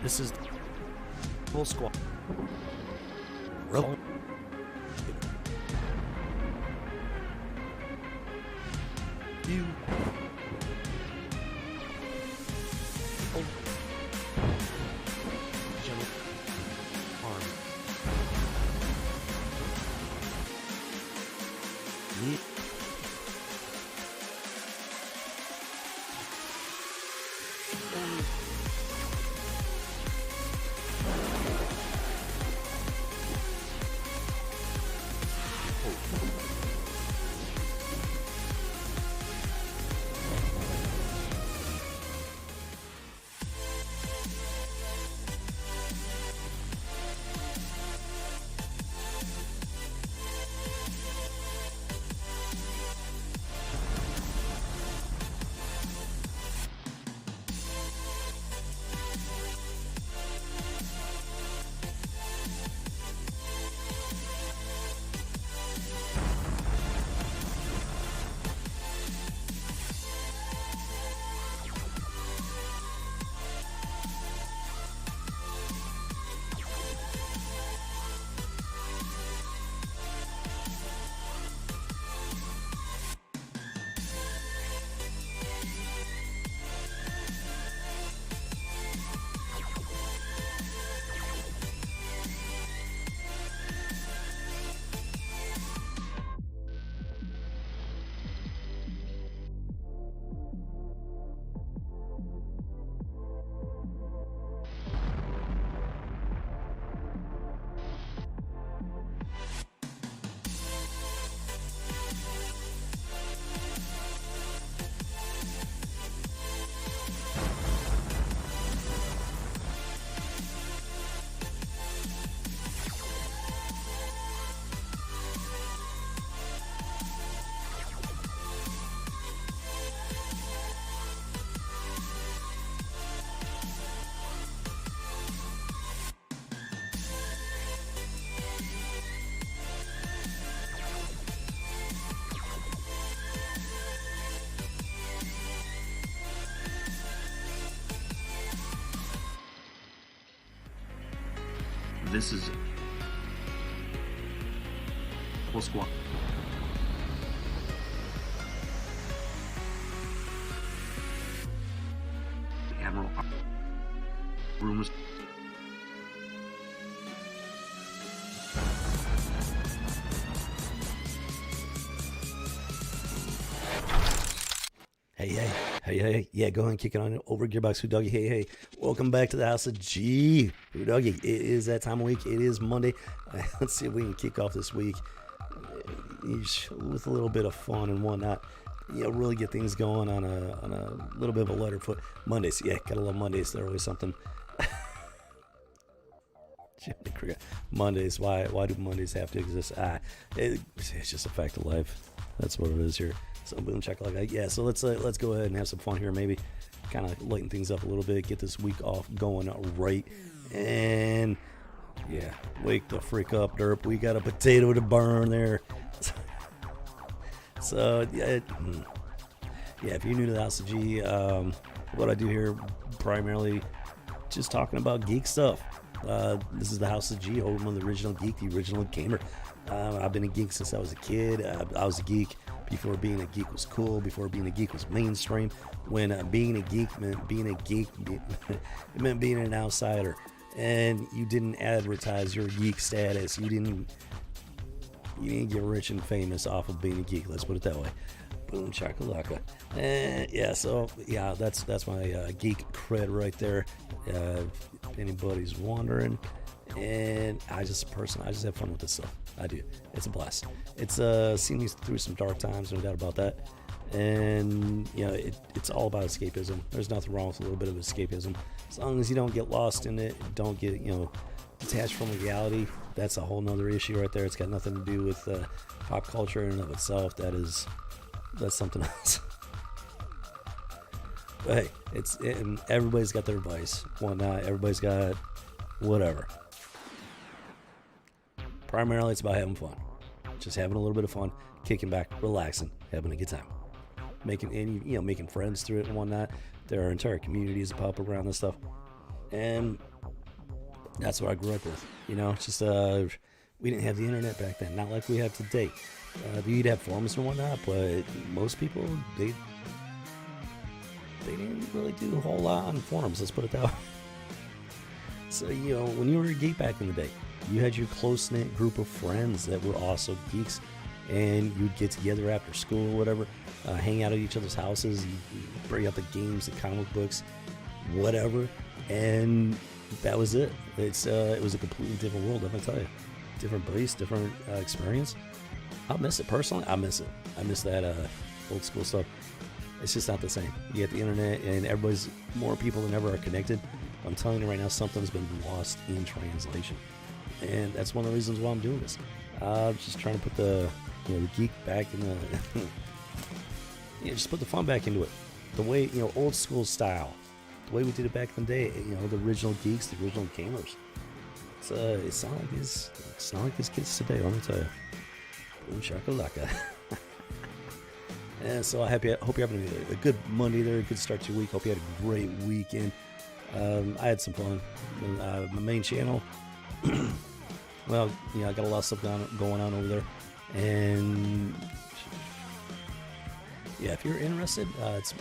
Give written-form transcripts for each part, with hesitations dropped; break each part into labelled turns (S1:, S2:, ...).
S1: This is full squad.
S2: Roll.
S1: You. Oh. Gentle arm. Me.
S2: This is full squad. Admiral rumors.
S3: Hey, yeah, go ahead and kick it on over Gearbox. Who Doggy? Hey, welcome back to the House of G. Who Doggy? It is that time of week. It is Monday. Let's see if we can kick off this week with a little bit of fun and whatnot. You know, really get things going on a little bit of a lighter foot. Mondays, yeah, gotta love Mondays. They're always something. Mondays, why do Mondays have to exist? It's just a fact of life. That's what it is here. So boom, check like that. Yeah, so let's go ahead and have some fun here. Maybe kind of lighten things up a little bit. Get this week off going right. And yeah, wake the freak up, derp. We got a potato to burn there. So yeah, if you're new to the House of G, what I do here primarily just talking about geek stuff. This is the House of G, home of the original geek, the original gamer. I've been a geek since I was a kid. I was a geek before being a geek was cool, before being a geek was mainstream. When being a geek meant being a geek, it meant being an outsider. And you didn't advertise your geek status. You didn't get rich and famous off of being a geek. Let's put it that way. Boom chakalaka. And yeah, that's my geek cred right there. If anybody's wondering, and I just have fun with this stuff. I do. It's a blast. It's seen me through some dark times, no doubt about that. And it's all about escapism. There's nothing wrong with a little bit of escapism, as long as you don't get lost in it, don't get detached from reality. That's a whole nother issue right there. It's got nothing to do with pop culture in and of itself. That's something else. But hey, and everybody's got their vice, whatnot. Everybody's got whatever. Primarily, it's about having fun, just having a little bit of fun, kicking back, relaxing, having a good time, making friends through it and whatnot. There are entire communities that pop up around this stuff, and that's what I grew up with. Just we didn't have the internet back then, not like we have today. You'd have forums and whatnot, but most people they didn't really do a whole lot on forums. Let's put it that way. So when you were a geek back in the day, you had your close-knit group of friends that were also geeks, and you'd get together after school or whatever, hang out at each other's houses, you bring out the games, the comic books, whatever, and that was it. It was a completely different world, I'm gonna tell you. Different place, different experience. I miss it personally. I miss it. I miss that old school stuff. It's just not the same. You get the internet, and more people than ever are connected. I'm telling you right now, something's been lost in translation. And that's one of the reasons why I'm doing this. Just trying to put the geek back in the just put the fun back into it. The way old school style, the way we did it back in the day. The original geeks, the original gamers. It's not like these kids today. Let me tell you. Boom shakalaka. And so I hope you're having a good Monday there, a good start to your week. Hope you had a great weekend. I had some fun. My main channel. Well, I got a lot of stuff going on over there, and yeah, if you're interested,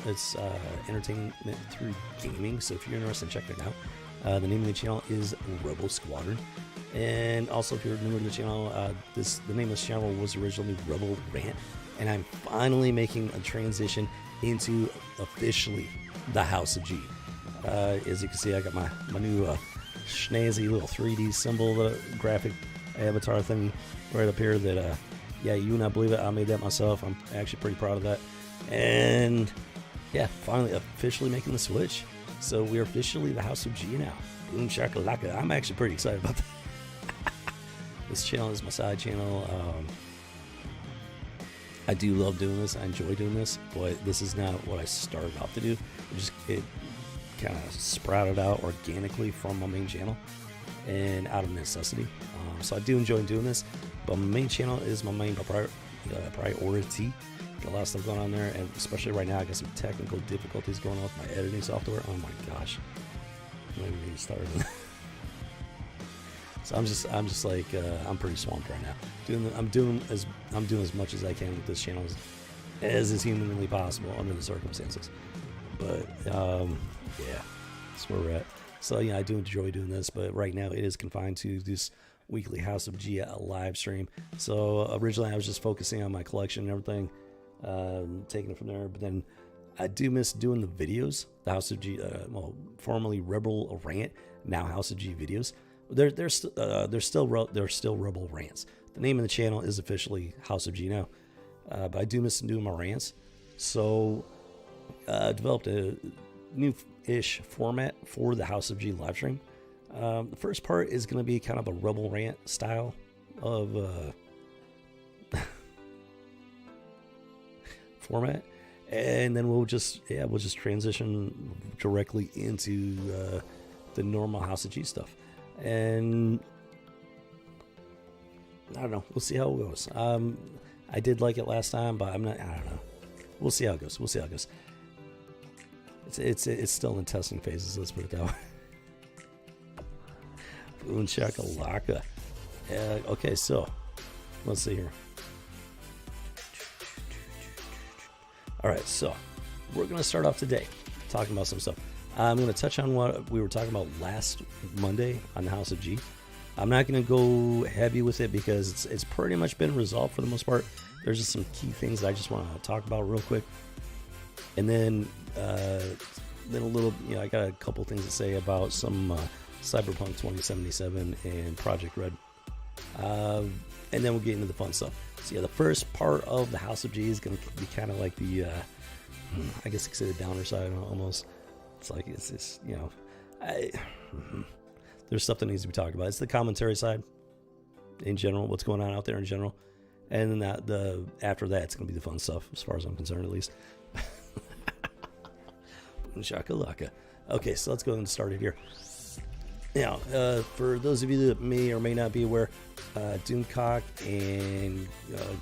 S3: it's entertainment through gaming. So if you're interested in checking it out, the name of the channel is Rebel Squadron. And also, if you're new to the channel, the name of this channel was originally Rebel Rant, and I'm finally making a transition into officially the House of G. As you can see, I got my new snazzy little 3D symbol, the graphic avatar thingy right up here that you would not believe it, I made that myself. I'm actually pretty proud of that. And yeah, finally officially making the switch. So we're officially the House of G now. Boom shakalaka. I'm actually pretty excited about that. This channel is my side channel. I do love doing this. I enjoy doing this, but this is not what I started off to do. It kind of sprouted out organically from my main channel and out of necessity. So I do enjoy doing this, but my main channel is my main priority. Got a lot of stuff going on there, and especially right now, I got some technical difficulties going on with my editing software. Oh my gosh, I'm not even getting started. So I'm just like I'm pretty swamped right now. I'm doing as much as I can with this channel as is humanly possible under the circumstances. But yeah, that's where we're at. So yeah, I do enjoy doing this, but right now it is confined to this weekly House of G live stream. So originally I was just focusing on my collection and everything, taking it from there. But then I do miss doing the videos. The House of G, formerly Rebel Rant, now House of G videos. They're still Rebel Rants. The name of the channel is officially House of G now, but I do miss doing my rants. So I developed a new-ish format for the House of G live stream. The first part is going to be kind of a Rebel Rant style of format, and then we'll just transition directly into the normal House of G stuff. And I don't know. We'll see how it goes. I did like it last time, but I don't know. We'll see how it goes. It's still in testing phases. Let's put it that way. Boom shakalaka. Okay, so let's see here. All right, so we're gonna start off today talking about some stuff. I'm gonna touch on what we were talking about last Monday on the House of G. I'm not going to go heavy with it because it's pretty much been resolved for the most part. There's just some key things that I just want to talk about real quick. And then a little, I got a couple things to say about some Cyberpunk 2077 and Project Red. And then we'll get into the fun stuff. So yeah, the first part of the House of G is going to be kind of like the, I guess you could say the downer side almost. It's like, it's there's stuff that needs to be talked about. It's the commentary side in general, what's going on out there in general. And then after that, it's going to be the fun stuff, as far as I'm concerned, at least. Shakalaka. Okay, so let's go ahead and start it here. Now, for those of you that may or may not be aware, Doomcock and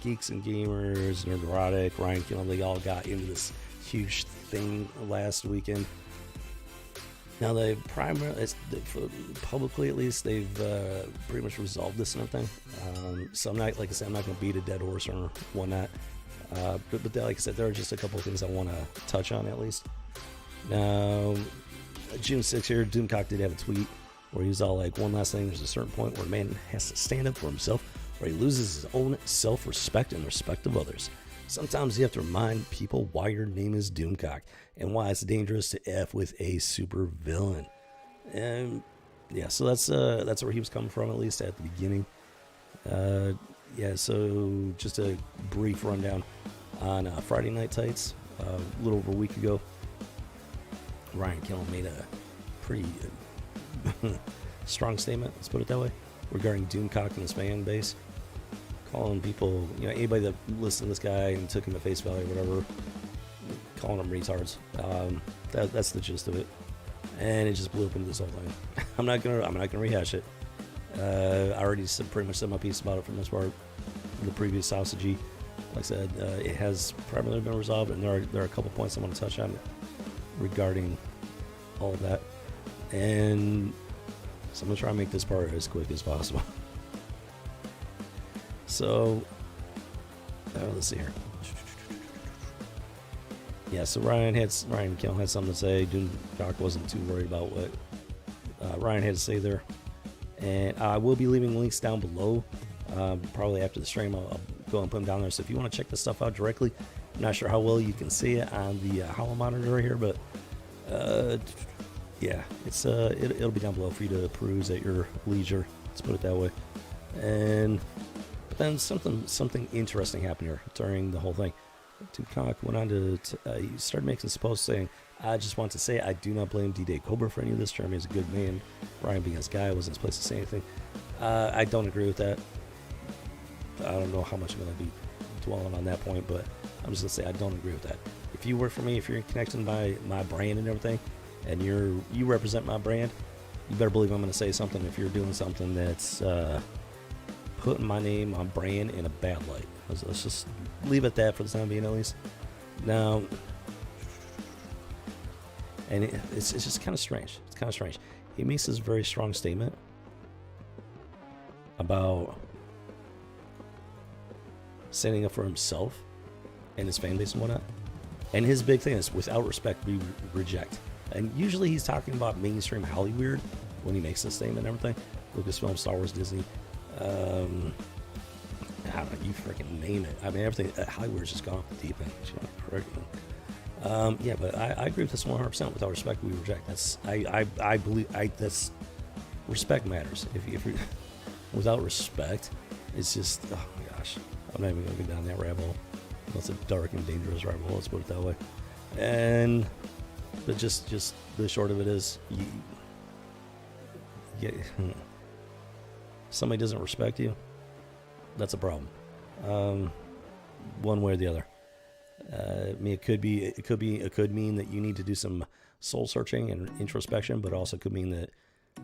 S3: Geeks and Gamers, Nerdotic, Ryan Kendall, they all got into this huge thing last weekend. Now, they primarily, publicly at least, they've pretty much resolved this and everything. So I'm not, like I said, I'm not going to beat a dead horse or whatnot. But like I said, there are just a couple of things I want to touch on at least. Now, June 6th here, Doomcock did have a tweet where he was all like, one last thing, there's a certain point where a man has to stand up for himself, or he loses his own self-respect and respect of others. Sometimes you have to remind people why your name is Doomcock and why it's dangerous to F with a super villain. And yeah, so that's where he was coming from, at least at the beginning. Yeah, so just a brief rundown on Friday Night Tights. A little over a week ago, Ryan Kendall made a pretty strong statement, let's put it that way, regarding Doomcock and his fan base. Calling people, anybody that listened to this guy and took him at face value or whatever, calling them retards. That's the gist of it, and it just blew up into this whole thing. I'm not gonna rehash it. I already pretty much said my piece about it for the most part in the previous House of G. Like I said, it has primarily been resolved, and there are a couple points I want to touch on regarding all of that, and so I'm gonna try and make this part as quick as possible. So, let's see here. Yeah, so Ryan Kendall had something to say. Doomcock wasn't too worried about what Ryan had to say there. And I will be leaving links down below. Probably after the stream, I'll go and put them down there. So if you want to check this stuff out directly, I'm not sure how well you can see it on the Holo monitor here, but yeah, it'll be down below for you to peruse at your leisure. Let's put it that way. And then something interesting happened here during the whole thing. Doomcock went on to he started making some posts saying, I just want to say I do not blame D-Day Cobra for any of this. Jeremy is a good man. Ryan being his guy wasn't his place to say anything. I don't agree with that. I don't know how much I'm going to be dwelling on that point, but I'm just going to say I don't agree with that. If you work for me, if you're connected by my brand and everything, and you represent my brand, you better believe I'm going to say something if you're doing something that's putting my name on brand in a bad light. Let's just leave it at that for the time being, at least. Now, and it's just kind of strange. It's kind of strange. He makes this very strong statement about standing up for himself and his fan base and whatnot. And his big thing is, without respect, we reject. And usually he's talking about mainstream Hollywood when he makes this statement and everything. Lucasfilm, Star Wars, Disney. I don't know, you freaking name it. I mean, everything. Hollywood's just gone off the deep end. Yeah, but I agree with this 100%. Without respect, we reject. I believe that's respect matters. If you without respect, it's just, oh my gosh, I'm not even gonna go down that rabbit hole. That's a dark and dangerous rabbit hole. Let's put it that way. And but just the short of it is, somebody doesn't respect you, that's a problem, one way or the other. I mean, it could mean that you need to do some soul searching and introspection, but also could mean that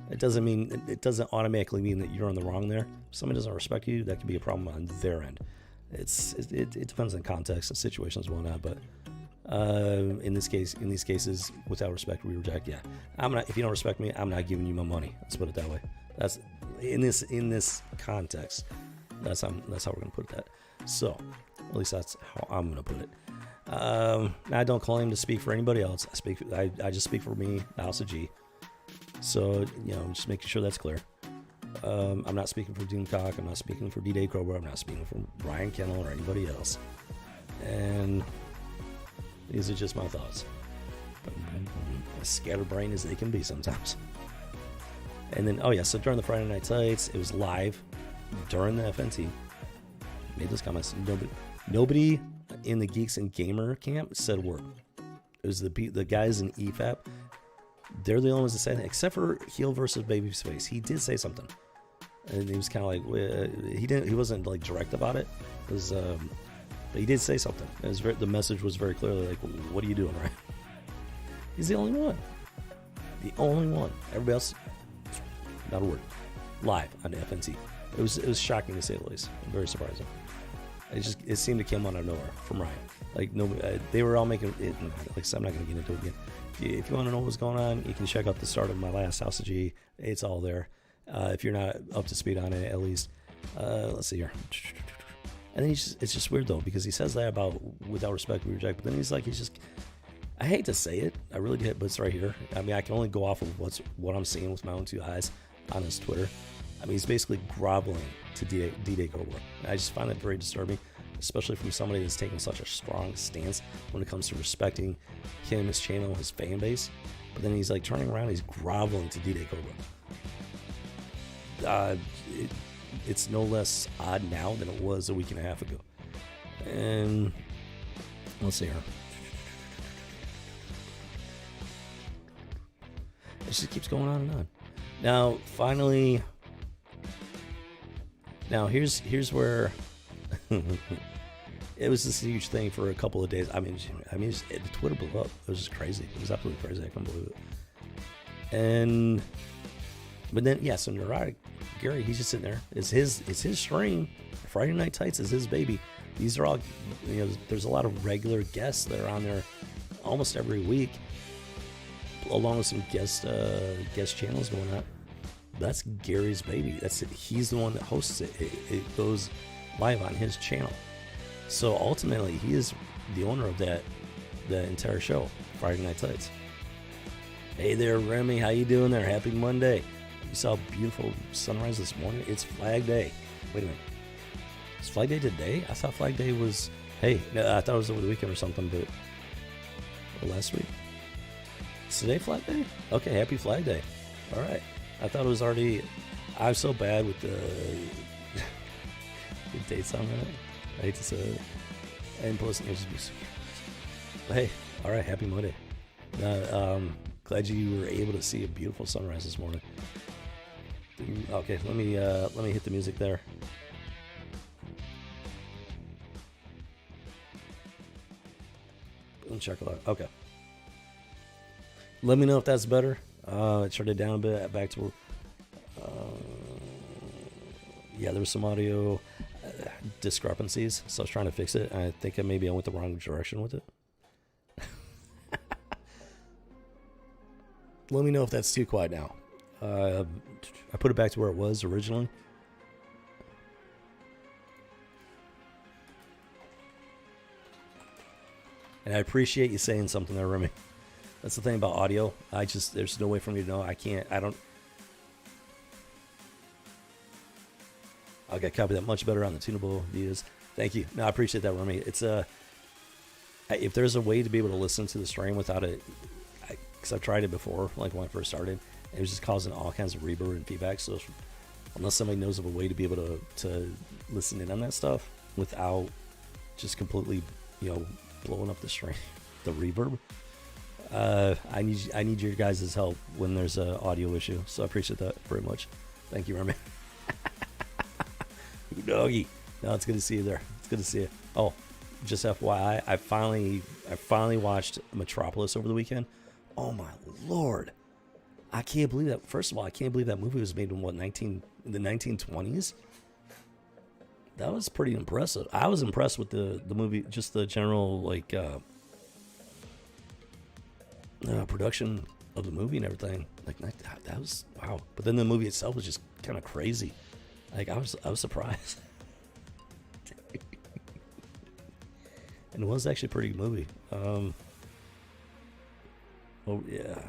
S3: it doesn't automatically mean that you're on the wrong there. If somebody doesn't respect you, that could be a problem on their end. It depends on context and situations and whatnot, but in these cases, without respect, we reject. Yeah, I'm not. If you don't respect me, I'm not giving you my money. Let's put it that way. That's in this context. That's how we're gonna put that. So, at least that's how I'm gonna put it. I don't claim to speak for anybody else. I just speak for me, the House of G. So, just making sure that's clear. I'm not speaking for Doomcock. I'm not speaking for D-Day Cobra. I'm not speaking for Brian Kendall or anybody else. And these are just my thoughts. As scatterbrained as they can be sometimes. And then, so during the Friday Night Tights, it was live during the FNT. Made those comments. Nobody in the Geeks and Gamer camp said a word. It was the guys in EFAP. They're the only ones that said it, except for Heel versus Babyface. He did say something, and he was kind of like he wasn't like direct about it. It was, but he did say something. The message was very clearly like, "What are you doing, right?" He's the only one. The only one. Everybody else, not a word. Live on the FNT. It was shocking to say the least. Very surprising. It seemed to come out of nowhere from Ryan. Like nobody, they were all making it. Like I'm not going to get into it again. If you want to know what's going on, you can check out the start of my last House of G. It's all there. If you're not up to speed on it, at least. Let's see here. And then it's just weird though, because he says that about without respect we reject, but then I hate to say it, I really did, but it's right here. I mean, I can only go off of what I'm seeing with my own two eyes on his Twitter. I mean, he's basically groveling to D-Day Cobra. I just find that very disturbing, especially from somebody that's taking such a strong stance when it comes to respecting him, his channel, his fan base. But then he's like turning around, he's groveling to D-Day Cobra. It's no less odd now than it was a week and a half ago. And let's see here. It just keeps going on and on. Now, finally, here's where it was this huge thing for a couple of days. I mean, the Twitter blew up. It was just crazy. It was absolutely crazy. I couldn't believe it. But then, so Neurotic Gary, he's just sitting there. It's his stream. Friday Night Tights is his baby. These are all, there's a lot of regular guests that are on there almost every week, along with some guest channels going on. That's Gary's baby. He's the one that hosts it. It goes live on his channel. So ultimately, he is the owner of the entire show, Friday Night Tights. Hey there, Remy. How you doing there? Happy Monday. You saw a beautiful sunrise this morning. It's Flag Day. Wait a minute. Is Flag Day today? I thought Flag Day was... I thought it was over the weekend or something, but last week. Is today Flag Day? Okay, happy Flag Day. All right. I thought it was already... I'm so bad with the dates on that. I hate to say it. And plus, but hey, all right, happy Monday. Glad you were able to see a beautiful sunrise this morning. Okay, let me hit the music there. Boom, check it out. Okay. Let me know if that's better. Turned it down a bit, back to there was some audio discrepancies, so I was trying to fix it. I think maybe I went the wrong direction with it. Let me know if that's too quiet now. I put it back to where it was originally. And I appreciate you saying something there, Remy. That's the thing about audio. There's no way for me to know. I got copy that much better on the tunable views. Thank you. No, I appreciate that, Remy. It's if there's a way to be able to listen to the stream without it, because I've tried it before, like when I first started, it was just causing all kinds of reverb and feedback. So unless somebody knows of a way to be able to listen in on that stuff without just completely, blowing up the stream, the reverb, I need your guys' help when there's an audio issue. So I appreciate that very much. Thank you, Remy. Doggy. No, it's good to see you there. It's good to see you. Oh, just FYI, I finally watched Metropolis over the weekend. Oh my lord, I can't believe that. First of all, I can't believe that movie was made in the 1920s. That was pretty impressive. I was impressed with the movie, just the general like production of the movie and everything. Like that was wow. But then the movie itself was just kind of crazy. Like I was surprised. And it was actually a pretty good movie. Oh yeah.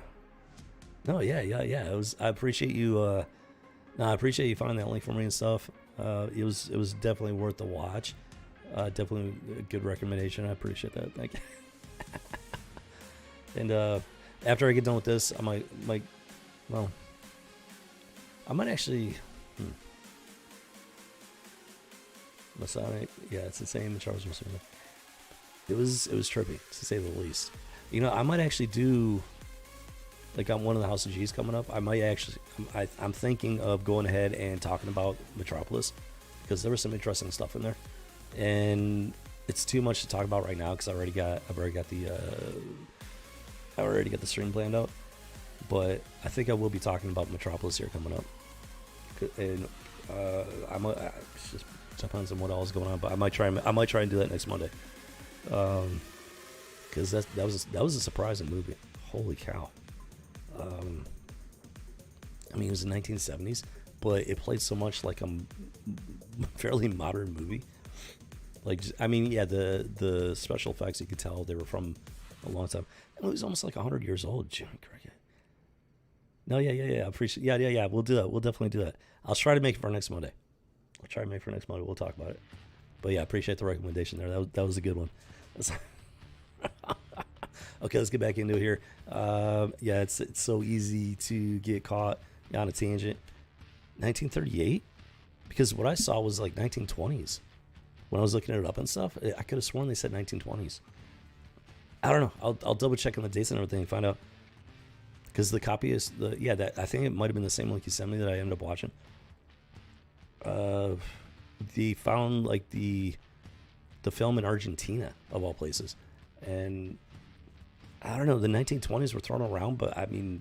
S3: No, yeah. It was. I appreciate you. I appreciate you finding that link for me and stuff. It was definitely worth the watch. Definitely a good recommendation. I appreciate that. Thank you. And after I get done with this, I might actually. Masonic, yeah, it's the same as Charles Masonic. It was trippy, to say the least. You know, I might actually do, like, on one of the House of G's coming up, I'm thinking of going ahead and talking about Metropolis, because there was some interesting stuff in there, and it's too much to talk about right now because I've already got the stream planned out. But I think I will be talking about Metropolis here coming up, and it just depends on what all is going on. But I might try and do that next Monday. Because that was a surprising movie. Holy cow! I mean, it was the 1970s, but it played so much like a fairly modern movie. Like, I mean, yeah, the special effects, you could tell they were from a long time. It was almost like 100 years old. Jimmy Cricket. No, yeah. I appreciate. Yeah. We'll do that. We'll definitely do that. I'll try to make it for next Monday. We'll talk about it. But yeah, I appreciate the recommendation there. That was a good one. Okay, let's get back into it here. Yeah, it's so easy to get caught on a tangent. 1938? Because what I saw was like 1920s. When I was looking it up and stuff, I could have sworn they said 1920s. I don't know. I'll double check on the dates and everything and find out. Because the copy is I think it might have been the same link you sent me that I ended up watching. They found like the film in Argentina of all places, and I don't know, the 1920s were thrown around, but I mean,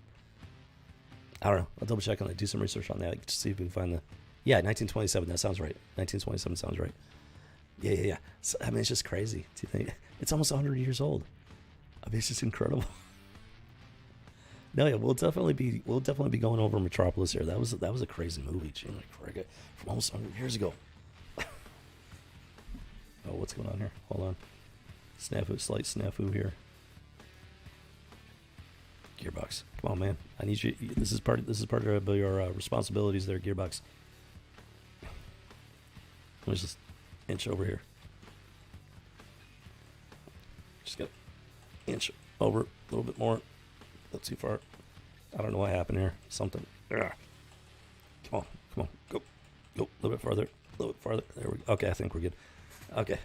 S3: I don't know. I'll double check on that, do some research on that to see if we can find 1927. That sounds right. 1927 sounds right. Yeah. So, I mean, it's just crazy to think it's almost 100 years old. I mean, it's just incredible. No, yeah, we'll definitely be going over Metropolis here. That was a crazy movie, Jimmy Cricket, from almost 100 years ago. Oh, what's going on here? Hold on. Slight snafu here. Gearbox, come on, man. I need you. This is part of your responsibilities there, Gearbox. Let me just inch over here. Just got inch over a little bit more. Not too far. I don't know what happened here. Something. Ugh. Come on. Go. A little bit farther. There we go. Okay, I think we're good. Okay.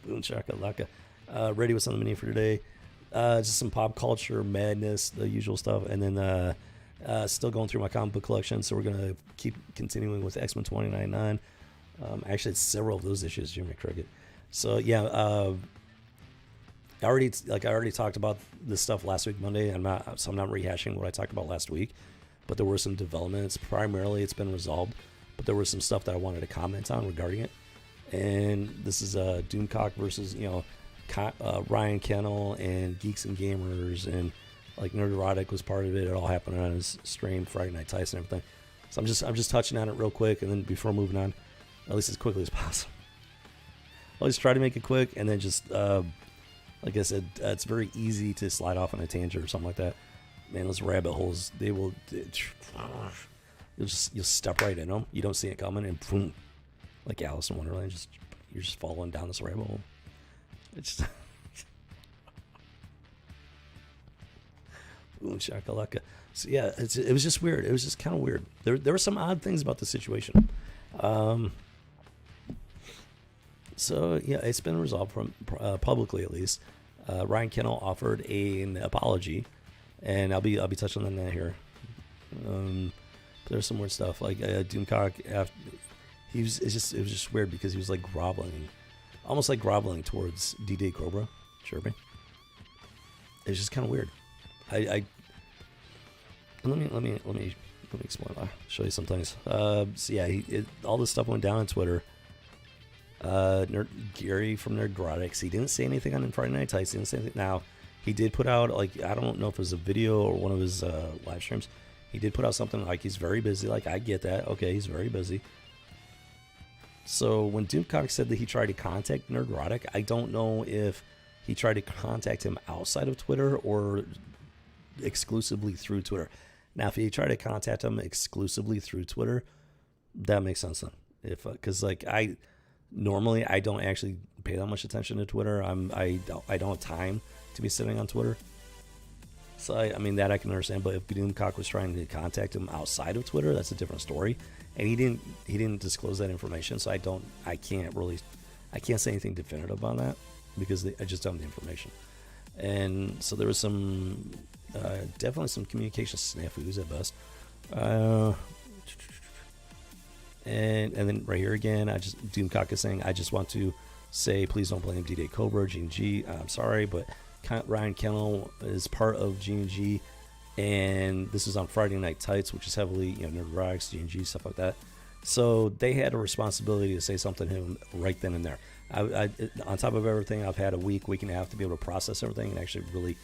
S3: Boom shakalaka. Ready with something new for today. Just some pop culture madness, the usual stuff, and then still going through my comic book collection. So we're gonna keep continuing with X-Men 2099. Actually, it's several of those issues, Jimmy Cricket. So yeah, I already talked about this stuff last week Monday. I'm not rehashing what I talked about last week, but there were some developments. Primarily, it's been resolved, but there was some stuff that I wanted to comment on regarding it. And this is Doomcock versus Ryan Kendall and Geeks and Gamers, and like Nerd Erotic was part of it. It all happened on his stream, Friday Night Tyson and everything. So I'm just touching on it real quick, and then before moving on, at least as quickly as possible. Always try to make it quick, and then just like I said, it's very easy to slide off on a tangent or something like that. Man, those rabbit holes, you'll step right in them. You don't see it coming, and boom, like Alice in Wonderland, you're just falling down this rabbit hole. It's boom shakalaka. So yeah, it was just weird. It was just kind of weird. There were some odd things about the situation. So yeah, it's been resolved from publicly at least. Ryan Kendall offered an apology, and I'll be touching on that here. There's some weird stuff like Doomcock. it was just weird because he was like groveling, almost like groveling towards D-Day Cobra, chirping. It's just kind of weird. Let me explain. I'll show you some things. So yeah, all this stuff went down on Twitter. Gary from Nerdrotics, he didn't say anything on Friday Night Tights. He didn't say anything. Now, he did put out, like, I don't know if it was a video or one of his live streams. He did put out something like he's very busy. Like, I get that. Okay, he's very busy. So when Doomcock said that he tried to contact Nerdrotic, I don't know if he tried to contact him outside of Twitter or exclusively through Twitter. Now, if he tried to contact him exclusively through Twitter, that makes sense then. Because like normally I don't actually pay that much attention to Twitter. I don't have time to be sitting on Twitter. So I mean that I can understand. But if Doomcock was trying to contact him outside of Twitter, that's a different story. And he didn't disclose that information. So I can't say anything definitive on that because I just don't have the information. And so there was some definitely some communication snafus at best. And then right here again, Doomcock is saying, I just want to say, please don't blame D-Day Cobra, G&G. I'm sorry, but Ryan Kendall is part of G&G, and this is on Friday Night Tights, which is heavily, Nerd Rocks, G&G, stuff like that. So they had a responsibility to say something to him right then and there. On top of everything, I've had a week and a half to be able to process everything and actually really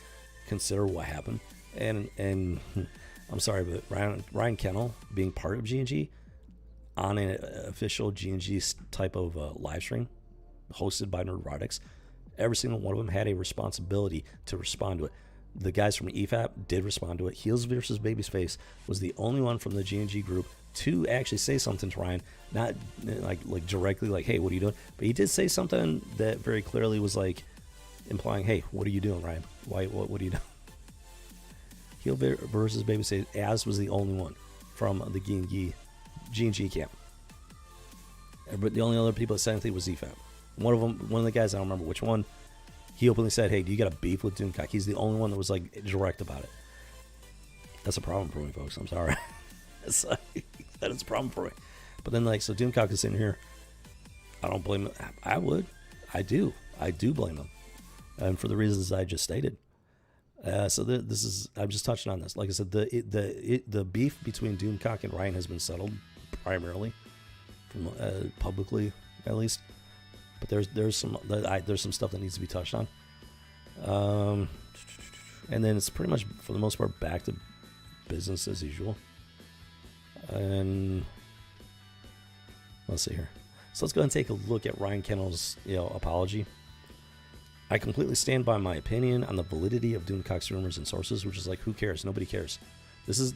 S3: consider what happened. And I'm sorry, but Ryan Kendall being part of G&G on an official G&G type of live stream hosted by Nerdrotics, every single one of them had a responsibility to respond to it. The guys from EFAP did respond to it. Heels versus Babyface was the only one from the G&G group to actually say something to Ryan, not like directly like, hey, what are you doing? But he did say something that very clearly was like implying, hey, what are you doing, Ryan? What are you doing? Heel versus Babyface, Az was the only one from the G&G camp. But the only other people that said anything was EFAP. One of the guys, I don't remember which one, he openly said, hey, do you got a beef with Dunecock? He's the only one that was like direct about it. That's a problem for me, folks. I'm sorry. That is a problem for me. But then so Doomcock is sitting here. I don't blame him. I do blame him. And for the reasons I just stated. So this is, I'm just touching on this. Like I said, the beef between Doomcock and Ryan has been settled primarily, from publicly at least. But there's some stuff that needs to be touched on. And then it's pretty much for the most part back to business as usual. And let's see here. So let's go ahead and take a look at Ryan Kendall's apology. I completely stand by my opinion on the validity of Dunecock's rumors and sources, which is like, who cares? Nobody cares. This is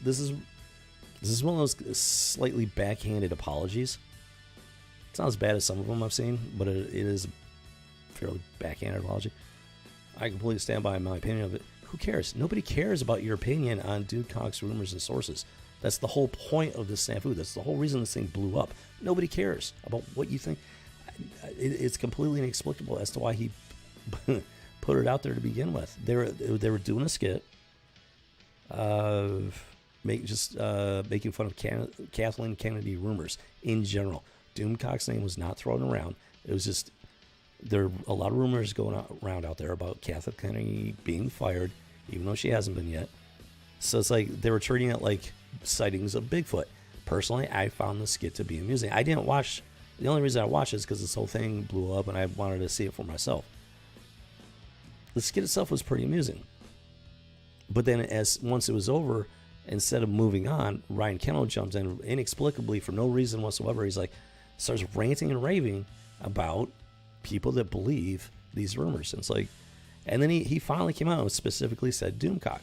S3: one of those slightly backhanded apologies. It's not as bad as some of them I've seen, but it is a fairly backhanded apology. I completely stand by my opinion of it. Who cares? Nobody cares about your opinion on Dunecock's rumors and sources. That's the whole point of this snafu. That's the whole reason this thing blew up. Nobody cares about what you think. It's completely inexplicable as to why he put it out there to begin with. They were doing a skit of making fun of Kathleen Kennedy rumors in general. Doomcock's name was not thrown around. It was just, there are a lot of rumors going around out there about Kathleen Kennedy being fired, even though she hasn't been yet. So it's like they were treating it like sightings of Bigfoot. Personally, I found the skit to be amusing. I didn't watch, the only reason I watched it is because this whole thing blew up and I wanted to see it for myself. The skit itself was pretty amusing. But then once it was over, instead of moving on, Ryan Kendall jumps in inexplicably for no reason whatsoever. He's like, starts ranting and raving about people that believe these rumors. And it's like, and then he finally came out and specifically said Doomcock.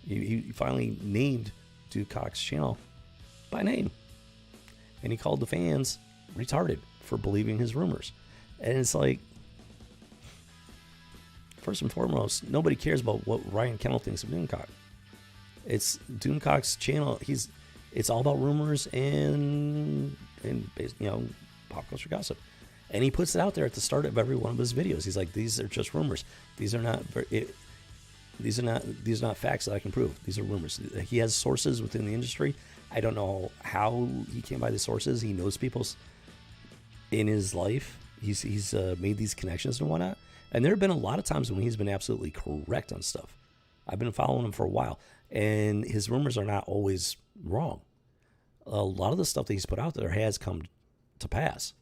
S3: He finally named Doomcock's channel by name. And he called the fans retarded for believing his rumors. And it's like, first and foremost, nobody cares about what Ryan Kendall thinks of Doomcock. It's Doomcock's channel. It's all about rumors and pop culture gossip. And he puts it out there at the start of every one of his videos. He's like, these are just rumors. These are not facts that I can prove. These are rumors. He has sources within the industry. I don't know how he came by the sources. He knows people's in his life. He's made these connections and whatnot. And there have been a lot of times when he's been absolutely correct on stuff. I've been following him for a while, and his rumors are not always wrong. A lot of the stuff that he's put out there has come to pass.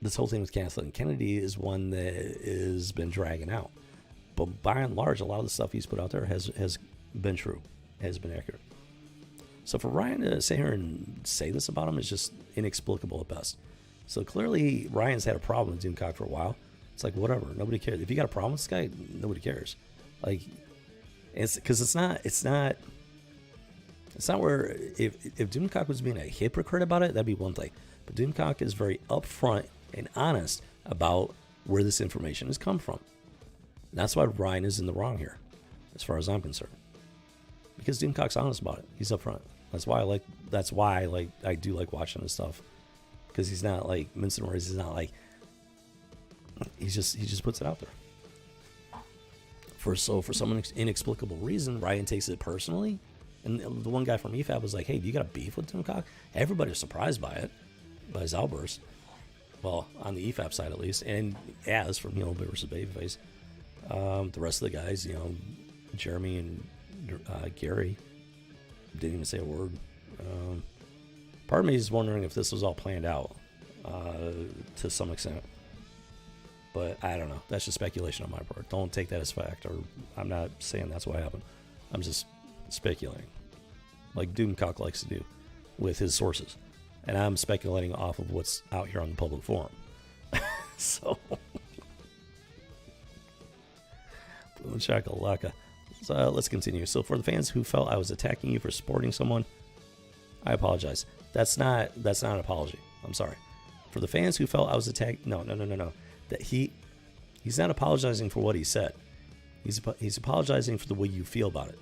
S3: This whole thing with Kathleen Kennedy is one that has been dragging out. But by and large, a lot of the stuff he's put out there has been true, has been accurate. So for Ryan to sit here and say this about him is just inexplicable at best. So clearly, Ryan's had a problem with Doomcock for a while. It's like, whatever, nobody cares. If you got a problem with this guy, nobody cares. Like, it's because it's not where if Doomcock was being a hypocrite about it, that'd be one thing. But Doomcock is very upfront and honest about where this information has come from. And that's why Ryan is in the wrong here, as far as I'm concerned. Because Doomcock's honest about it. He's upfront. That's why I do like watching this stuff. Because he's not like mincing words. He's not like he just puts it out there. For some inexplicable reason, Ryan takes it personally. And the one guy from EFAB was like, "Hey, do you got a beef with Doomcock?" Everybody was surprised by it, by his outburst. Well, on the EFAB side at least, and as from versus Babyface, the rest of the guys, Jeremy and Gary didn't even say a word. Part of me is wondering if this was all planned out to some extent. But I don't know. That's just speculation on my part. Don't take that as fact, or I'm not saying that's what happened. I'm just speculating, like Doomcock likes to do with his sources. And I'm speculating off of what's out here on the public forum. So, boom shakalaka. So let's continue. So for the fans who felt I was attacking you for supporting someone, I apologize. That's not an apology. I'm sorry. For the fans who felt I was attacking, no. That he's not apologizing for what he said. He's apologizing for the way you feel about it.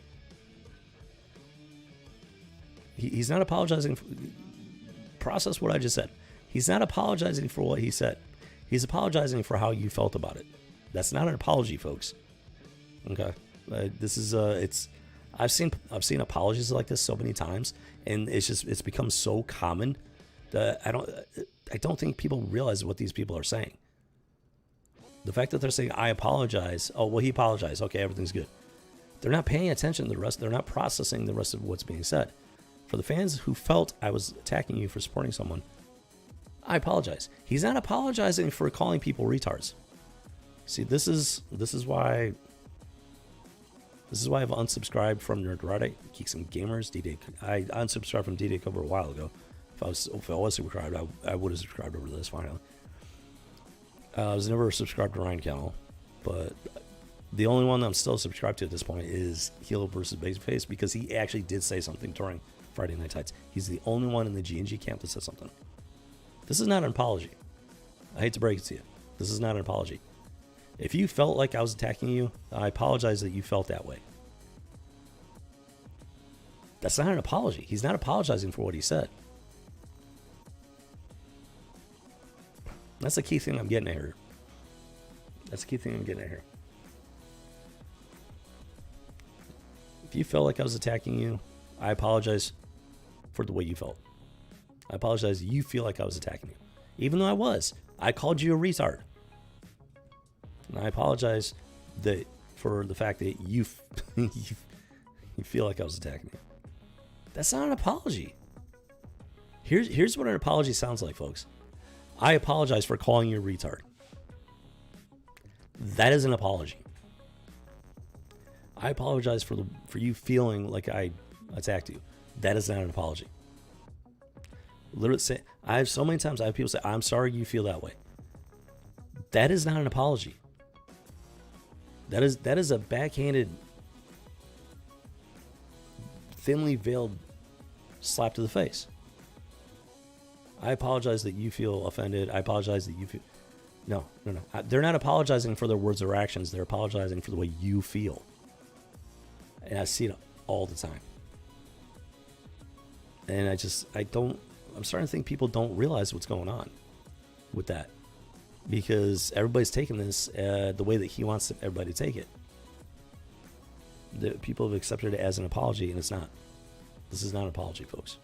S3: He's not apologizing for, process what I just said. He's not apologizing for what he said. He's apologizing for how you felt about it. That's not an apology, folks. Okay, this is I've seen apologies like this so many times, and it's become so common that I don't think people realize what these people are saying. The fact that they're saying I apologize. Oh well, he apologized. Okay, everything's good. They're not paying attention to the rest. They're not processing the rest of what's being said. For the fans who felt I was attacking you for supporting someone, I apologize. He's not apologizing for calling people retards. See, this is why I've unsubscribed from Nerdreddit, Geeks and Gamers, D-Day. I unsubscribed from D-Day Cover a while ago. If I was subscribed, I would have subscribed over to this finally. I was never subscribed to Ryan Kendall, but the only one that I'm still subscribed to at this point is Heel versus Babyface, because he actually did say something during Friday Night Tights. He's the only one in the G&G camp that said something. This is not an apology. I hate to break it to you. This is not an apology. If you felt like I was attacking you, I apologize that you felt that way. That's not an apology. He's not apologizing for what he said. That's the key thing I'm getting at here. If you felt like I was attacking you, I apologize for the way you felt. I apologize you feel like I was attacking you. Even though I was. I called you a retard. And I apologize for the fact that you feel like I was attacking you. That's not an apology. Here's what an apology sounds like, folks. I apologize for calling you a retard. That is an apology. I apologize for you feeling like I attacked you. That is not an apology. Literally, so many times I have people say, "I'm sorry you feel that way." That is not an apology. That is a backhanded, thinly veiled slap to the face. I apologize that you feel offended. I apologize that you feel... No. They're not apologizing for their words or actions. They're apologizing for the way you feel. And I see it all the time. And I'm starting to think people don't realize what's going on with that. Because everybody's taking this the way that he wants everybody to take it. The people have accepted it as an apology, and it's not. This is not an apology, folks.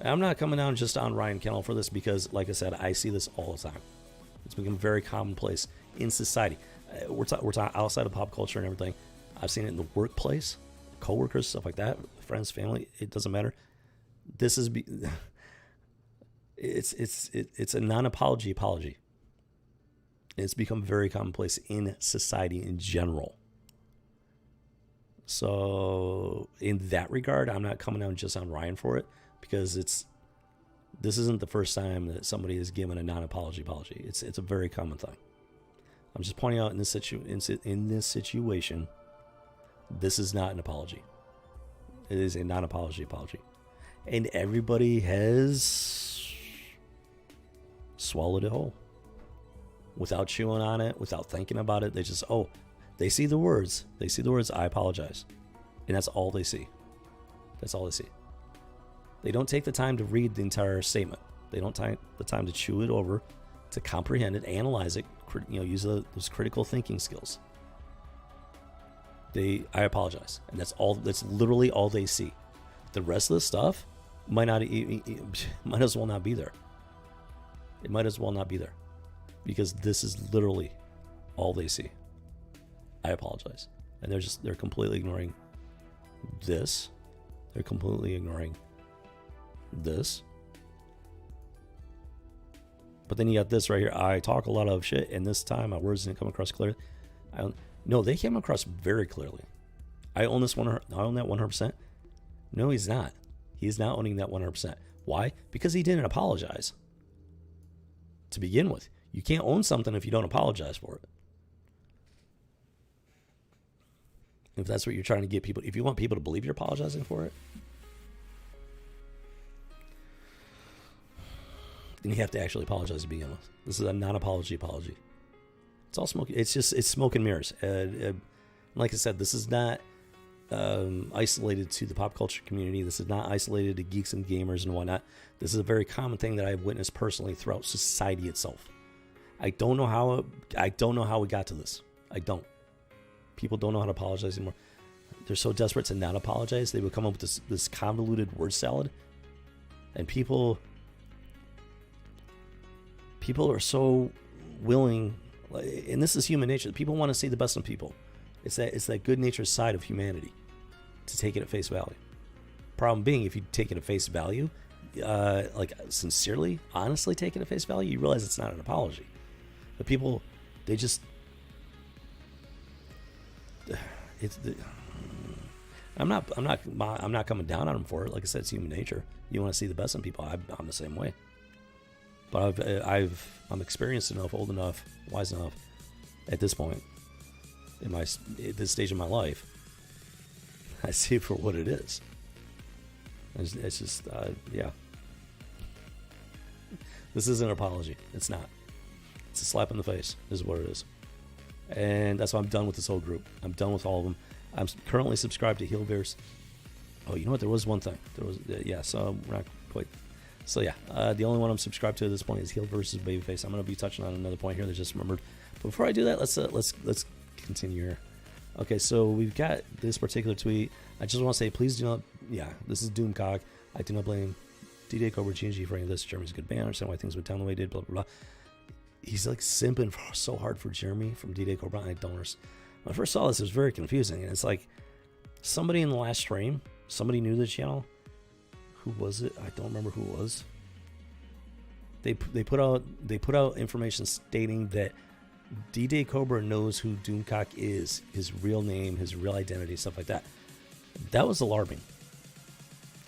S3: I'm not coming down just on Ryan Kendall for this because, like I said, I see this all the time. It's become very commonplace in society. We're talking outside of pop culture and everything. I've seen it in the workplace, coworkers, stuff like that, friends, family. It doesn't matter. This is it's a non-apology apology. It's become very commonplace in society in general. So in that regard, I'm not coming down just on Ryan for it because this isn't the first time that somebody has given a non-apology apology. It's a very common thing. I'm just pointing out in this situation, this is not an apology. It is a non-apology apology. And everybody has swallowed it whole. Without chewing on it, without thinking about it, they just, they see the words. They see the words, I apologize. And that's all they see. That's all they see. They don't take the time to read the entire statement. They don't take the time to chew it over, to comprehend it, analyze it, use those critical thinking skills. I apologize. And that's literally all they see. The rest of the stuff might as well not be there. It might as well not be there. Because this is literally all they see. I apologize. And they're completely ignoring this. They're completely ignoring this. But then you got this right here. I talk a lot of shit, and this time my words didn't come across clearly. No, they came across very clearly. I own this I own that 100%. No, he's not. He's not owning that 100%. Why? Because he didn't apologize to begin with. You can't own something if you don't apologize for it. If that's what you're trying to get people, if you want people to believe you're apologizing for it, then you have to actually apologize to begin with. This is a non-apology apology. It's all smoke. It's smoke and mirrors. Like I said, this is not isolated to the pop culture community. This is not isolated to geeks and gamers and whatnot. This is a very common thing that I've witnessed personally throughout society itself. I don't know how we got to this. I don't. People don't know how to apologize anymore. They're so desperate to not apologize. They would come up with this convoluted word salad. And people are so willing, and this is human nature. People want to see the best in people. It's that good natured side of humanity to take it at face value. Problem being, if you take it at face value, like sincerely, honestly take it at face value, you realize it's not an apology. But people, they just, I'm not coming down on them for it. Like I said, it's human nature. You want to see the best in people. I'm the same way. But I'm experienced enough, old enough, wise enough at this point at this stage of my life. I see it for what it is. It's just yeah. This isn't an apology. It's not. It's a slap in the face. Is what it is. And that's why I'm done with this whole group. I'm done with all of them. I'm currently subscribed to Healverse. Oh, you know what? There was one thing. So we're not quite. So yeah, the only one I'm subscribed to at this point is Heal versus Babyface. I'm going to be touching on another point here that I just remembered. But before I do that, let's continue here. Okay, so we've got this particular tweet. I just want to say, please do not. Yeah, this is Doomcock. I do not blame D-Day Cobra GNG for any of this. Jeremy's a good band. I understand why things went down the way they did. Blah blah blah. He's like simping so hard for Jeremy from D-Day Cobra. I don't understand. When I first saw this, it was very confusing, and it's like somebody in the last stream, somebody new to the channel. Who was it? I don't remember who it was. They put out information stating that D-Day Cobra knows who Doomcock is, his real name, his real identity, stuff like that. That was alarming.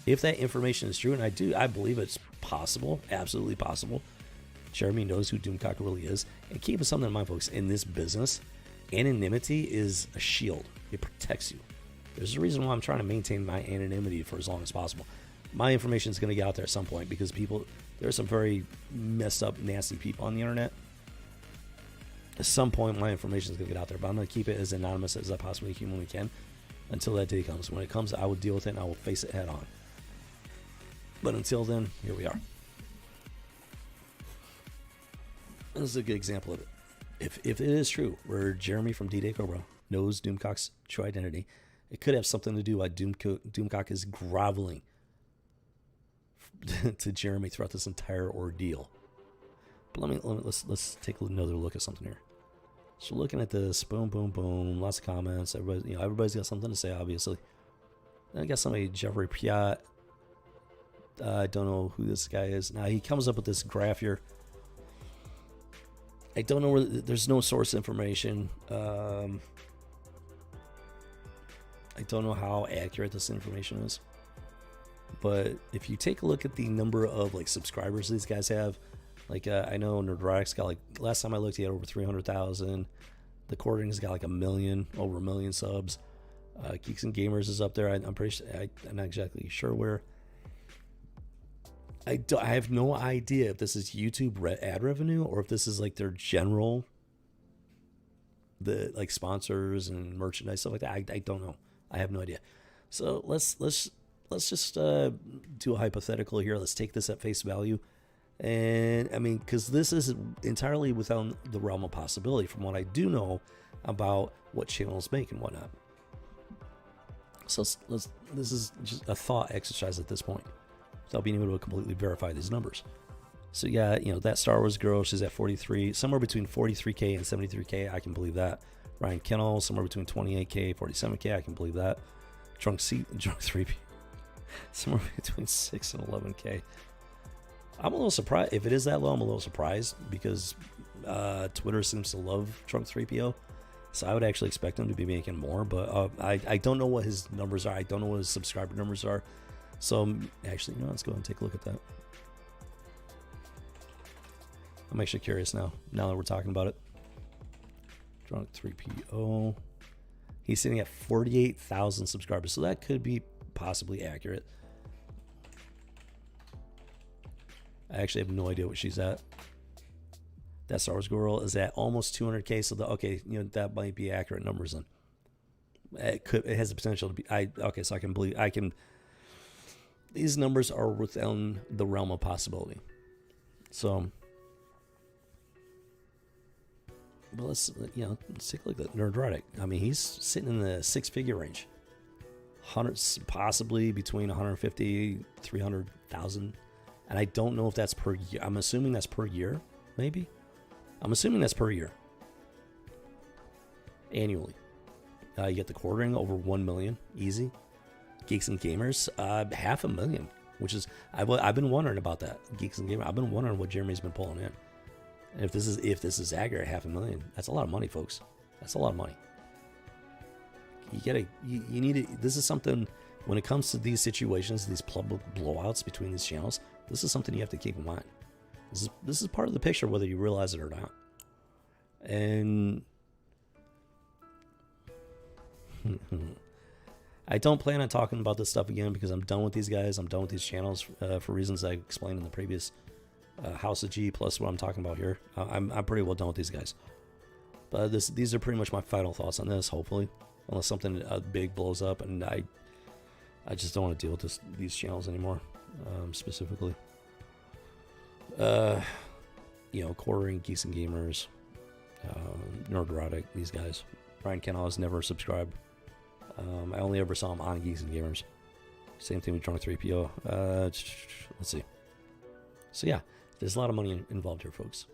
S3: If that information is true, and I believe it's possible, absolutely possible. Jeremy knows who Doomcock really is. And keep something in mind, folks. In this business, anonymity is a shield. It protects you. There's a reason why I'm trying to maintain my anonymity for as long as possible. My information is going to get out there at some point because there are some very messed up, nasty people on the internet. At some point, my information is going to get out there, but I'm going to keep it as anonymous as I possibly humanly can until that day comes. When it comes, I will deal with it and I will face it head on. But until then, here we are. This is a good example of it. If it is true, where Jeremy from D-Day Cobra knows Doomcock's true identity, it could have something to do why Doomcock is groveling to Jeremy throughout this entire ordeal. But let's take another look at something here. So looking at this, boom, boom, boom, lots of comments. Everybody's got something to say, obviously. Then I got somebody, Jeffrey Piat. I don't know who this guy is. Now he comes up with this graph here. I don't know where. There's no source information. I don't know how accurate this information is. But if you take a look at the number of like subscribers these guys have, like I know Nerdrotic's got like, last time I looked, he had over 300,000. The Cording's got like over 1 million subs. Geeks and Gamers is up there. I'm pretty sure. I'm not exactly sure where. I have no idea if this is YouTube ad revenue or if this is like their general, the like sponsors and merchandise stuff like that. I don't know. I have no idea. So let's just do a hypothetical here. Let's take this at face value. And I mean, because this is entirely within the realm of possibility from what I do know about what channels make and whatnot. So this is just a thought exercise at this point without being able to completely verify these numbers. So yeah, you know, that Star Wars girl, she's at 43, somewhere between 43K and 73K. I can believe that. Ryan Kendall, somewhere between 28K, 47K. I can believe that. Drunk 3P, somewhere between 6 and 11K. I'm a little surprised. If it is that low, I'm a little surprised because Twitter seems to love Drunk 3PO. So I would actually expect him to be making more, but I don't know what his numbers are. I don't know what his subscriber numbers are. So actually, you know, let's go and take a look at that. I'm actually curious now that we're talking about it. Drunk 3PO. He's sitting at 48,000 subscribers, so that could be possibly accurate. I actually have no idea what she's at. That Star Wars girl is at almost 200K, so okay, you know, that might be accurate numbers then. It has the potential to be. So I can. These numbers are within the realm of possibility. So, but let's take a look at Nerdrotic. I mean, he's sitting in the 6-figure range, possibly between 150, 300,000, and I don't know if that's per year. I'm assuming that's per year, maybe. I'm assuming that's per year, annually. You get the quartering over 1 million, easy. Geeks and Gamers, 500,000, which is I've been wondering about that. Geeks and Gamers, I've been wondering what Jeremy's been pulling in. And if this is accurate, 500,000, that's a lot of money, folks. That's a lot of money. You need it. This is something when it comes to these situations, these public blowouts between these channels. This is something you have to keep in mind. This is part of the picture, whether you realize it or not. And I don't plan on talking about this stuff again because I'm done with these guys. I'm done with these channels for reasons I explained in the previous House of G plus what I'm talking about here. I'm pretty well done with these guys. But these are pretty much my final thoughts on this, hopefully. Unless something big blows up and I just don't want to deal with these channels anymore, specifically. Quartering, Geeks and Gamers, Nerdrotic, these guys. Ryan Kendall has never subscribed. I only ever saw him on Geeks and Gamers. Same thing with Drunk 3PO. Let's see. So yeah, there's a lot of money involved here, folks.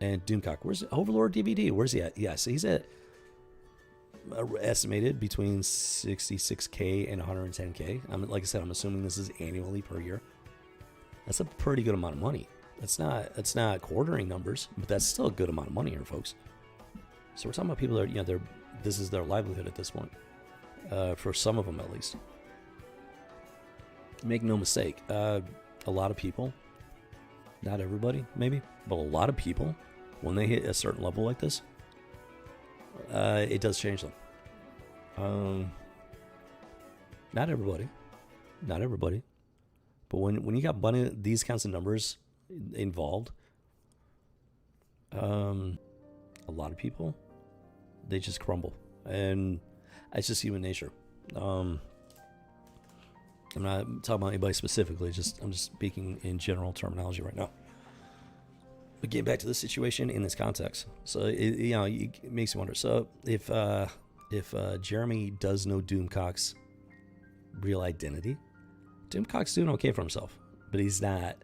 S3: And Doomcock, where's Overlord DVD? Where's he at? Yeah, so he's at estimated between 66K and 110K. Like I said, I'm assuming this is annually per year. That's a pretty good amount of money. That's not quartering numbers, but that's still a good amount of money here, folks. So we're talking about people that are, this is their livelihood at this point, for some of them at least. Make no mistake, a lot of people, not everybody maybe, but a lot of people, when they hit a certain level like this, it does change them. Not everybody, but when you got money, these kinds of numbers involved, a lot of people, they just crumble, and it's just human nature. I'm not talking about anybody specifically, I'm just speaking in general terminology right now. But getting back to this situation in this context, so it makes you wonder. So if Jeremy does know Doomcock's real identity, Doomcock's doing okay for himself, but he's not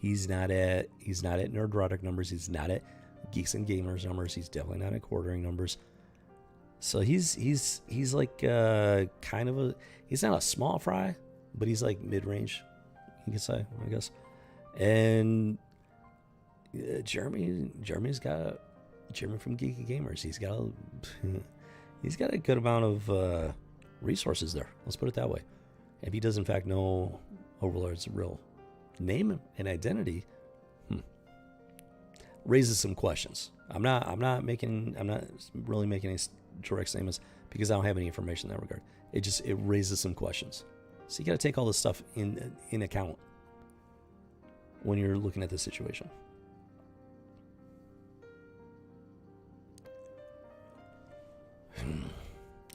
S3: at Nerdrotic numbers. He's not at Geeks and Gamers numbers. He's definitely not at Quartering numbers. So he's like kind of a, he's not a small fry, but he's like mid-range, you could say, I guess. And Jeremy from Geeky Gamers, he's got a good amount of resources there. Let's put it that way. If he does in fact know Overlord's real name and identity, raises some questions. I'm not really making any direct statements because I don't have any information in that regard. It raises some questions. So you got to take all this stuff in account when you're looking at this situation.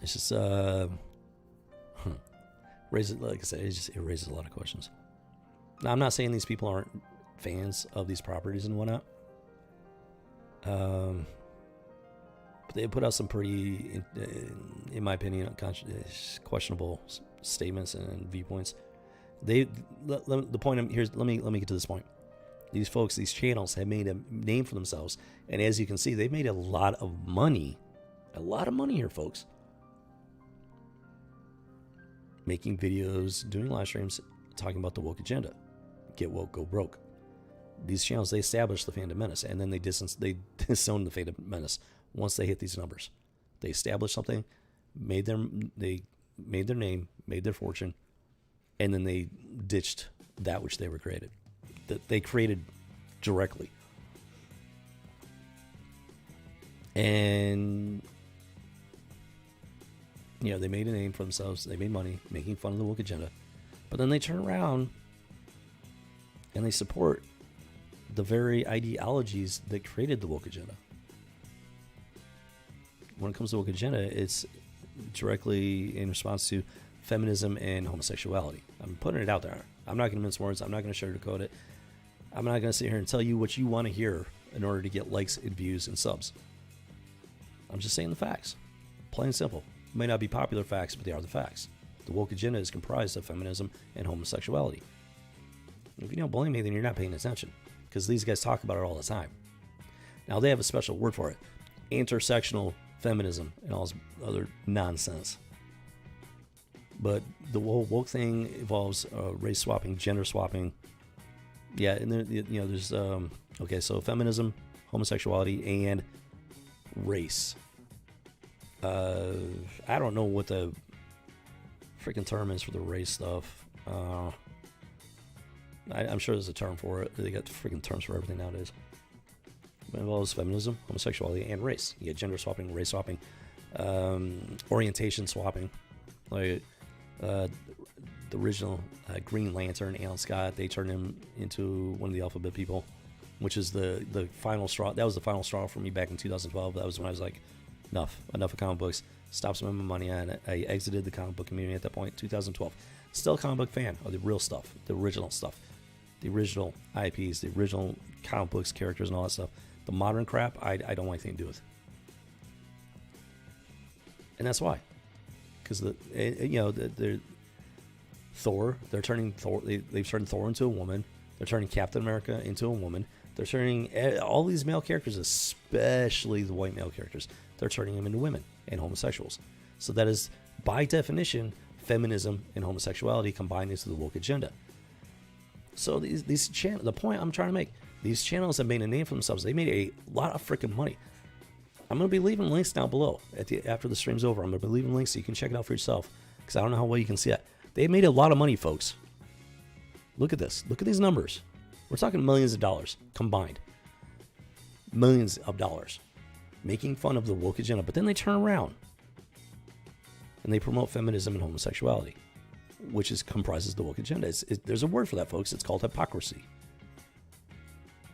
S3: It's just raises, like I said, it raises a lot of questions. Now, I'm not saying these people aren't fans of these properties and whatnot. But they put out some pretty, in my opinion, questionable statements and viewpoints. The point here's, let me get to this point. These folks, these channels have made a name for themselves, and as you can see, they've made a lot of money here, folks. Making videos, doing live streams, talking about the woke agenda. Get woke, go broke. These channels, they established the Phantom Menace, and then they disowned the Phantom Menace once they hit these numbers. They established something, they made their name, made their fortune, and then they ditched that which they were created. That they created directly. And you know, they made a name for themselves, they made money making fun of the woke agenda. But then they turn around and they support the very ideologies that created the woke agenda. When it comes to woke agenda, it's directly in response to feminism and homosexuality. I'm putting it out there. I'm not going to mince words. I'm not going to sugarcoat it. I'm not going to sit here and tell you what you want to hear in order to get likes and views and subs. I'm just saying the facts. Plain and simple. May not be popular facts, but they are the facts. The woke agenda is comprised of feminism and homosexuality. If you don't believe me, then you're not paying attention, because these guys talk about it all the time. Now, they have a special word for it. Intersectional feminism and all this other nonsense. But the whole woke thing involves race swapping, gender swapping. Yeah, and then, you know, there's okay, so feminism, homosexuality, and race. I don't know what the freaking term is for the race stuff. I'm sure there's a term for it. They got freaking terms for everything nowadays. It involves feminism, homosexuality, and race. You get gender swapping, race swapping, orientation swapping. Like the original Green Lantern, Alan Scott, they turned him into one of the alphabet people, which is the final straw. That was the final straw for me back in 2012. That was when I was like, enough of comic books. Stop spending my money on it. I exited the comic book community at that point, 2012. Still a comic book fan of the real stuff, the original stuff, the original IPs, the original comic books, characters, and all that stuff. The modern crap, I don't want anything to do with. And that's why, because Thor. They're turning Thor. They've turned Thor into a woman. They're turning Captain America into a woman. They're turning all these male characters, especially the white male characters, they're turning them into women and homosexuals. So that is, by definition, feminism and homosexuality combined into the woke agenda. So these channels, the point I'm trying to make, these channels have made a name for themselves. They made a lot of freaking money. I'm going to be leaving links down below after the stream's over. I'm going to be leaving links so you can check it out for yourself, because I don't know how well you can see it. They made a lot of money, folks. Look at this. Look at these numbers. We're talking millions of dollars combined. Millions of dollars. Making fun of the woke agenda. But then they turn around and they promote feminism and homosexuality, which comprises the woke agenda. There's a word for that, folks. It's called hypocrisy.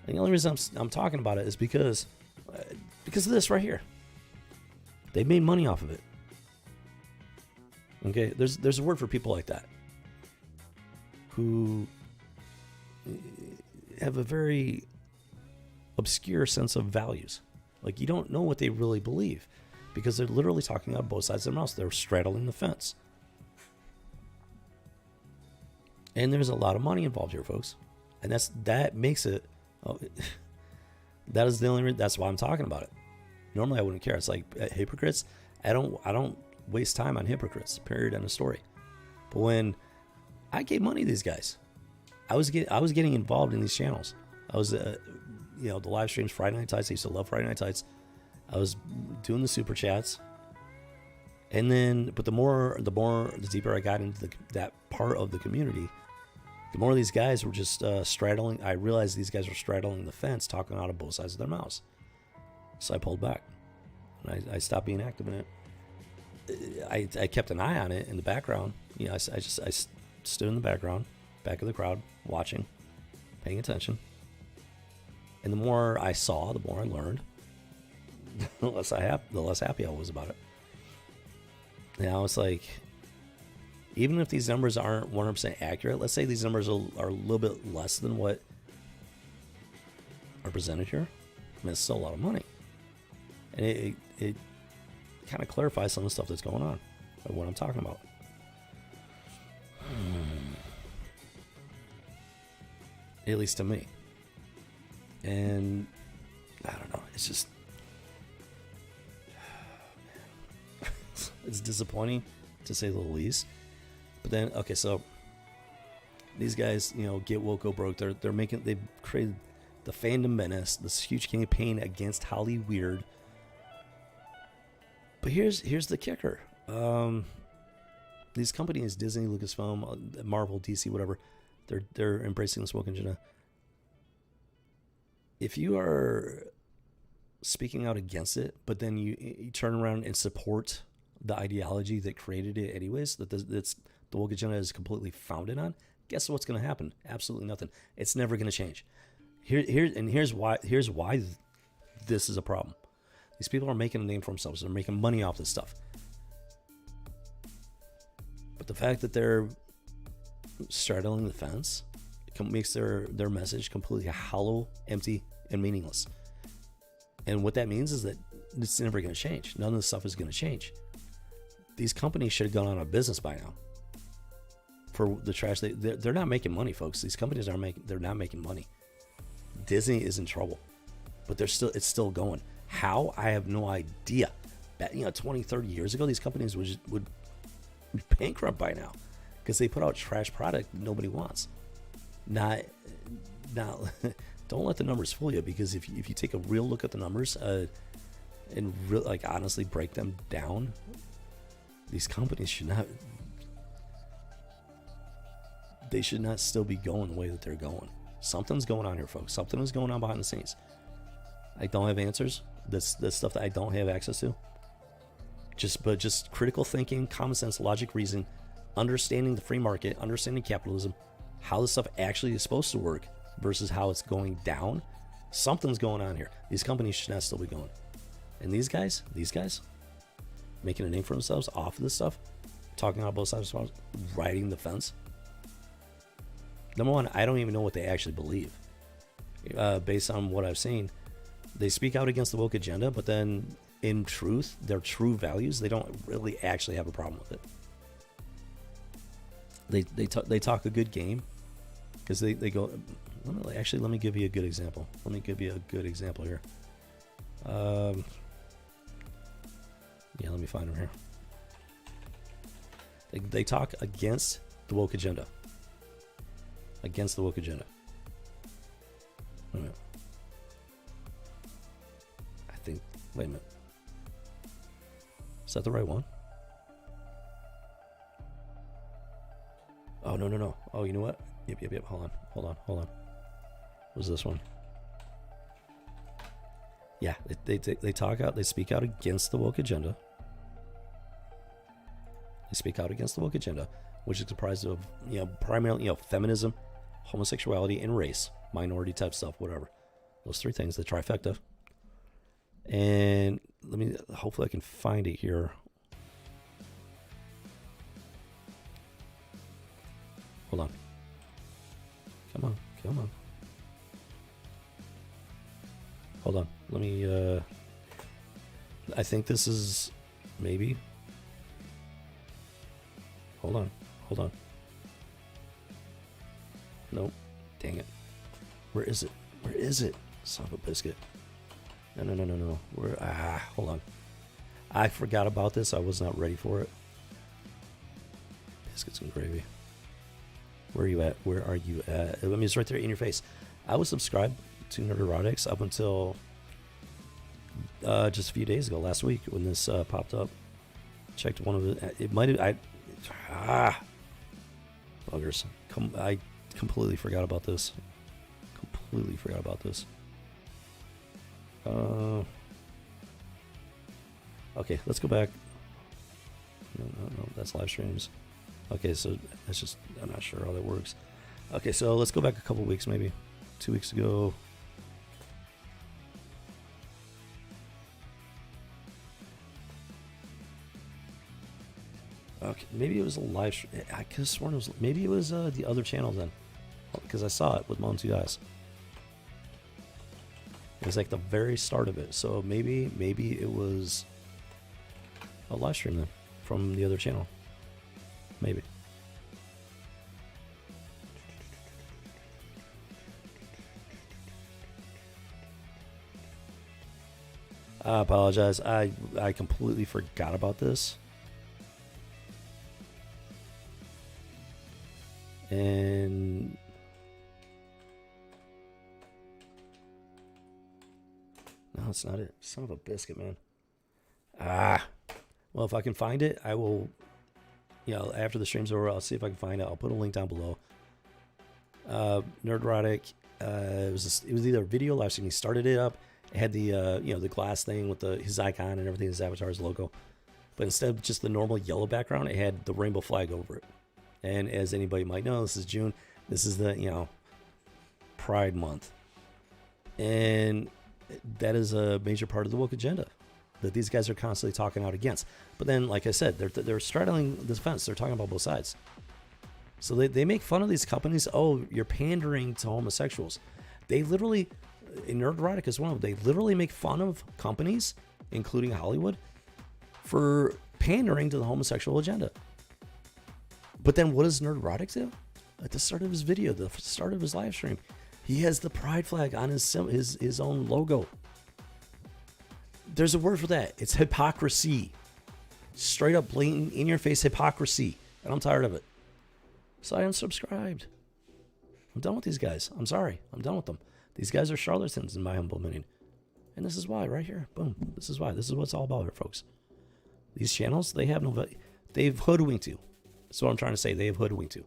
S3: And the only reason I'm talking about it is because of this right here. They made money off of it. Okay, there's a word for people like that who have a very obscure sense of values. Like, you don't know what they really believe, because they're literally talking out both sides of their mouths. They're straddling the fence. And there's a lot of money involved here, folks. And that makes it, oh, that is the only, that's why I'm talking about it. Normally I wouldn't care. It's like hypocrites. I don't waste time on hypocrites, period, end of story. But when I gave money to these guys, I was getting involved in these channels. I was, the live streams, Friday Night Tights. I used to love Friday Night Tights. I was doing the super chats. And then, but the deeper I got into that part of the community, the more these guys were just straddling. I realized these guys were straddling the fence, talking out of both sides of their mouths. So I pulled back. And I stopped being active in it. I kept an eye on it in the background. I stood in the background, back of the crowd, watching, paying attention. And the more I saw, the more I learned, the less happy I was about it. Now it's like, even if these numbers aren't 100% accurate, let's say these numbers are a little bit less than what are presented here. I mean, it's still a lot of money. And it kind of clarifies some of the stuff that's going on, of what I'm talking about. At least to me. And I don't know, it's just, it's disappointing to say the least. But then, okay, so these guys, get woke, go broke. They've created the fandom menace, this huge campaign against Holly Weird. But here's the kicker. These companies, Disney, Lucasfilm, Marvel, DC, whatever, they're embracing this woke agenda. If you are speaking out against it, but then you turn around and support the ideology that created it anyways, that's the woke agenda is completely founded on, guess what's going to happen? Absolutely nothing. It's never going to change. Here's why this is a problem. These people are making a name for themselves. They're making money off this stuff. But the fact that they're straddling the fence makes their message completely hollow, empty, and meaningless. And what that means is that it's never going to change. None of this stuff is going to change. These companies should have gone out of business by now. For the trash, they're not making money, folks. These companies they're not making money. Disney is in trouble, but it's still going. How? I have no idea. 20, 30 years ago, these companies would be bankrupt by now because they put out trash product nobody wants. Not don't let the numbers fool you, because if you take a real look at the numbers and honestly break them down, these companies should not still be going the way that they're going. Something's going on here, folks. Something is going on behind the scenes. I don't have answers. That's stuff that I don't have access to. Just critical thinking, common sense, logic, reason, understanding the free market, understanding capitalism, how this stuff actually is supposed to work versus how it's going down. Something's going on here. These companies should not still be going. And these guys making a name for themselves off of this stuff, talking about both sides of the riding the fence. Number one, I don't even know what they actually believe. Based on what I've seen, they speak out against the woke agenda, but then in truth, their true values, they don't really actually have a problem with it. They talk a good game because they go. Let me give you a good example. Let me give you a good example here. Let me find them here. They talk against the woke agenda. Against the woke agenda. Wait a minute. Wait a minute. Is that the right one? Oh, no. Oh, you know what? Yep. Hold on. What was this one? Yeah, they speak out against the woke agenda. They speak out against the woke agenda, which is comprised of, primarily, feminism, homosexuality, and race, minority type stuff, whatever. Those three things, the trifecta. And hopefully I can find it here. Hold on. Come on. Hold on. I think this is maybe. Hold on. Nope. Dang it. Where is it? Where is it? Son of a biscuit. No. Hold on. I forgot about this. I was not ready for it. Biscuits and gravy. Where are you at? Where are you at? I mean, it's right there in your face. I was subscribed to Nerd Erotics up until just a few days ago, last week, when this popped up. Checked one of it. It might have. Buggers. I completely forgot about this. Okay, let's go back. No, that's live streams. Okay, so that's just, I'm not sure how that works. Okay, so let's go back a couple weeks, maybe 2 weeks ago. Okay, maybe it was a live stream. I could have sworn it was, maybe it was the other channel then, because I saw it with my own two eyes. It was like the very start of it, so maybe it was a live stream then from the other channel. Maybe. I apologize. I completely forgot about this. And no, it's not it. Son of a biscuit, man. Well, if I can find it, I will, after the stream's over, I'll see if I can find it. I'll put a link down below. Nerdrotic, it was either a video live stream. He started it up. It had the the glass thing with his icon and everything, his avatar's logo. But instead of just the normal yellow background, it had the rainbow flag over it. And as anybody might know, this is June. This is the Pride Month, and that is a major part of the woke agenda that these guys are constantly talking out against. But then, like I said, they're straddling the fence. They're talking about both sides. So they make fun of these companies. Oh, you're pandering to homosexuals. They literally, in Nerd Erotic as well, they literally make fun of companies, including Hollywood, for pandering to the homosexual agenda. But then what does Nerd Erotic do? At the start of his video, the start of his live stream, he has the pride flag on his own logo. There's a word for that. It's hypocrisy. Straight up, blatant, in-your-face hypocrisy. And I'm tired of it. So I unsubscribed. I'm done with these guys. I'm sorry. I'm done with them. These guys are charlatans in my humble opinion. And this is why, right here. Boom. This is why. This is what it's all about here, folks. These channels, they have no value. They've hoodwinked you. That's what I'm trying to say. They have hoodwinked you.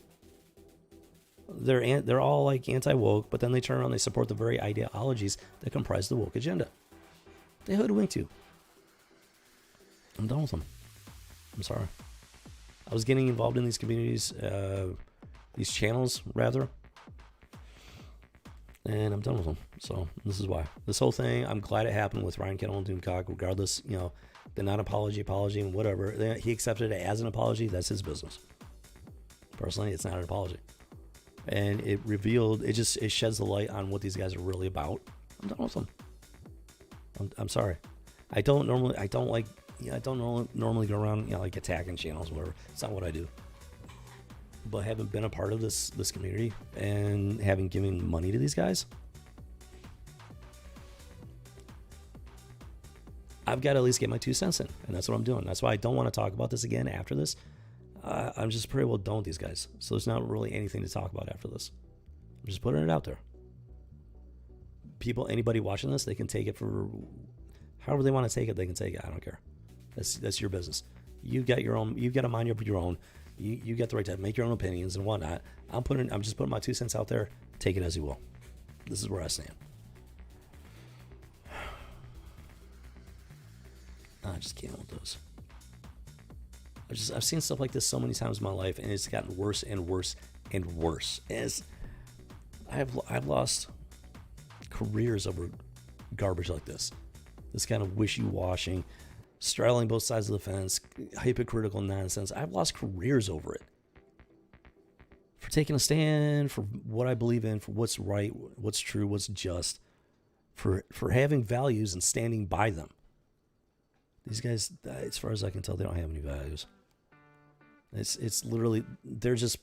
S3: They're all like anti-woke, but then they turn around and they support the very ideologies that comprise the woke agenda. They hoodwinked you. I'm done with them. I'm sorry. I was getting involved in these communities, these channels, rather. And I'm done with them. So this is why. This whole thing, I'm glad it happened with Ryan Kendall and Dunecock, regardless, the non-apology, and whatever. He accepted it as an apology. That's his business. Personally, it's not an apology. And it revealed, it sheds the light on what these guys are really about. I'm done with them. I'm sorry. I don't normally go around, like attacking channels, whatever. It's not what I do. But having been a part of this community and having given money to these guys, I've got to at least get my 2 cents in, and that's what I'm doing. That's why I don't want to talk about this again after this. I'm just pretty well done with these guys. So there's not really anything to talk about after this. I'm just putting it out there. Anybody watching this, they can take it for however they want to take it. They can take it. I don't care. That's your business. You've got your own. You've got to mind your own. You got the right to make your own opinions and whatnot. I'm just putting my 2 cents out there. Take it as you will. This is where I stand. I just can't with those. I've seen stuff like this so many times in my life, and it's gotten worse and worse and worse. As I've lost careers over garbage like this. This kind of wishy-washing, straddling both sides of the fence, hypocritical nonsense. I've lost careers over it. For taking a stand, for what I believe in, for what's right, what's true, what's just, for having values and standing by them. These guys, as far as I can tell, they don't have any values. It's literally, they're just,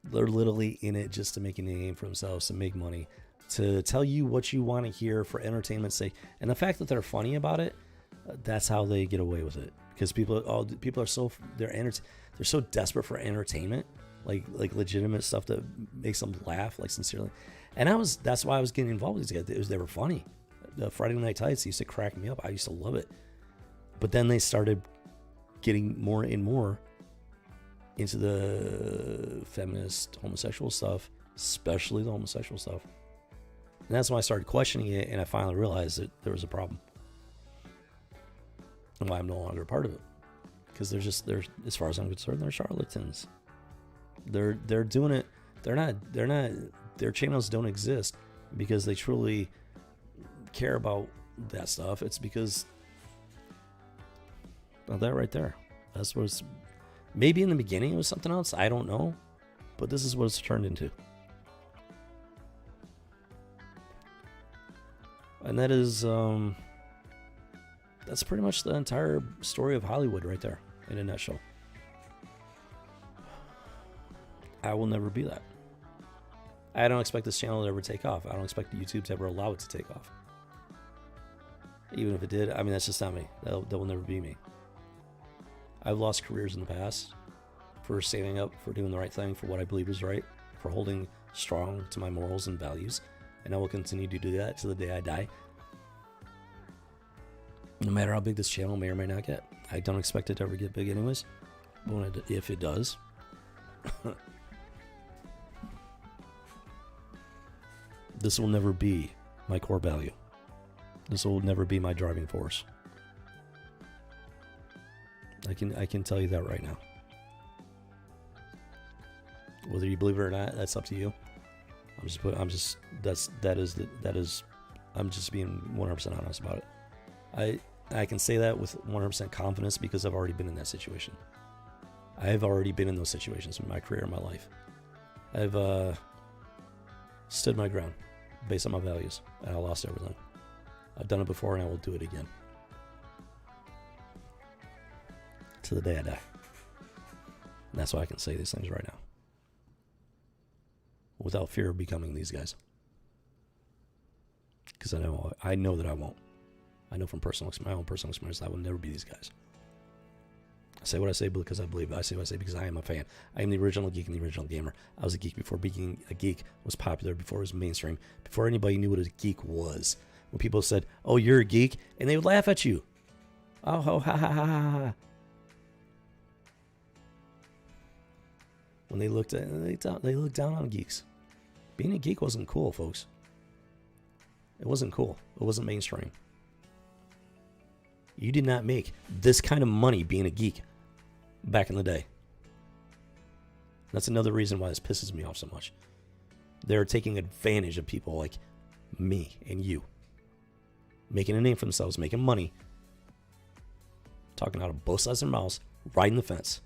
S3: They're literally in it just to make a name for themselves, to make money, to tell you what you want to hear for entertainment's sake. And the fact that they're funny about it, that's how they get away with it. Because people are so they're so desperate for entertainment, like legitimate stuff that makes them laugh, like sincerely. And that's why I was getting involved with these guys. They were funny. The Friday Night Tights used to crack me up. I used to love it. But then they started getting more and more into the feminist, homosexual stuff, especially the homosexual stuff. And that's when I started questioning it, and I finally realized that there was a problem. And why I'm no longer a part of it. Because they're as far as I'm concerned, they're charlatans. They're doing it. They're not, their channels don't exist because they truly care about that stuff. It's because of that right there. That's what it's, maybe in the beginning it was something else. I don't know. But this is what it's turned into. And that is, that's pretty much the entire story of Hollywood right there in a nutshell. I will never be that. I don't expect this channel to ever take off. I don't expect YouTube to ever allow it to take off. Even if it did, I mean, that's just not me. That will never be me. I've lost careers in the past for standing up, for doing the right thing, for what I believe is right, for holding strong to my morals and values. And I will continue to do that to the day I die. No matter how big this channel may or may not get. I don't expect it to ever get big anyways. But if it does. This will never be my core value. This will never be my driving force. I can tell you that right now. Whether you believe it or not, that's up to you. I'm just being 100% honest about it. I can say that with 100% confidence because I've already been in that situation. I have already been in those situations in my career and my life. I've stood my ground based on my values, and I lost everything. I've done it before, and I will do it again. To the day I die. And that's why I can say these things right now. Without fear of becoming these guys. Because I know that I won't. I know from my own personal experience, I will never be these guys. I say what I say because I believe it. I say what I say because I am a fan. I am the original geek and the original gamer. I was a geek before being a geek was popular, before it was mainstream, before anybody knew what a geek was. When people said, "Oh, you're a geek," and they would laugh at you. Oh, ha, ha, ha, ha, ha. When they looked down on geeks. Being a geek wasn't cool, folks. It wasn't cool. It wasn't mainstream. You did not make this kind of money being a geek back in the day. That's another reason why this pisses me off so much. They're taking advantage of people like me and you. Making a name for themselves, making money. Talking out of both sides of their mouths, riding the fence.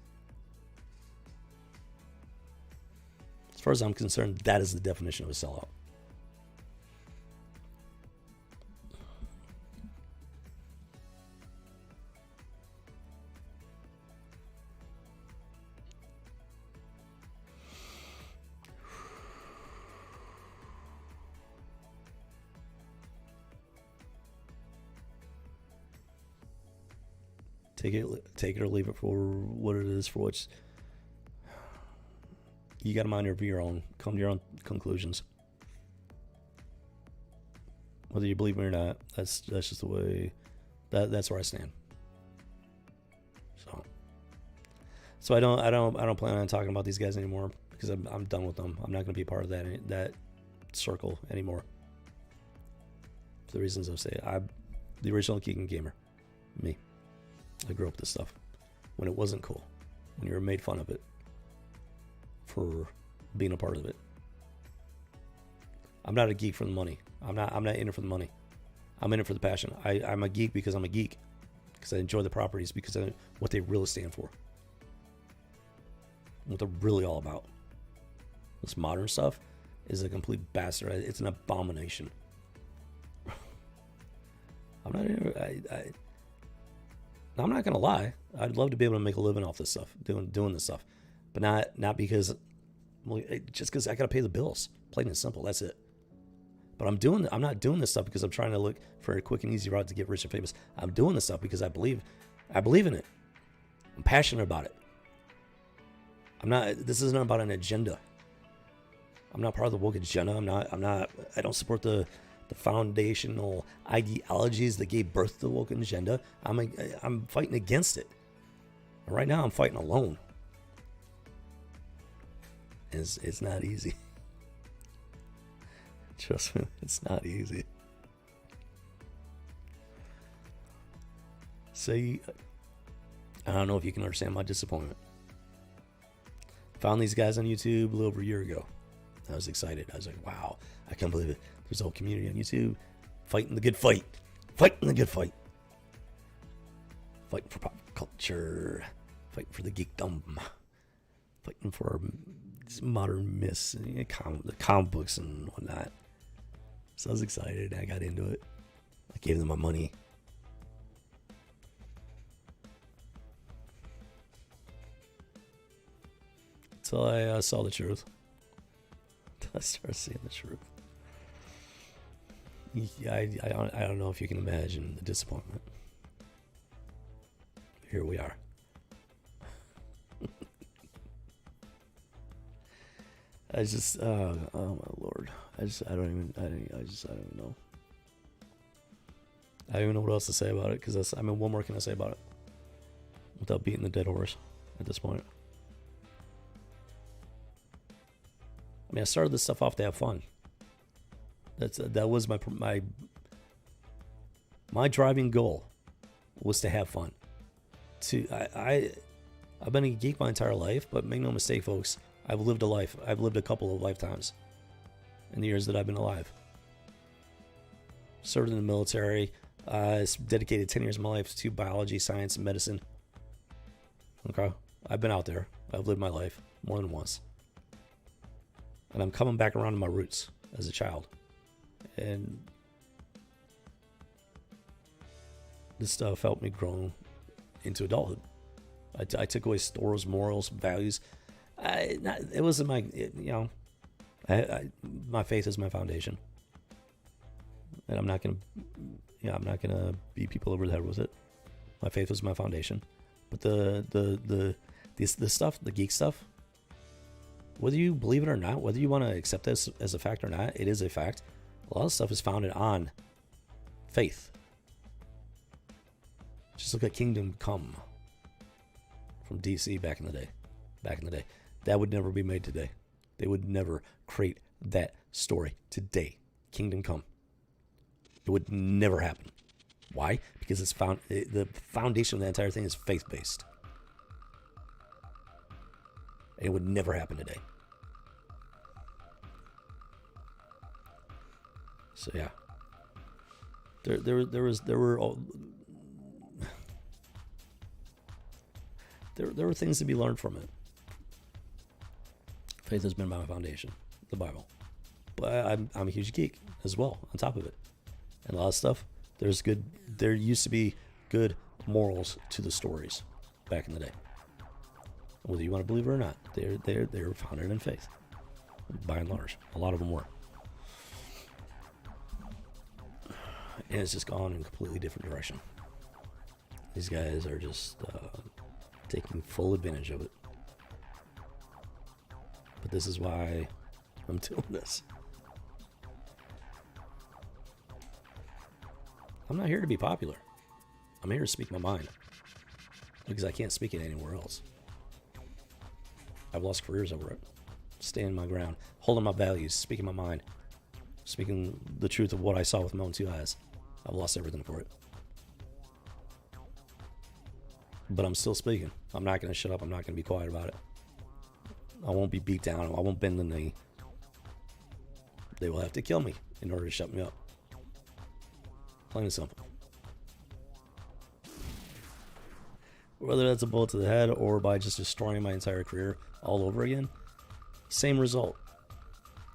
S3: As far as I'm concerned, that is the definition of a sellout. Take it or leave it for what it is, for which you got to mind your own. Come to your own conclusions. Whether you believe me or not, that's just the way. That's where I stand. So I don't plan on talking about these guys anymore because I'm done with them. I'm not going to be part of that circle anymore. For the reasons I've said, I'm the original geek and gamer. Me. I grew up with this stuff when it wasn't cool, when you were made fun of it for being a part of it. I'm not a geek for the money. I'm not in it for the money. I'm in it for the passion. I'm a geek because I'm a geek, because I enjoy the properties, because of what they really stand for, what they're really all about. This modern stuff is a complete bastard. It's an abomination. I'm not gonna lie. I'd love to be able to make a living off this stuff, doing this stuff, but not because just because I gotta pay the bills, plain and simple. That's it. But I'm not doing this stuff because I'm trying to look for a quick and easy route to get rich and famous. I'm doing this stuff because I believe in it. I'm passionate about it. This isn't about an agenda. I'm not part of the woke agenda. I don't support the foundational ideologies that gave birth to the woke agenda. I'm fighting against it. And right now I'm fighting alone. It's not easy. Trust me, it's not easy. I don't know if you can understand my disappointment. Found these guys on YouTube a little over a year ago. I was excited. I was like, wow, I can't believe it. There's a whole community on YouTube fighting the good fight. Fighting the good fight. Fighting for pop culture. Fighting for the geekdom. Fighting for modern myths, the comic books and whatnot. So I was excited. I got into it. I gave them my money. Until I saw the truth. Until I started seeing the truth. Yeah, I don't know if you can imagine the disappointment. Here we are. I just, oh my Lord. I don't know. I don't even know what else to say about it, because what more can I say about it without beating the dead horse at this point? I mean, I started this stuff off to have fun. That was my driving goal, was to have fun. I've been a geek my entire life, but make no mistake, folks, I've lived a life. I've lived a couple of lifetimes in the years that I've been alive. Served in the military. Dedicated 10 years of my life to biology, science, and medicine. Okay, I've been out there. I've lived my life more than once. And I'm coming back around to my roots as a child. And this stuff helped me grow into adulthood. I took away stores, morals, values. It wasn't my faith is my foundation. And I'm not gonna beat people over the head with it. My faith was my foundation. But the stuff, the geek stuff, whether you believe it or not, whether you want to accept this as a fact or not, it is a fact. A lot of stuff is founded on faith. Just look at Kingdom Come from DC back in the day. That would never be made today. They would never create that story today. Kingdom Come. It would never happen. Why? Because the foundation of the entire thing is faith-based. It would never happen today. So yeah, there were things to be learned from it. Faith has been my foundation, the Bible, but I'm a huge geek as well. On top of it, and a lot of stuff. There used to be good morals to the stories back in the day. Whether you want to believe it or not, they're founded in faith, by and large. A lot of them were. And it's just gone in a completely different direction. These guys are just taking full advantage of it. But this is why I'm doing this. I'm not here to be popular. I'm here to speak my mind. Because I can't speak it anywhere else. I've lost careers over it. Standing my ground. Holding my values. Speaking my mind. Speaking the truth of what I saw with my own two eyes. I've lost everything for it. But I'm still speaking. I'm not going to shut up. I'm not going to be quiet about it. I won't be beat down. I won't bend the knee. They will have to kill me in order to shut me up. Plain and simple. Whether that's a bullet to the head or by just destroying my entire career all over again, same result.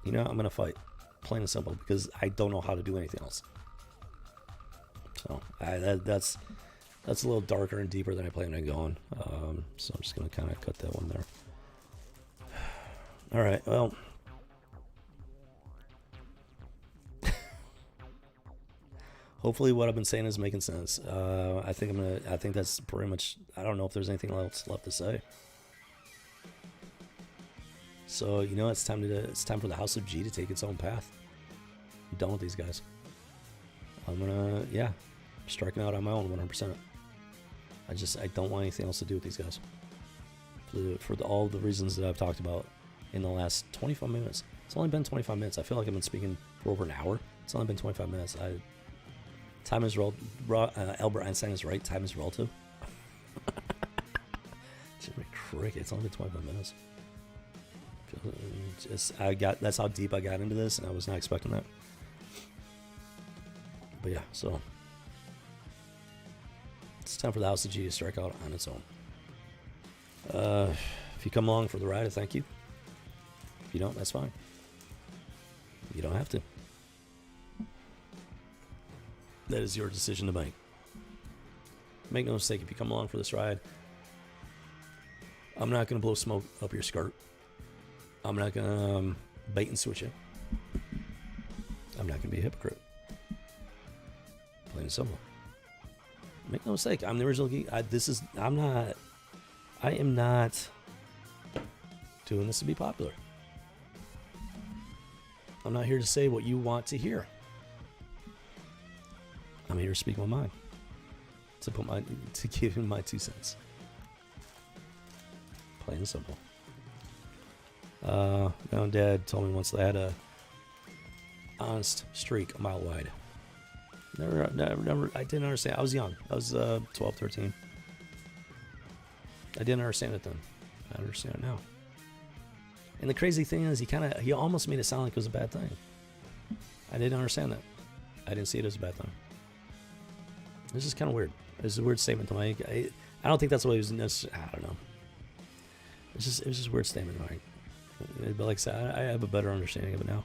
S3: I'm going to fight. Plain and simple, because I don't know how to do anything else. So that's a little darker and deeper than I planned on going. So I'm just going to kind of cut that one there. All right. Well, hopefully what I've been saying is making sense. I think that's pretty much. I don't know if there's anything else left to say. So it's time for the House of G to take its own path. I'm done with these guys. I'm gonna striking out on my own 100%. I don't want anything else to do with these guys. For all the reasons that I've talked about in the last 25 minutes. It's only been 25 minutes. I feel like I've been speaking for over an hour. It's only been 25 minutes. Time is Albert Einstein is right. Time is relative. Jimmy Cricket. It's only been 25 minutes. That's how deep I got into this, and I was not expecting that. But yeah, so it's time for the House of G to strike out on its own. If you come along for the ride, I thank you. If you don't, that's fine. You don't have to. That is your decision to make. Make no mistake, if you come along for this ride, I'm not going to blow smoke up your skirt. I'm not going to bait and switch you. I'm not going to be a hypocrite. Plain and simple. Make no mistake, I'm the original geek. I am not doing this to be popular. I'm not here to say what you want to hear. I'm here to speak my mind. To give in my 2 cents. Plain and simple. My own dad told me once that I had a honest streak a mile wide. Never, I didn't understand. I was young. I was 12, 13. I didn't understand it then. I understand it now. And the crazy thing is, he almost made it sound like it was a bad thing. I didn't understand that. I didn't see it as a bad thing. This is kind of weird. It's a weird statement to make. I don't think that's what he was necessarily. I don't know. It was just a weird statement, Mike. But like I said, I have a better understanding of it now.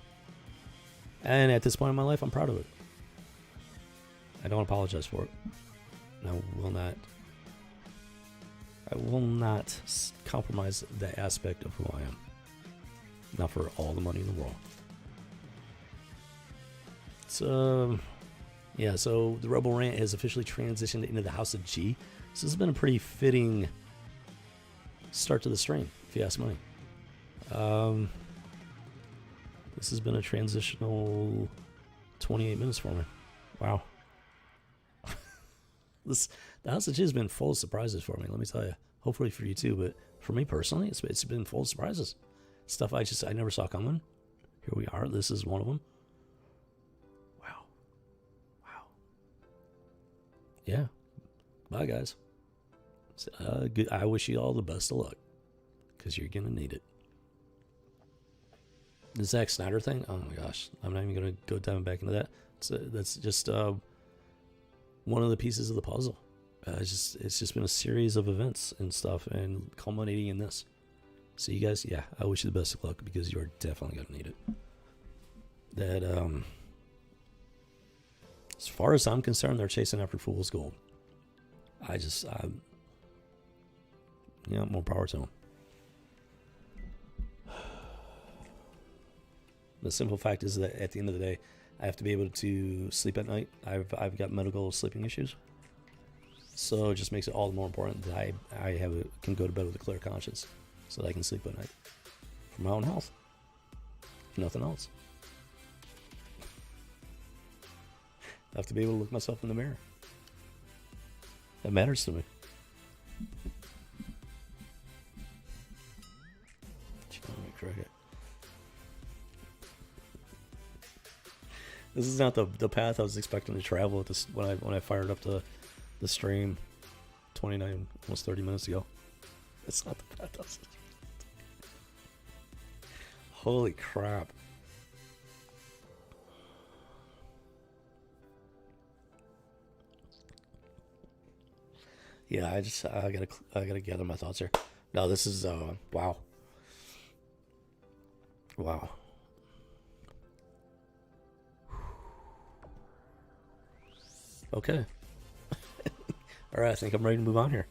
S3: And at this point in my life, I'm proud of it. I don't apologize for it. I will not compromise that aspect of who I am. Not for all the money in the world. So, yeah, so the Rebel Rant has officially transitioned into the House of G. So this has been a pretty fitting start to the stream, if you ask me. This has been a transitional 28 minutes for me. Wow. The House of G has been full of surprises for me, let me tell you. Hopefully for you too, but for me personally, it's been full of surprises. Stuff I never saw coming. Here we are. This is one of them. Wow. Yeah. Bye, guys. I wish you all the best of luck, because you're going to need it. The Zack Snyder thing, oh my gosh. I'm not even going to go down back into that. That's just one of the pieces of the puzzle. It's just been a series of events and stuff, and culminating in this. So you guys, yeah, I wish you the best of luck, because you are definitely going to need it. That, as far as I'm concerned, they're chasing after fool's gold. More power to them. The simple fact is that at the end of the day, I have to be able to sleep at night. I've got medical sleeping issues. So it just makes it all the more important that I can go to bed with a clear conscience, so that I can sleep at night. For my own health. If nothing else. I have to be able to look myself in the mirror. That matters to me. Cricket. This is not the path I was expecting to travel at this when I fired up the stream 29, almost 30 minutes ago. That's not the path I was expecting. Holy crap. Yeah, I gotta gather my thoughts here. No, this is wow. Wow. Okay. All right, I think I'm ready to move on here.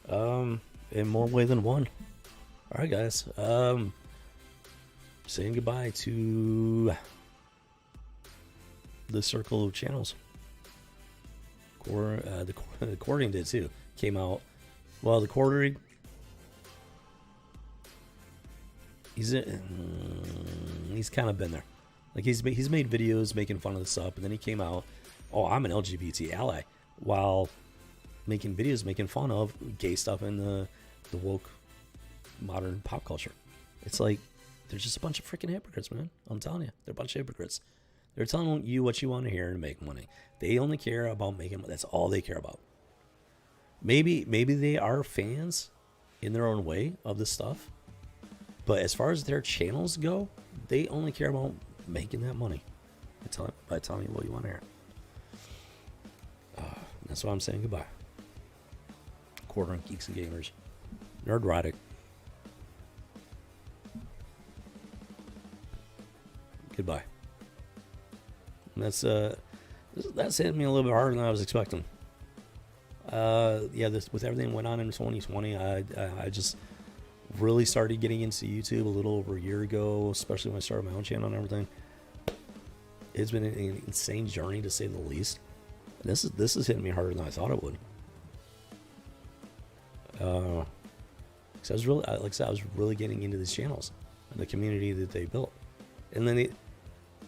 S3: In more way than one. All right, guys. saying goodbye to the circle of channels. The Quartering did too. Came out. Well, the Quartering, he's kind of been there. Like he's made videos making fun of this stuff, and then he came out, oh, I'm an LGBT ally, while making videos making fun of gay stuff in the woke modern pop culture. It's like they're just a bunch of freaking hypocrites, man. I'm telling you, they're a bunch of hypocrites. They're telling you what you want to hear and make money. They only care about making money. That's all they care about. Maybe they are fans in their own way of this stuff, but as far as their channels go, they only care about making that money by telling you what you want to hear. That's why I'm saying goodbye. Quartering Geeks and Gamers. Nerdrotic. Goodbye. And that's hit me a little bit harder than I was expecting. With everything that went on in 2020, I just really started getting into YouTube a little over a year ago, especially when I started my own channel and everything. It's been an insane journey, to say the least. And this is hitting me harder than I thought it would. Because I was really, like I said, I was really getting into these channels and the community that they built. And then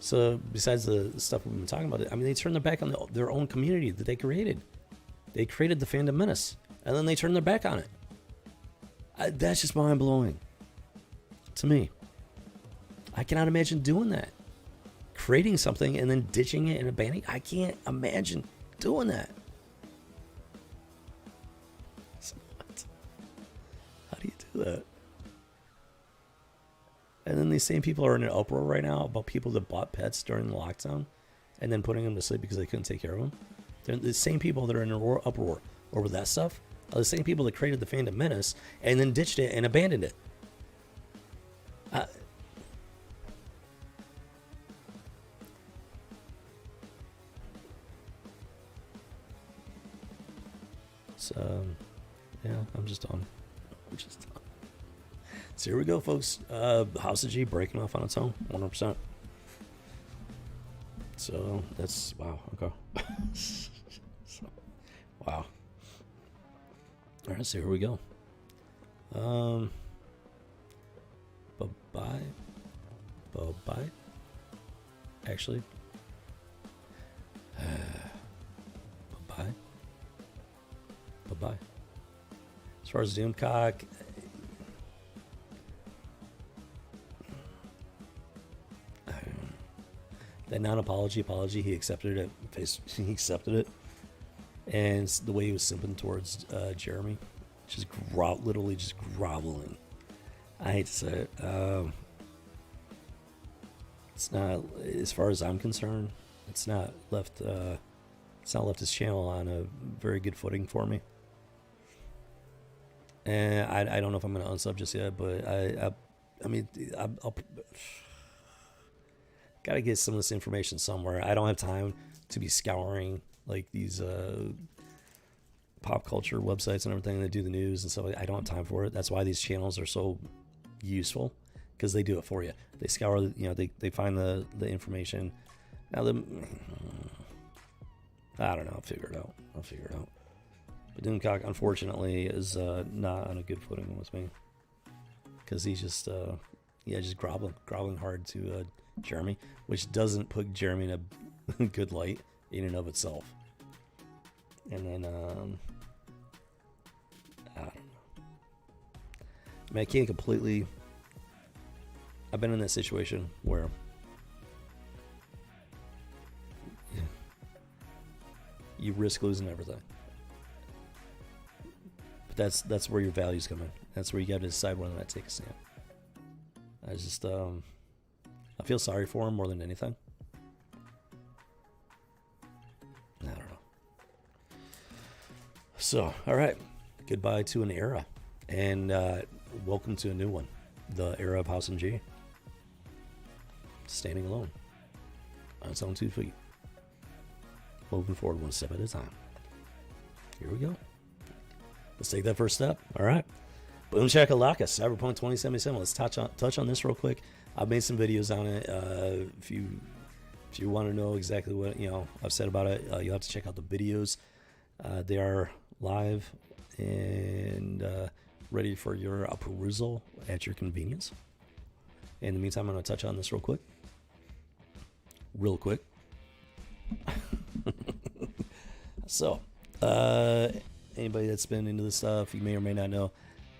S3: so besides the stuff we've been talking about, I mean, they turned their back on their own community that they created. They created the Fandom Menace, and then they turned their back on it. That's just mind-blowing to me. I cannot imagine doing that. Creating something and then ditching it and abandoning it. I can't imagine doing that. So what? How do you do that? And then these same people are in an uproar right now about people that bought pets during the lockdown and then putting them to sleep because they couldn't take care of them. They're the same people that are in an uproar over that stuff are the same people that created the Fandom Menace and then ditched it and abandoned it. Yeah, I'm just done. So here we go, folks. House of G breaking off on its own, 100%. So that's, wow, okay. Wow. All right, so here we go. Bye-bye. Actually. Bye-bye. Bye-bye. As far as Doomcock, that non-apology, he accepted it. He accepted it. And the way he was simping towards Jeremy, just literally just groveling. I hate to say it. It's not, as far as I'm concerned, it's not left his channel on a very good footing for me. And I don't know if I'm going to unsub just yet, but I mean, I'll got to get some of this information somewhere. I don't have time to be scouring like these pop culture websites and everything that do the news and stuff. I don't have time for it. That's why these channels are so useful, because they do it for you. They scour, they find the information. Now I don't know. I'll figure it out. But Dunecock, unfortunately, is not on a good footing with me, because he's just just groveling hard to Jeremy, which doesn't put Jeremy in a good light in and of itself. And then I don't know. I mean, I can't completely. I've been in that situation where you risk losing everything. But that's where your values come in. That's where you got to decide whether or not to take a stand. I just I feel sorry for him more than anything. I don't know. So, all right. Goodbye to an era. And welcome to a new one. The era of House and G. Standing alone. On its own 2 feet. Moving forward one step at a time. Here we go. Let's take that first step. All right. Boom shakalaka. Cyberpunk 2077. Let's touch on this real quick. I've made some videos on it. If you want to know exactly what I've said about it, you'll have to check out the videos. They are live and ready for your perusal at your convenience. In the meantime, I'm going to touch on this real quick. So, anybody that's been into this stuff, you may or may not know,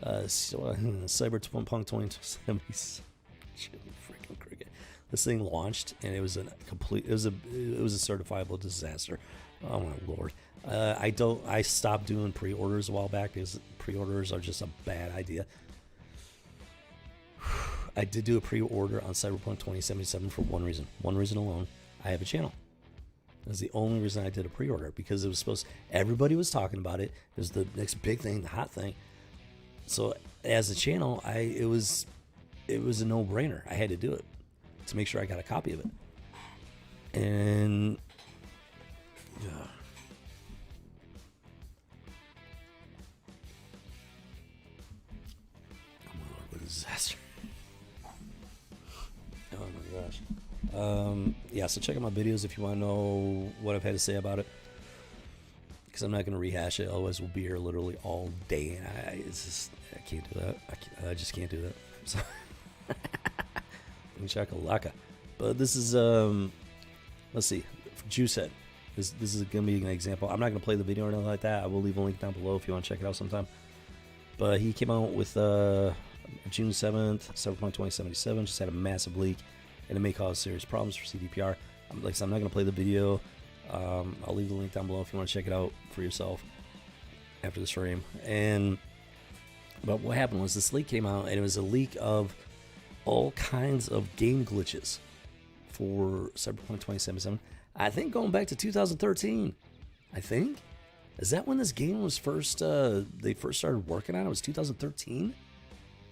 S3: Cyberpunk 2077. Freaking cricket. This thing launched, and it was a certifiable disaster. Oh my lord. I stopped doing pre-orders a while back because pre-orders are just a bad idea. I did do a pre-order on Cyberpunk 2077 for one reason alone. I have a channel. That's the only reason I did a pre-order, because it was everybody was talking about it. It was the next big thing, the hot thing. So as a channel, it was a no-brainer. I had to do it to make sure I got a copy of it. And yeah. Oh my lord, what a disaster. Oh my gosh. Yeah, so check out my videos if you want to know what I've had to say about it, because I'm not going to rehash it. Otherwise, we'll be here literally all day. I can't do that. I just can't do that. So, chakalaka. But this is let's see, Juicehead. This is going to be an example. I'm not going to play the video or anything like that. I will leave a link down below if you want to check it out sometime. But he came out with June 7th, Cyberpunk 2077. Just had a massive leak, and it may cause serious problems for CDPR. Like I said, I'm not going to play the video. I'll leave the link down below if you want to check it out for yourself after the stream. But what happened was this leak came out, and it was a leak of all kinds of game glitches for Cyberpunk 2077. I think going back to 2013. I think. Is that when this game was first, they first started working on it? It was 2013?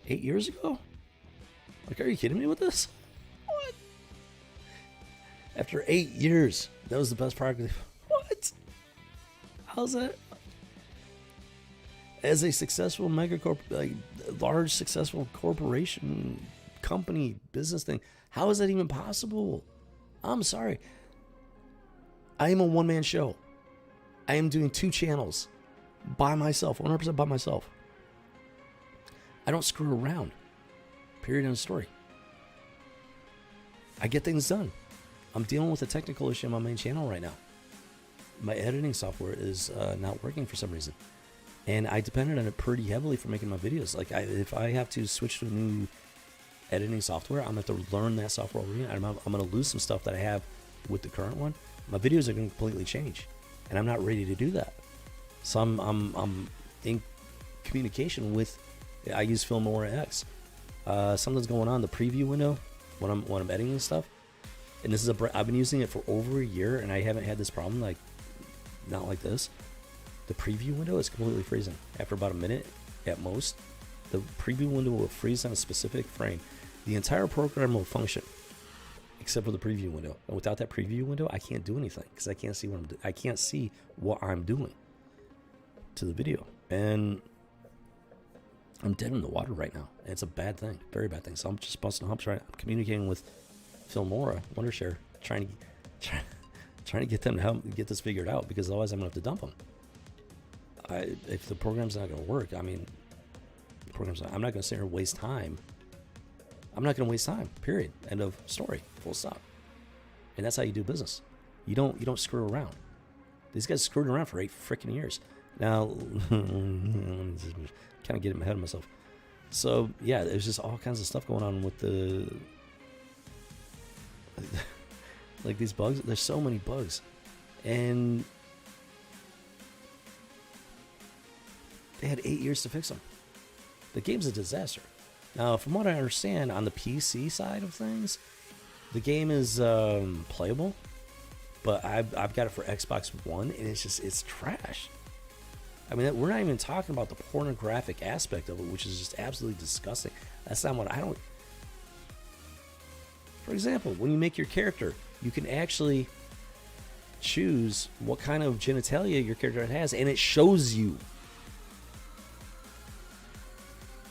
S3: 8 years ago? Like, are you kidding me with this? What? After 8 years, that was the best product. What? How's that? As a successful large successful corporation, company, business thing, how is that even possible? I'm sorry. I am a one-man show. I am doing 2 channels by myself, 100% by myself. I don't screw around. Period, end of story. I get things done. I'm dealing with a technical issue on my main channel right now. My editing software is not working for some reason, and I depended on it pretty heavily for making my videos. Like, if I have to switch to a new editing software, I'm going to have to learn that software already. I'm going to lose some stuff that I have with the current one. My videos are going to completely change, and I'm not ready to do that. So I'm in communication with. I use Filmora X. Something's going on in the preview window when I'm editing stuff, and this is I've been using it for over a year, and I haven't had this problem, like, not like this. The preview window is completely freezing after about a minute at most. The preview window will freeze on a specific frame. The entire program will function except for the preview window, and without that preview window, I can't do anything because I can't see what I'm doing to the video, and I'm dead in the water right now. And it's a bad thing, very bad thing. So I'm just busting humps right now. I'm communicating with Filmora, Wondershare, trying to get them to help get this figured out, because otherwise I'm gonna have to dump them. If the program's not gonna work, I'm not gonna sit here and waste time. I'm not gonna waste time. Period. End of story. Full stop. And that's how you do business. You don't screw around. These guys screwed around for 8 freaking years. Now, kind of getting ahead of myself. So yeah, there's just all kinds of stuff going on with the like these bugs. There's so many bugs, and they had 8 years to fix them. The game's a disaster. Now, from what I understand, on the PC side of things, the game is playable, but I've got it for Xbox One, and it's trash. I mean, we're not even talking about the pornographic aspect of it, which is just absolutely disgusting. That's not what I don't. For example, when you make your character, you can actually choose what kind of genitalia your character has, and it shows you.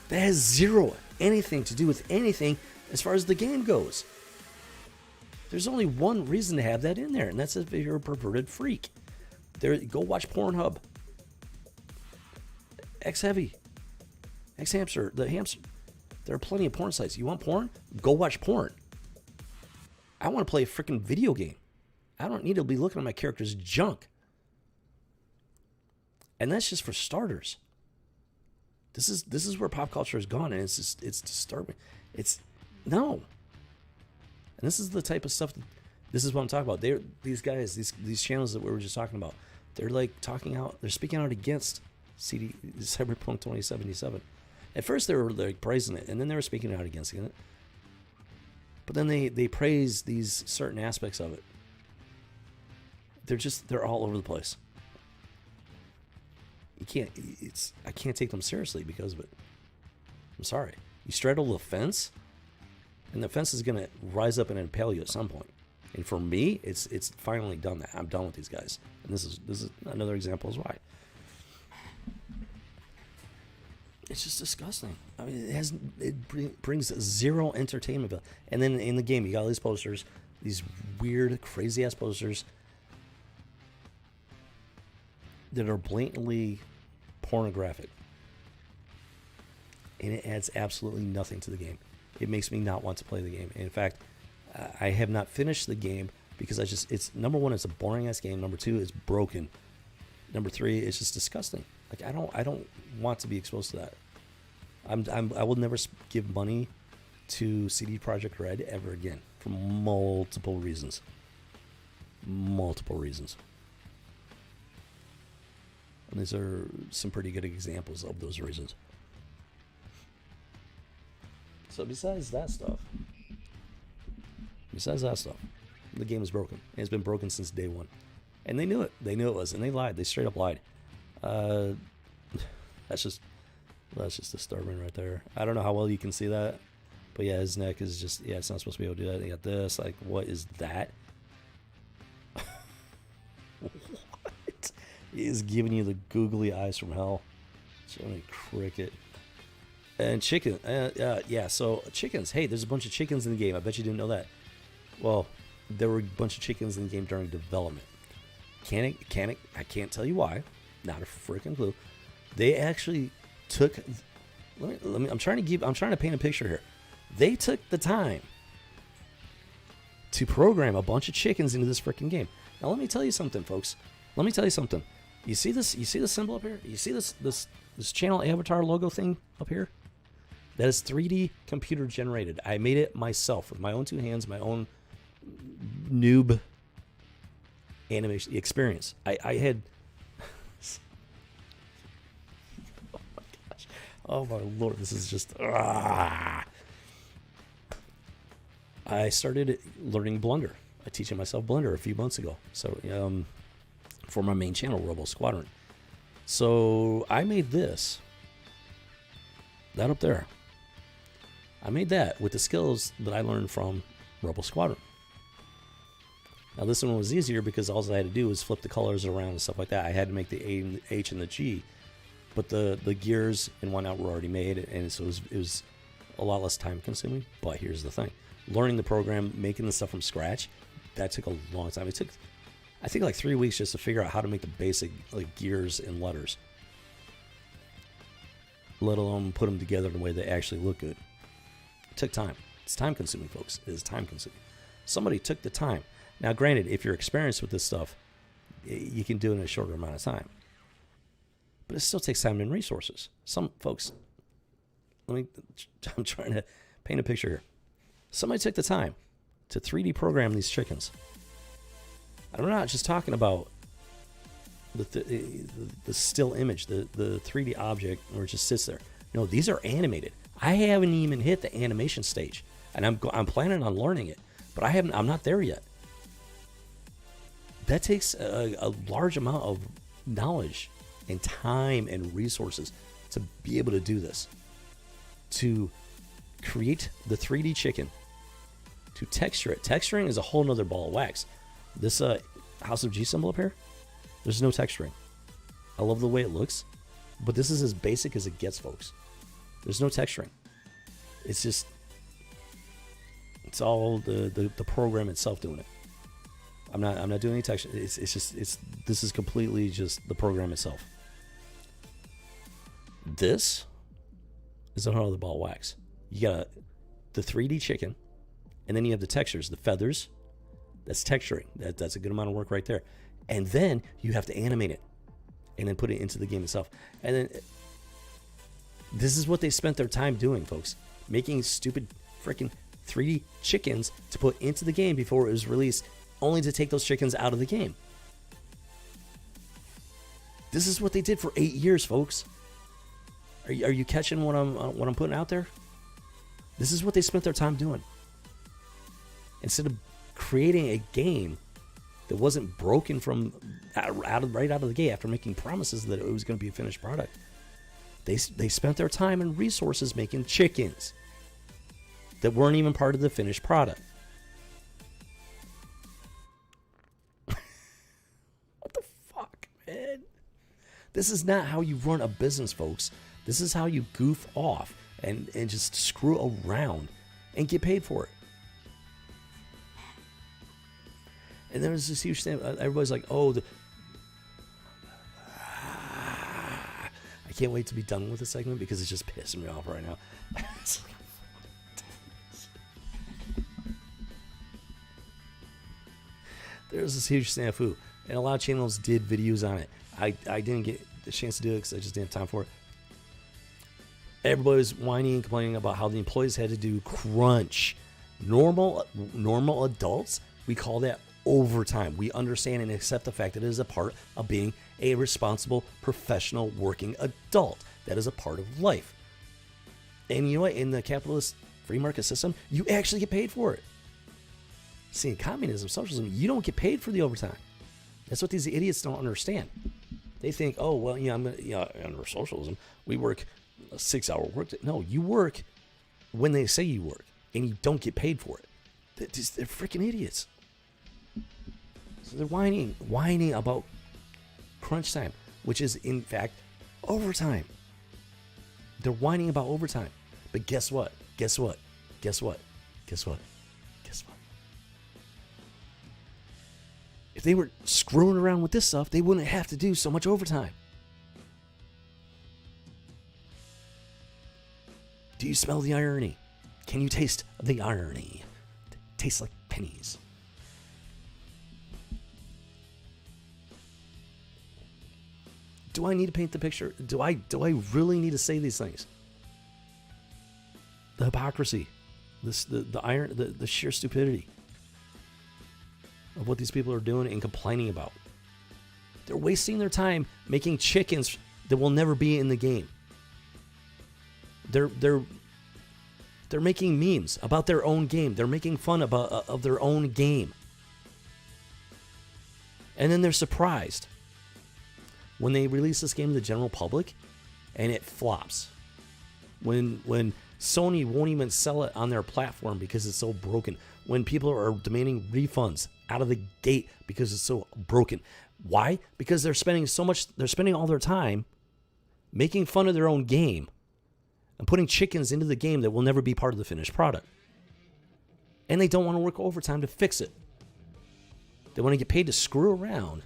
S3: That has anything to do with anything as far as the game goes. There's only one reason to have that in there, and that's if you're a perverted freak. Go watch Pornhub. X-Heavy. X-Hamster. The hamster. There are plenty of porn sites. You want porn? Go watch porn. I want to play a freaking video game. I don't need to be looking at my character's junk. And that's just for starters. This is where pop culture has gone, and it's disturbing. No. And this is the type of stuff this is what I'm talking about. These guys, these channels that we were just talking about, they're like they're speaking out against Cyberpunk 2077. At first they were like praising it, and then they were speaking out against it. But then they praise these certain aspects of it. They're all over the place. I can't take them seriously because of it. I'm sorry. You straddle the fence, and the fence is gonna rise up and impale you at some point. And for me, it's finally done that. I'm done with these guys. And this is another example as why. It's just disgusting. I mean, it brings zero entertainment value. And then in the game, you got all these posters, these weird, crazy ass posters that are blatantly pornographic. And it adds absolutely nothing to the game. It makes me not want to play the game. And in fact, I have not finished the game because it's number one, it's a boring ass game. Number two, it's broken. Number three, it's just disgusting. Like I don't want to be exposed to that. I will never give money to CD Projekt Red ever again for multiple reasons. Multiple reasons. And these are some pretty good examples of those reasons. So besides that stuff, the game is broken. It's been broken since day one. And they knew it. They knew it was. And they lied. They straight up lied. That's just disturbing right there. I don't know how well you can see that. But yeah, his neck is just, it's not supposed to be able to do that. They got this. Like, what is that? What? He is giving you the googly eyes from hell. Johnny Cricket. And chicken. So chickens. Hey, there's a bunch of chickens in the game. I bet you didn't know that. Well, there were a bunch of chickens in the game during development. I can't tell you why. Not a freaking clue. They actually took. Let me. I'm trying to paint a picture here. They took the time to program a bunch of chickens into this freaking game. Now, let me tell you something, folks. Let me tell you something. You see this? You see this symbol up here? You see this channel avatar logo thing up here? That is 3D computer generated. I made it myself with my own two hands, my own noob animation experience. I had. Oh my lord, this is just. I started learning Blender. I teaching myself Blender a few months ago. So for my main channel, Robo Squadron. So I made this. That up there. I made that with the skills that I learned from Robo Squadron. Now this one was easier because all I had to do was flip the colors around and stuff like that. I had to make the A and the H and the G, but the gears and whatnot were already made, and so it was a lot less time consuming. But here's the thing: learning the program, making the stuff from scratch, that took a long time. It took, I think, like 3 weeks just to figure out how to make the basic like gears and letters, let alone put them together in a way that actually look good. It took time. It's time consuming, folks. It is time consuming. Somebody took the time. Now, granted, if you're experienced with this stuff, you can do it in a shorter amount of time. But it still takes time and resources. Some folks, I'm trying to paint a picture here. Somebody took the time to 3D program these chickens. I'm not just talking about the still image, the 3D object where it just sits there. No, these are animated. I haven't even hit the animation stage, and I'm planning on learning it, but I'm not there yet. That takes a large amount of knowledge and time and resources to be able to do this. To create the 3D chicken, to texture it. Texturing is a whole nother ball of wax. This House of G symbol up here, there's no texturing. I love the way it looks, but this is as basic as it gets, folks. There's no texturing. It's just It's all the program itself doing it. I'm not doing any texture. This is completely just the program itself. This is another ball of wax. You got the 3D chicken, and then you have the textures, the feathers. That's texturing. That's a good amount of work right there. And then you have to animate it and then put it into the game itself. And then this is what they spent their time doing, folks. Making stupid freaking 3D chickens to put into the game before it was released, only to take those chickens out of the game. This is what they did for 8 years, folks. Are you catching what I'm putting out there? This is what they spent their time doing. Instead of creating a game that wasn't broken from right out of the gate after making promises that it was going to be a finished product, they spent their time and resources making chickens that weren't even part of the finished product. What the fuck, man? This is not how you run a business, folks. This is how you goof off and just screw around and get paid for it. And there was this huge thing. Everybody's like, oh, I can't wait to be done with the segment because it's just pissing me off right now. There's this huge snafu, and a lot of channels did videos on it. I didn't get the chance to do it because I just didn't have time for it. Everybody was whining and complaining about how the employees had to do crunch. Normal adults, we call that overtime. We understand and accept the fact that it is a part of being a responsible, professional, working adult. That is a part of life. And you know what? In the capitalist free market system, you actually get paid for it. See, in communism, socialism, you don't get paid for the overtime. That's what these idiots don't understand. They think, oh, well, under socialism, we work a 6-hour work day. No, you work when they say you work, and you don't get paid for it. They're freaking idiots. So they're whining about crunch time, which is, in fact, overtime. They're whining about overtime. But guess what? Guess what? Guess what? Guess what? Guess what? If they were screwing around with this stuff, they wouldn't have to do so much overtime. Do you smell the irony? Can you taste the irony? It tastes like pennies. Do I need to paint the picture? Do I really need to say these things? The hypocrisy, the sheer stupidity of what these people are doing and complaining about. They're wasting their time making chickens that will never be in the game. They're making memes about their own game. They're making fun of their own game. And then they're surprised when they release this game to the general public and it flops. When Sony won't even sell it on their platform because it's so broken. When people are demanding refunds out of the gate because it's so broken. Why? Because they're spending all their time making fun of their own game and putting chickens into the game that will never be part of the finished product. And they don't want to work overtime to fix it. They want to get paid to screw around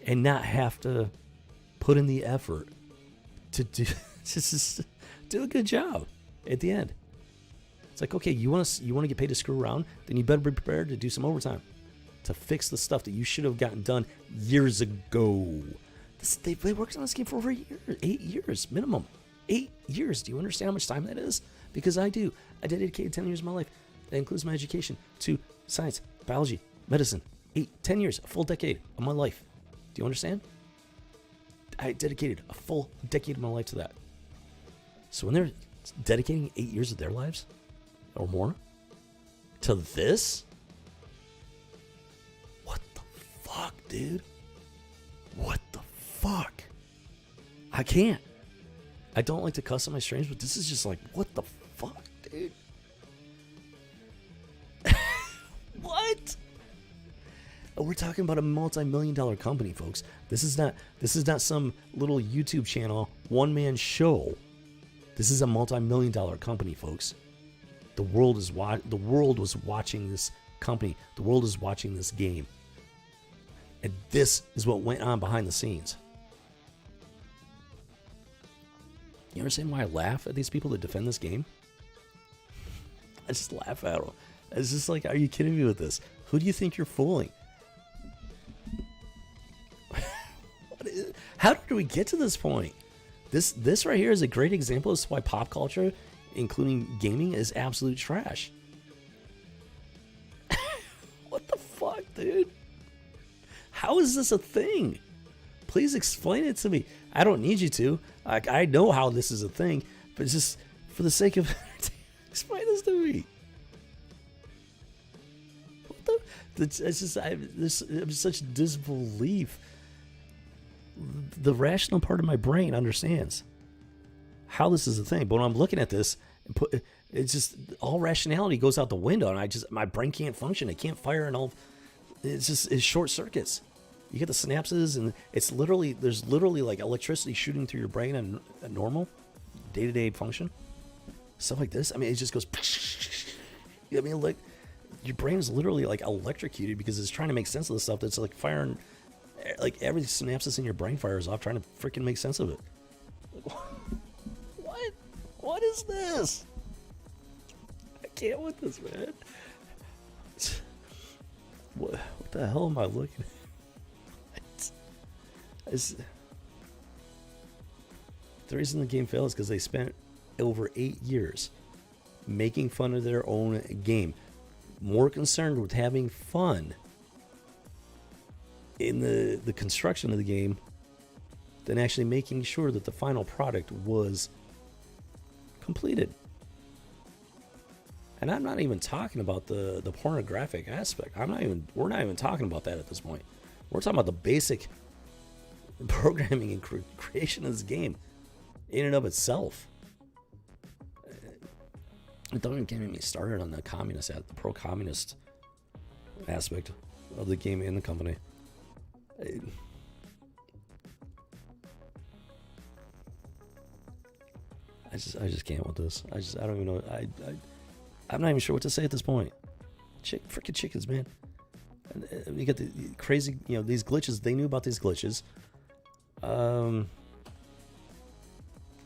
S3: and not have to put in the effort to do a good job at the end. It's like, okay, you want to get paid to screw around, then you better be prepared to do some overtime to fix the stuff that you should have gotten done years ago. They worked on this game for over 8 years minimum. 8 years. Do you understand how much time that is? Because I do. I dedicated 10 years of my life. That includes my education to science, biology, medicine. 10 years, a full decade of my life. Do you understand? I dedicated a full decade of my life to that. So when they're dedicating 8 years of their lives or more to this, what the fuck, dude? What the fuck? I can't. I don't like to cuss on my streams, but this is just like, what the fuck, dude? What? We're talking about a multi-million-dollar company, folks. This is not some little YouTube channel, one-man show. This is a multi-million-dollar company, folks. The world was watching this company. The world is watching this game. And this is what went on behind the scenes. You understand why I laugh at these people that defend this game? I just laugh at them. It's just like, are you kidding me with this? Who do you think you're fooling? How did we get to this point? This right here is a great example as to why pop culture, including gaming, is absolute trash. What the fuck, dude? How is this a thing? Please explain it to me. I don't need you to. Like, I know how this is a thing, but just for the sake of explain this to me. What the? It's just I'm such disbelief. The rational part of my brain understands how this is a thing, but when I'm looking at this, it's just all rationality goes out the window, and my brain can't function. It can't fire, and all. It's short circuits. You get the synapses, and there's literally like electricity shooting through your brain and a normal day-to-day function. Stuff like this. I mean, it just goes. I mean, like your brain is literally like electrocuted because it's trying to make sense of the stuff that's like firing. Like every synapses in your brain fires off, trying to freaking make sense of it. What? What is this? I can't with this, man. What the hell am I looking at? The reason the game failed is because they spent over 8 years making fun of their own game. More concerned with having fun in the construction of the game than actually making sure that the final product was completed. And I'm not even talking about the pornographic aspect. We're not even talking about that at this point. We're talking about the basic programming and creation of this game in and of itself. Don't even get me started on the pro-communist aspect of the game and the company. I just can't with this. I don't even know. I'm not even sure what to say at this point. Freaking chickens, man. And you got the crazy, these glitches. They knew about these glitches. And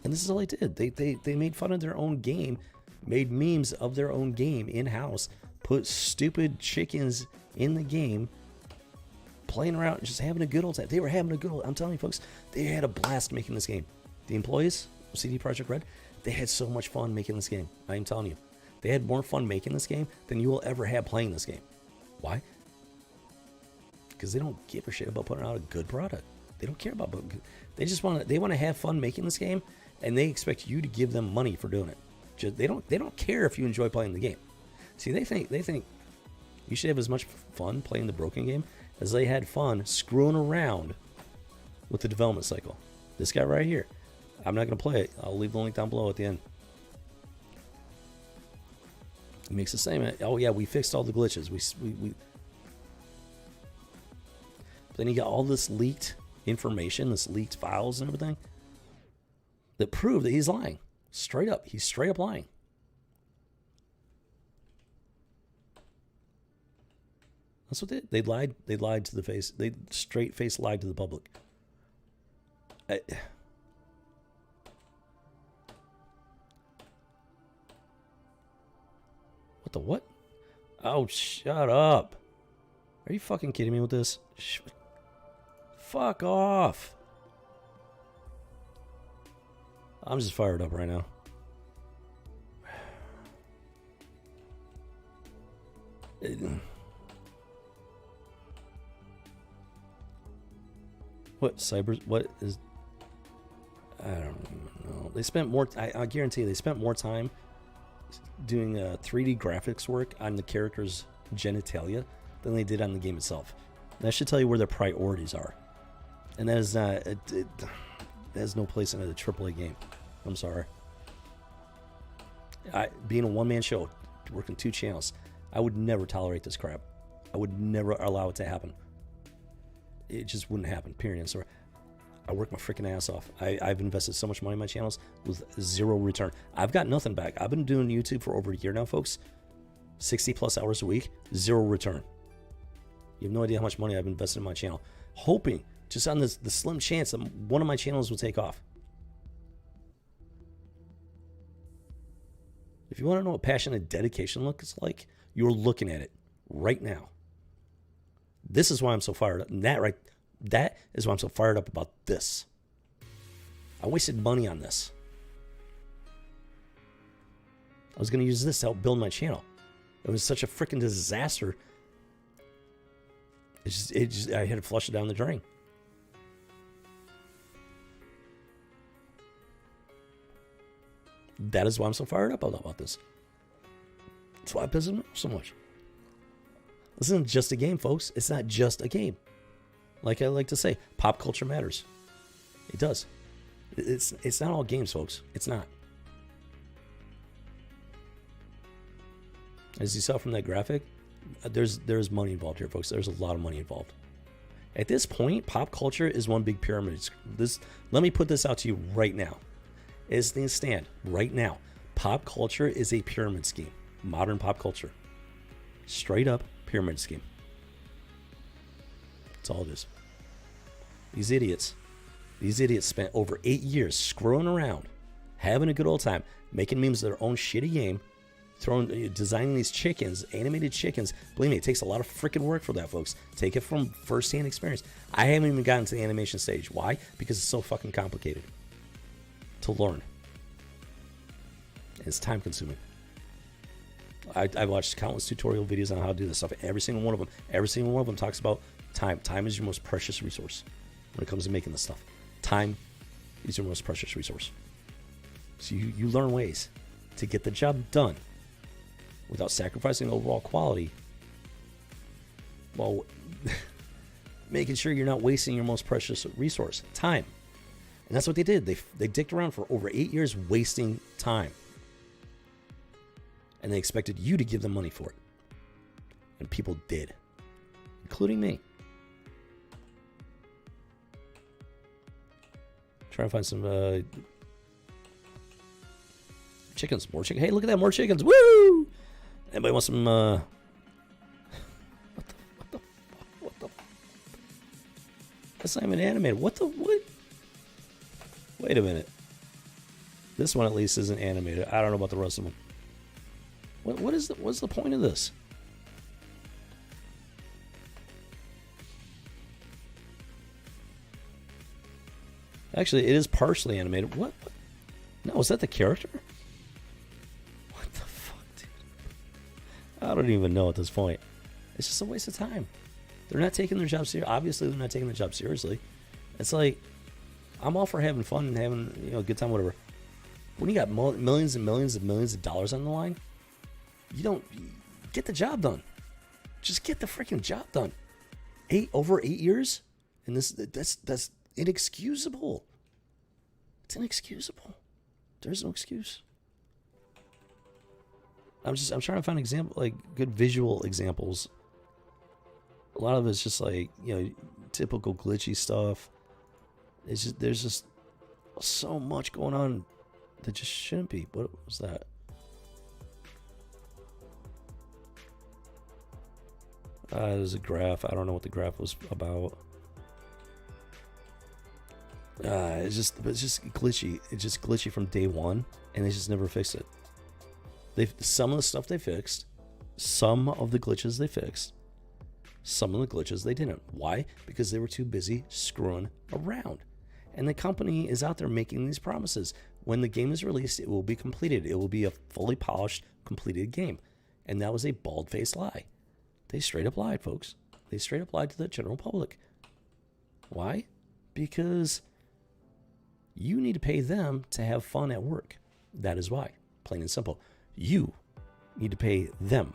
S3: this is all they did. They made fun of their own game, made memes of their own game in-house, put stupid chickens in the game, playing around, just having a good old time. They were having a good old, I'm telling you folks, they had a blast making this game. The employees of CD Projekt Red, they had so much fun making this game. I'm telling you. They had more fun making this game than you will ever have playing this game. Why? Because they don't give a shit about putting out a good product. They don't care about it. They just want to have fun making this game, and they expect you to give them money for doing it. They don't care if you enjoy playing the game. See, they think you should have as much fun playing the broken game as they had fun screwing around with the development cycle. This guy right here, I'm not going to play it. I'll leave the link down below at the end. He makes a statement. Oh yeah, we fixed all the glitches. We. Then you got all this leaked information, this leaked files and everything that prove that he's lying. Straight up, he's straight up lying. That's what they lied. They lied to the face. They straight face lied to the public. What the what? Oh, shut up. Are you fucking kidding me with this? Fuck off. I'm just fired up right now. What is I don't know. They spent more I guarantee you they spent more time doing 3D graphics work on the character's genitalia than they did on the game itself. That should tell you where their priorities are. And that is not it has no place in a AAA game. I'm sorry. Being a one-man show, working 2 channels, I would never tolerate this crap. I would never allow it to happen. It just wouldn't happen, period. So I work my freaking ass off. I've invested so much money in my channels with zero return. I've got nothing back. I've been doing YouTube for over a year now, folks. 60 plus hours a week, zero return. You have no idea how much money I've invested in my channel, hoping just on the slim chance that one of my channels will take off. If you want to know what passion and dedication looks like, you're looking at it right now. This is why I'm so fired up. And that is why I'm so fired up about this. I wasted money on this. I was going to use this to help build my channel. It was such a freaking disaster. I had to flush it down the drain. That is why I'm so fired up about this. That's why it pisses me off so much. This isn't just a game, folks. It's not just a game. Like I like to say, pop culture matters. It does. It's not all games, folks. It's not. As you saw from that graphic, there's money involved here, folks. There's a lot of money involved. At this point, pop culture is one big pyramid. Let me put this out to you right now. As things stand right now, pop culture is a pyramid scheme. Modern pop culture. Straight up pyramid scheme. That's all it is. These idiots spent over 8 years screwing around, having a good old time, making memes of their own shitty game, designing these chickens, animated chickens. Believe me, it takes a lot of freaking work for that, folks. Take it from first-hand experience. I haven't even gotten to the animation stage. Why? Because it's so fucking complicated to learn. It's time-consuming. I've watched countless tutorial videos on how to do this stuff. Every single one of them talks about time. Time is your most precious resource when it comes to making this stuff. Time is your most precious resource. So you learn ways to get the job done without sacrificing overall quality, while making sure you're not wasting your most precious resource, time. And that's what they did. They dicked around for over 8 years wasting time. And they expected you to give them money for it. And people did. Including me. Trying to find some chickens. More chickens. Hey, look at that. More chickens. Woo! Anybody want some what the fuck? That's not even animated. What? Wait a minute. This one at least isn't animated. I don't know about the rest of them. What's the point of this? Actually, it is partially animated. What? No, is that the character? What the fuck, dude? I don't even know at this point. It's just a waste of time. They're not taking their job seriously. Obviously, they're not taking their job seriously. It's like, I'm all for having fun and having a good time, whatever. When you got millions and millions and millions of dollars on the line, you don't get the job done. Just get the freaking job done. Over 8 years, and that's inexcusable. It's inexcusable. There's no excuse. I'm trying to find good visual examples. A lot of it's just typical glitchy stuff. There's just so much going on that just shouldn't be. What was that? There's a graph. I don't know what the graph was about. It's just glitchy. It's just glitchy from day one, and they just never fixed it. Some of the stuff they fixed, some of the glitches they fixed, some of the glitches they didn't. Why? Because they were too busy screwing around. And the company is out there making these promises. When the game is released, it will be completed. It will be a fully polished, completed game. And that was a bald-faced lie. They straight up lied, folks. They straight up lied to the general public. Why? Because you need to pay them to have fun at work. That is why. Plain and simple. You need to pay them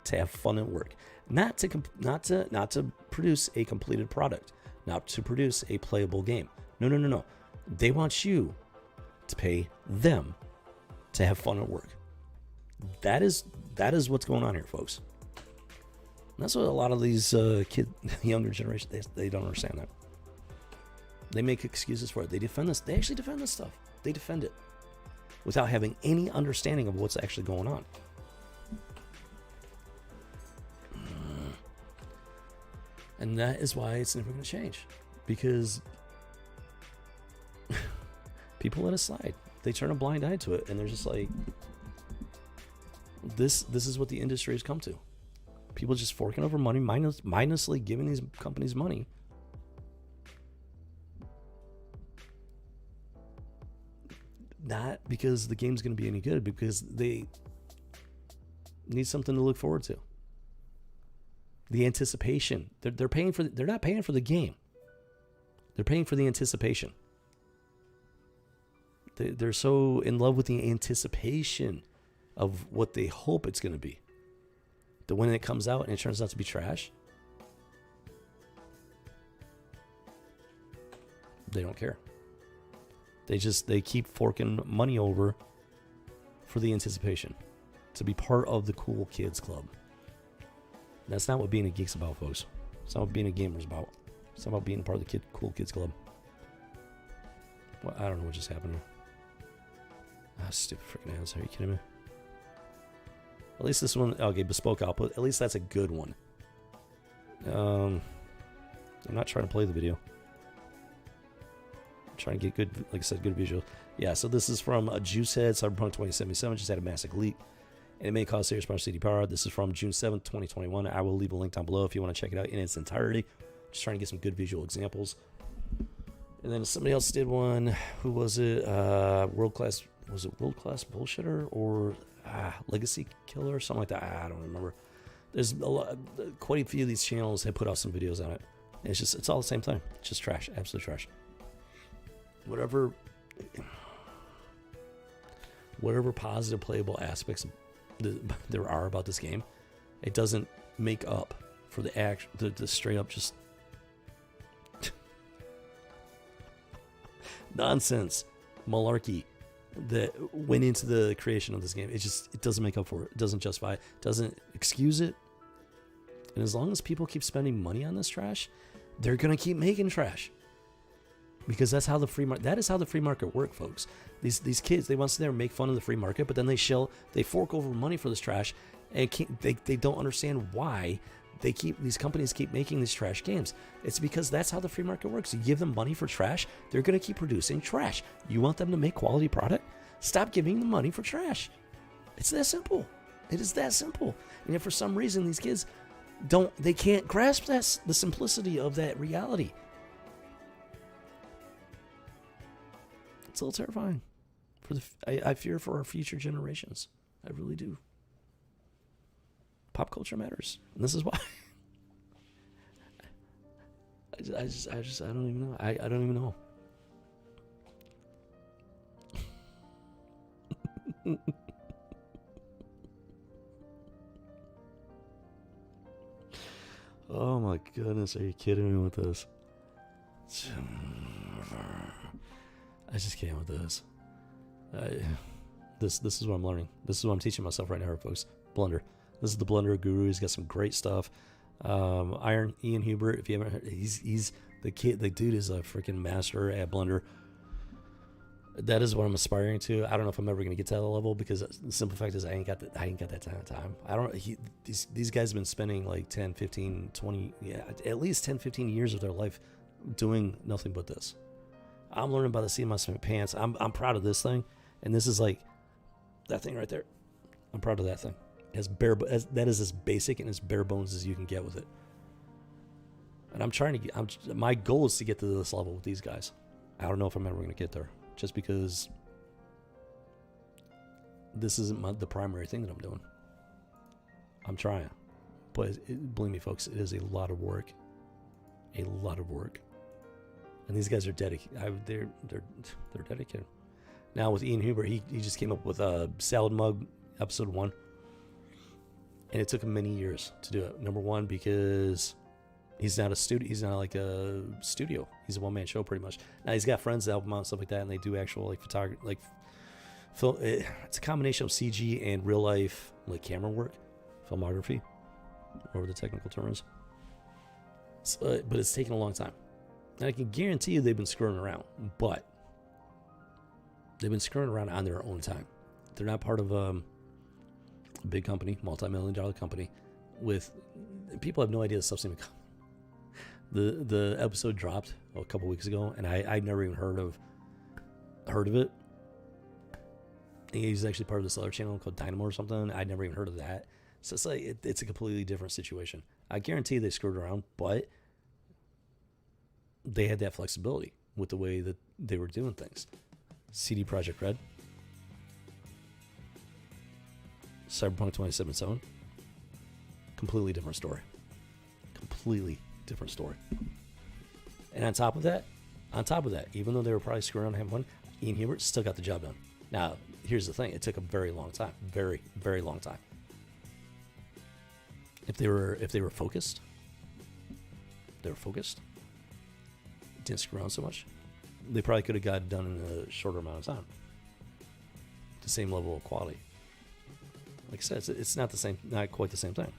S3: to have fun at work. Not to produce a completed product. Not to produce a playable game. No. They want you to pay them to have fun at work. That is what's going on here, folks. And that's what a lot of these younger generation, they don't understand that. They make excuses for it. They defend this. They actually defend this stuff. They defend it without having any understanding of what's actually going on. And that is why it's never going to change, because people let it slide. They turn a blind eye to it, and they're just like, this is what the industry has come to. People just forking over money, mindlessly giving these companies money. Not because the game's going to be any good, because they need something to look forward to. The anticipation. They're paying for. They're not paying for the game. They're paying for the anticipation. They're so in love with the anticipation of what they hope it's going to be, that when it comes out and it turns out to be trash, they don't care. They keep forking money over for the anticipation, to be part of the cool kids club. That's not what being a geek's about, folks. It's not what being a gamer's about. It's not about being part of the cool kids club. Well, I don't know what just happened. Ah, stupid freaking ads. Are you kidding me? At least this one, okay, bespoke output. At least that's a good one. I'm not trying to play the video. I'm trying to get good, like I said, good visual. Yeah, so this is from Juicehead, Cyberpunk 2077. Just had a massive leak. And it may cause serious problems to CD Power. This is from June 7th, 2021. I will leave a link down below if you want to check it out in its entirety. Just trying to get some good visual examples. And then somebody else did one. Who was it? World Class Bullshitter or Legacy Killer or something like that? I don't remember. There's quite a few of these channels have put out some videos on it. And it's all the same thing. It's just trash, absolute trash. Whatever positive playable aspects there are about this game, it doesn't make up for the straight up just nonsense malarkey that went into the creation of this game. It doesn't make up for it. It doesn't justify it. Doesn't excuse it. And as long as people keep spending money on this trash, they're gonna keep making trash. Because that's how the free market. That is how the free market works, folks. These kids, they want to sit there and make fun of the free market, but then they fork over money for this trash, and they don't understand why these companies keep making these trash games. It's because that's how the free market works. You give them money for trash, they're going to keep producing trash. You want them to make quality product? Stop giving them money for trash. It's that simple. It is that simple. And if for some reason these kids they can't grasp the simplicity of that reality. It's a little terrifying. I fear for our future generations. I really do. Pop culture matters, and this is why. I don't even know. I don't even know. Oh my goodness, are you kidding me with this? I just can't with this. This is what I'm learning. This is what I'm teaching myself right now, folks. Blender. This is the Blender Guru. He's got some great stuff. Ian Hubert, if you haven't heard, he's the kid. The dude is a freaking master at Blender. That is what I'm aspiring to. I don't know if I'm ever gonna get to that level, because the simple fact is I ain't got that time. I don't. These guys have been spending like 10, 15, 20, at least 10, 15 years of their life doing nothing but this. I'm learning by the seat of my pants. I'm proud of this thing, and this is like that thing right there. I'm proud of that thing. That is as basic and as bare bones as you can get with it. And I'm trying to my goal is to get to this level with these guys. I don't know if I'm ever going to get there, just because this isn't the primary thing that I'm doing. I'm trying, but believe me, folks, it is a lot of work. A lot of work. And these guys are dedicated. They're dedicated. Now with Ian Huber, he just came up with a Salad Mug episode 1, and it took him many years to do it. Number one, because he's not a studio. He's not like a studio. He's a one-man show pretty much. Now he's got friends that help him out and stuff like that, and they do actual like photography, like film. It's a combination of CG and real life like camera work, filmography, whatever the technical term is. So, but it's taken a long time. And I can guarantee you they've been screwing around, but they've been screwing around on their own time. They're not part of a big company, multi-million-dollar company. With people have no idea this stuff's even coming. The episode dropped a couple weeks ago, and I'd never even heard of it. He's actually part of this other channel called Dynamo or something. I'd never even heard of that. So it's like it's a completely different situation. I guarantee they screwed around, but they had that flexibility with the way that they were doing things. CD Projekt Red, Cyberpunk 2077, completely different story. Completely different story. And on top of that, even though they were probably screwing around and having fun, Ian Hubert still got the job done. Now, here's the thing. It took a very long time. Very, very long time. If they were focused, didn't screw around so much, they probably could have got it done in a shorter amount of time. The same level of quality. Like I said, it's not quite the same thing.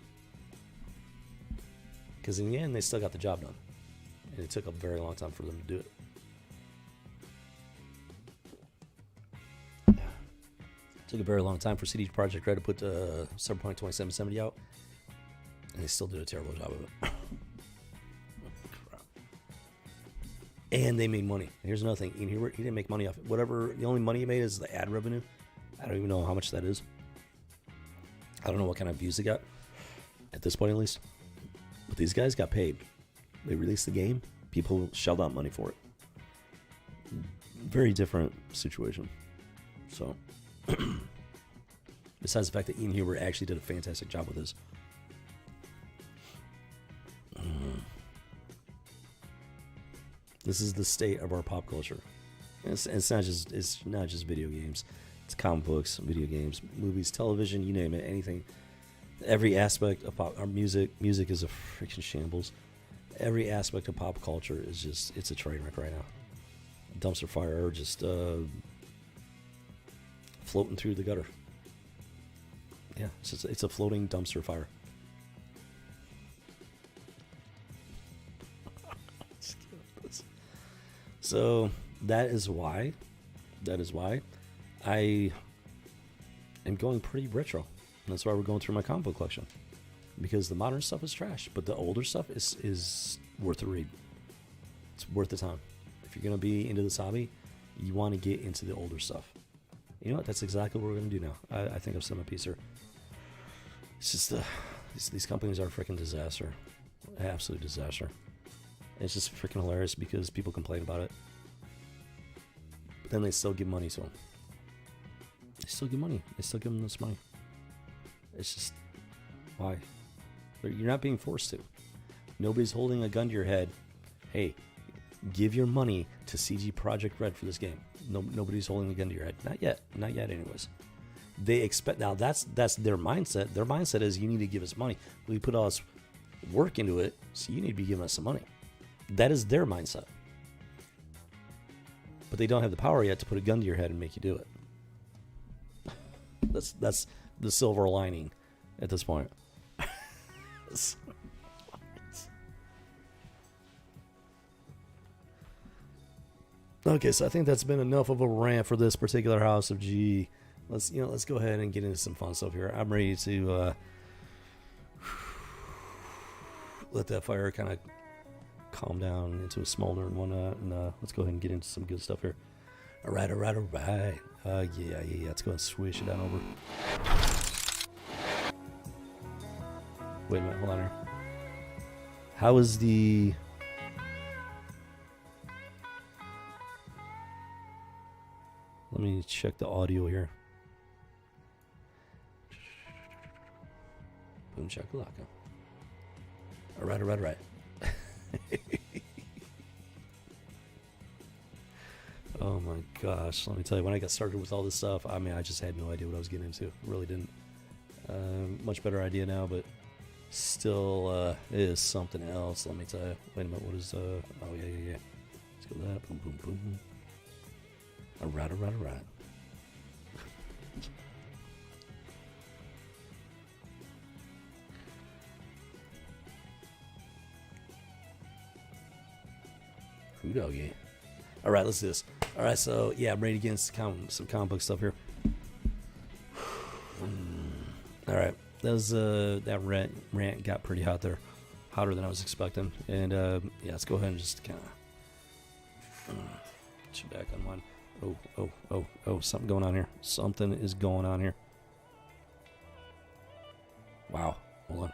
S3: Because in the end, they still got the job done. And it took a very long time for them to do it. It took a very long time for CD Projekt Red to put Cyberpunk 2077 out. And they still did a terrible job of it. And they made money. And here's another thing. Ian Hubert, he didn't make money off it. The only money he made is the ad revenue. I don't even know how much that is. I don't know what kind of views they got. At this point, at least. But these guys got paid. They released the game. People shelled out money for it. Very different situation. So, besides the fact that Ian Hubert actually did a fantastic job with this. This is the state of our pop culture. It's not just video games. It's comic books, video games, movies, television, you name it, anything. Every aspect of pop, our music is a freaking shambles. Every aspect of pop culture is it's a train wreck right now. Dumpster fire, just floating through the gutter. Yeah, it's a floating dumpster fire. So that is why I am going pretty retro. That's why we're going through my comic book collection, because the modern stuff is trash, but the older stuff is worth the read. It's worth the time. If you're gonna be into this hobby, you want to get into the older stuff. You know what? That's exactly what we're gonna do now. I think I've said my piece here. It's just these companies are a freaking disaster, absolute disaster. It's just freaking hilarious because people complain about it, but then they still give money to them. They still give money. They still give them this money. It's just, why? You're not being forced to. Nobody's holding a gun to your head. Hey, give your money to CD Projekt Red for this game. Nobody's holding a gun to your head. Not yet. Not yet anyways. They expect, now that's their mindset. Their mindset is you need to give us money. We put all this work into it, so you need to be giving us some money. That is their mindset. But they don't have the power yet to put a gun to your head and make you do it. That's the silver lining at this point. Okay, so I think that's been enough of a rant for this particular House of G. Let's go ahead and get into some fun stuff here. I'm ready to let that fire kind of calm down into a smolder and whatnot, and let's go ahead and get into some good stuff here. All right. Yeah. Let's go ahead and swish it on over. Wait a minute, hold on here. How is the... Let me check the audio here. Boom shakalaka. All right. Oh my gosh, let me tell you, when I got started with all this stuff, I mean, I just had no idea what I was getting into. Really didn't. Much better idea now, but still it is something else. Let me tell you. Wait a minute, what is oh yeah. Let's go with that. Boom. All right. doggy. All right, let's do this. All right, so yeah, I'm ready to get into some comic book stuff here. All right, that was that rant got pretty hot there, hotter than I was expecting. And yeah, let's go ahead and just kind of get you back on one. Oh, something going on here. Something is going on here. Wow, hold on.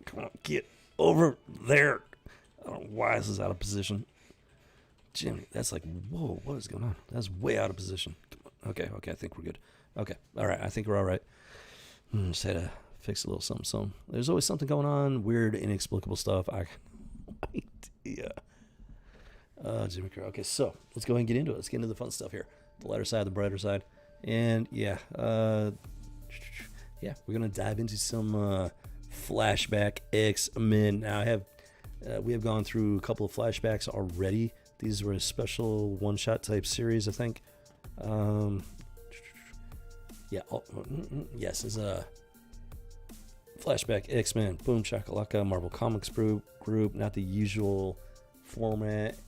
S3: Come on, get over there. I don't know why this is out of position. Jimmy, that's like, whoa, what is going on? That's way out of position. Okay, I think we're good. Okay, all right, I think we're all right. Just had to fix a little something. There's always something going on, weird, inexplicable stuff. I idea. Jimmy Carr. Okay, so let's go ahead and get into it. Let's get into the fun stuff here. The lighter side, the brighter side. And yeah, we're going to dive into some flashback X-Men. Now, we have gone through a couple of flashbacks already. These were a special one-shot type series, I think. Yes, it's a flashback X-Men, Boom Shakalaka, Marvel Comics group, not the usual format.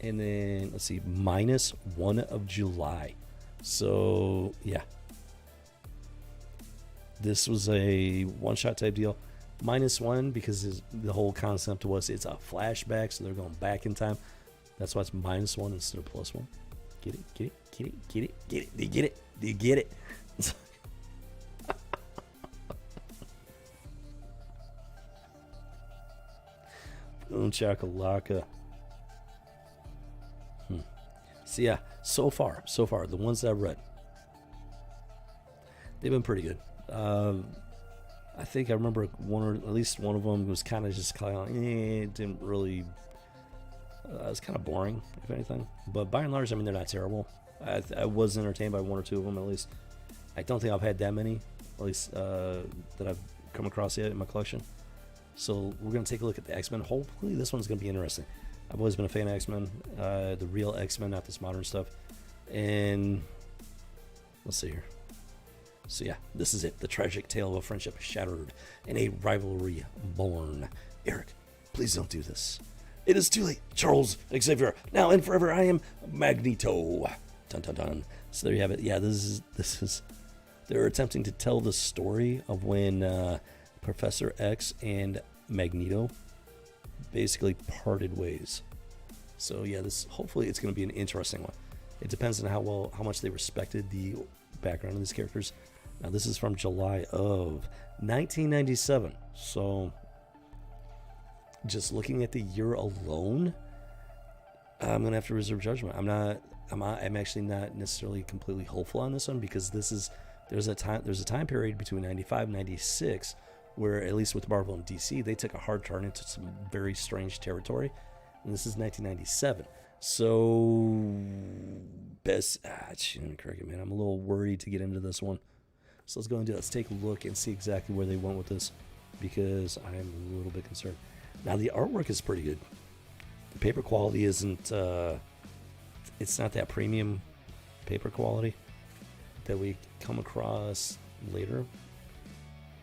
S3: And then, let's see, -1 of July. So, yeah. This was a one-shot type deal. -1 because the whole concept was it's a flashback, so they're going back in time. That's why it's -1 instead of +1. Get it? Do you get it? Boom Chakalaka. So yeah, so far, the ones that I've read, they've been pretty good. I think I remember at least one of them was kind of just kind of it didn't really. It was kind of boring, if anything. But by and large, I mean, they're not terrible. I was entertained by one or two of them, at least. I don't think I've had that many, at least, that I've come across yet in my collection. So we're going to take a look at the X-Men. Hopefully this one's going to be interesting. I've always been a fan of X-Men, the real X-Men, not this modern stuff. And let's see here. So yeah, this is it. The tragic tale of a friendship shattered and a rivalry born. Eric, please don't do this. It is too late. Charles Xavier, now and forever, I am Magneto. Dun dun dun. So there you have it. Yeah, this is. They're attempting to tell the story of when Professor X and Magneto basically parted ways. So yeah, hopefully it's going to be an interesting one. It depends on how much they respected the background of these characters. Now this is from July of 1997. So just looking at the year alone, I'm gonna have to reserve judgment. I'm actually not necessarily completely hopeful on this one because there's a time period between 95 and 96 where, at least with Marvel and DC, they took a hard turn into some very strange territory, and this is 1997. So cricket, man, I'm a little worried to get into this one. So let's go and do it. Let's take a look and see exactly where they went with this, because I am a little bit concerned. Now the artwork is pretty good. The paper quality isn't it's not that premium paper quality that we come across later.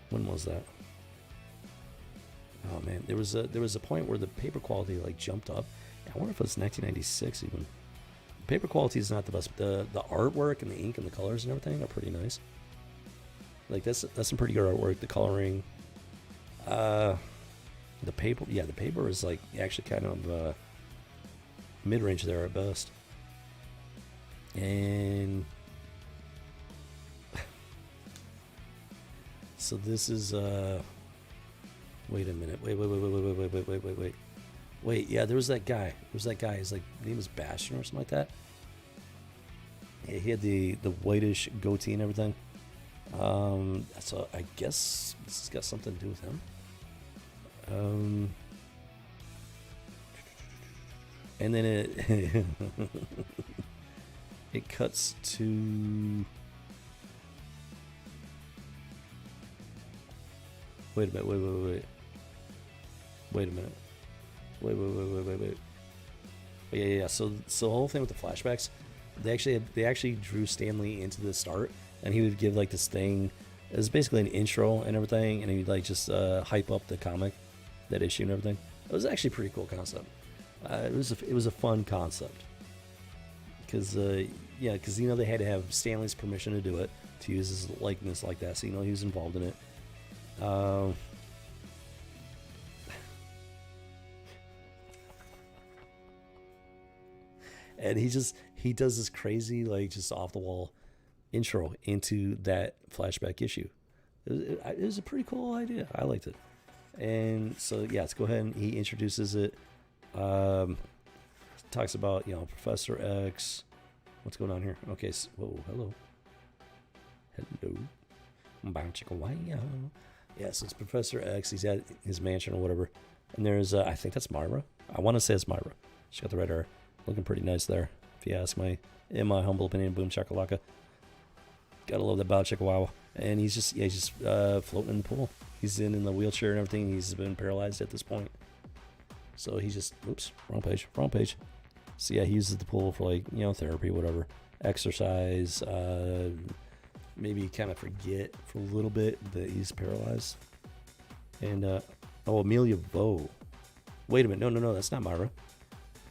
S3: When was that? Oh man, there was a point where the paper quality like jumped up. I wonder if it's 1996 even. The paper quality is not the best. The artwork and the ink and the colors and everything are pretty nice. Like that's some pretty good artwork. The coloring, the paper, the paper is like actually kind of mid-range there at best. And so this is wait a minute. Wait, yeah, there was that guy. His like name is Bastion or something like that. Yeah, he had the whitish goatee and everything. So I guess this has got something to do with him. And then it cuts to. Wait a minute. Wait a minute. Wait. Yeah. So the whole thing with the flashbacks, they actually drew Stan Lee into the start, and he would give like this thing. It was basically an intro and everything, and he'd like just hype up the comic that issue and everything. It was actually a pretty cool concept. It was a fun concept because because you know they had to have Stanley's permission to do it, to use his likeness like that, so you know he was involved in it. And he does this crazy, like, just off the wall intro into that flashback issue. It was a pretty cool idea. I liked it. And so let's go ahead and he introduces it. Talks about Professor X. What's going on here? Okay, so, whoa, hello. Yeah, so it's Professor X. He's at his mansion or whatever. And there's, I think that's Myra. I want to say it's Myra. She's got the red hair. Looking pretty nice there, if you ask me. In my humble opinion, boom shakalaka. Gotta love that bow chicka wow. And he's just floating in the pool. He's in the wheelchair and everything. He's been paralyzed at this point. So he just, oops, wrong page. So he uses the pool for, like, therapy, whatever. Exercise, maybe kind of forget for a little bit that he's paralyzed. And, Amelia Bow. Wait a minute, no, that's not Myra.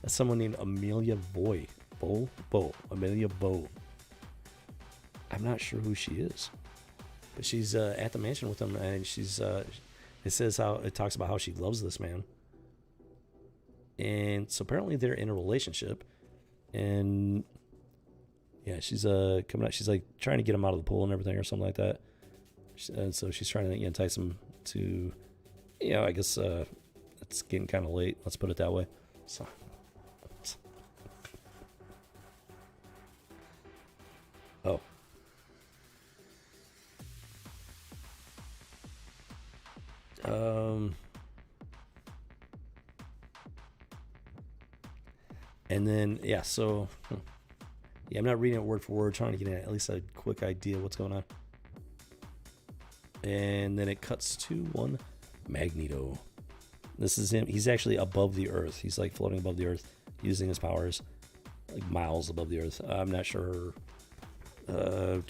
S3: That's someone named Amelia Boy. Amelia Bow. I'm not sure who she is. But she's at the mansion with him, and she's, it talks about how she loves this man. And so apparently they're in a relationship. And she's coming out. She's like trying to get him out of the pool and everything or something like that. And so she's trying to entice him to, I guess it's getting kind of late. Let's put it that way. So. Oh. And then, so, I'm not reading it word for word, trying to get at least a quick idea what's going on. And then it cuts to one Magneto. This is him. He's actually above the earth. He's like floating above the earth, using his powers, like miles above the earth. I'm not sure. But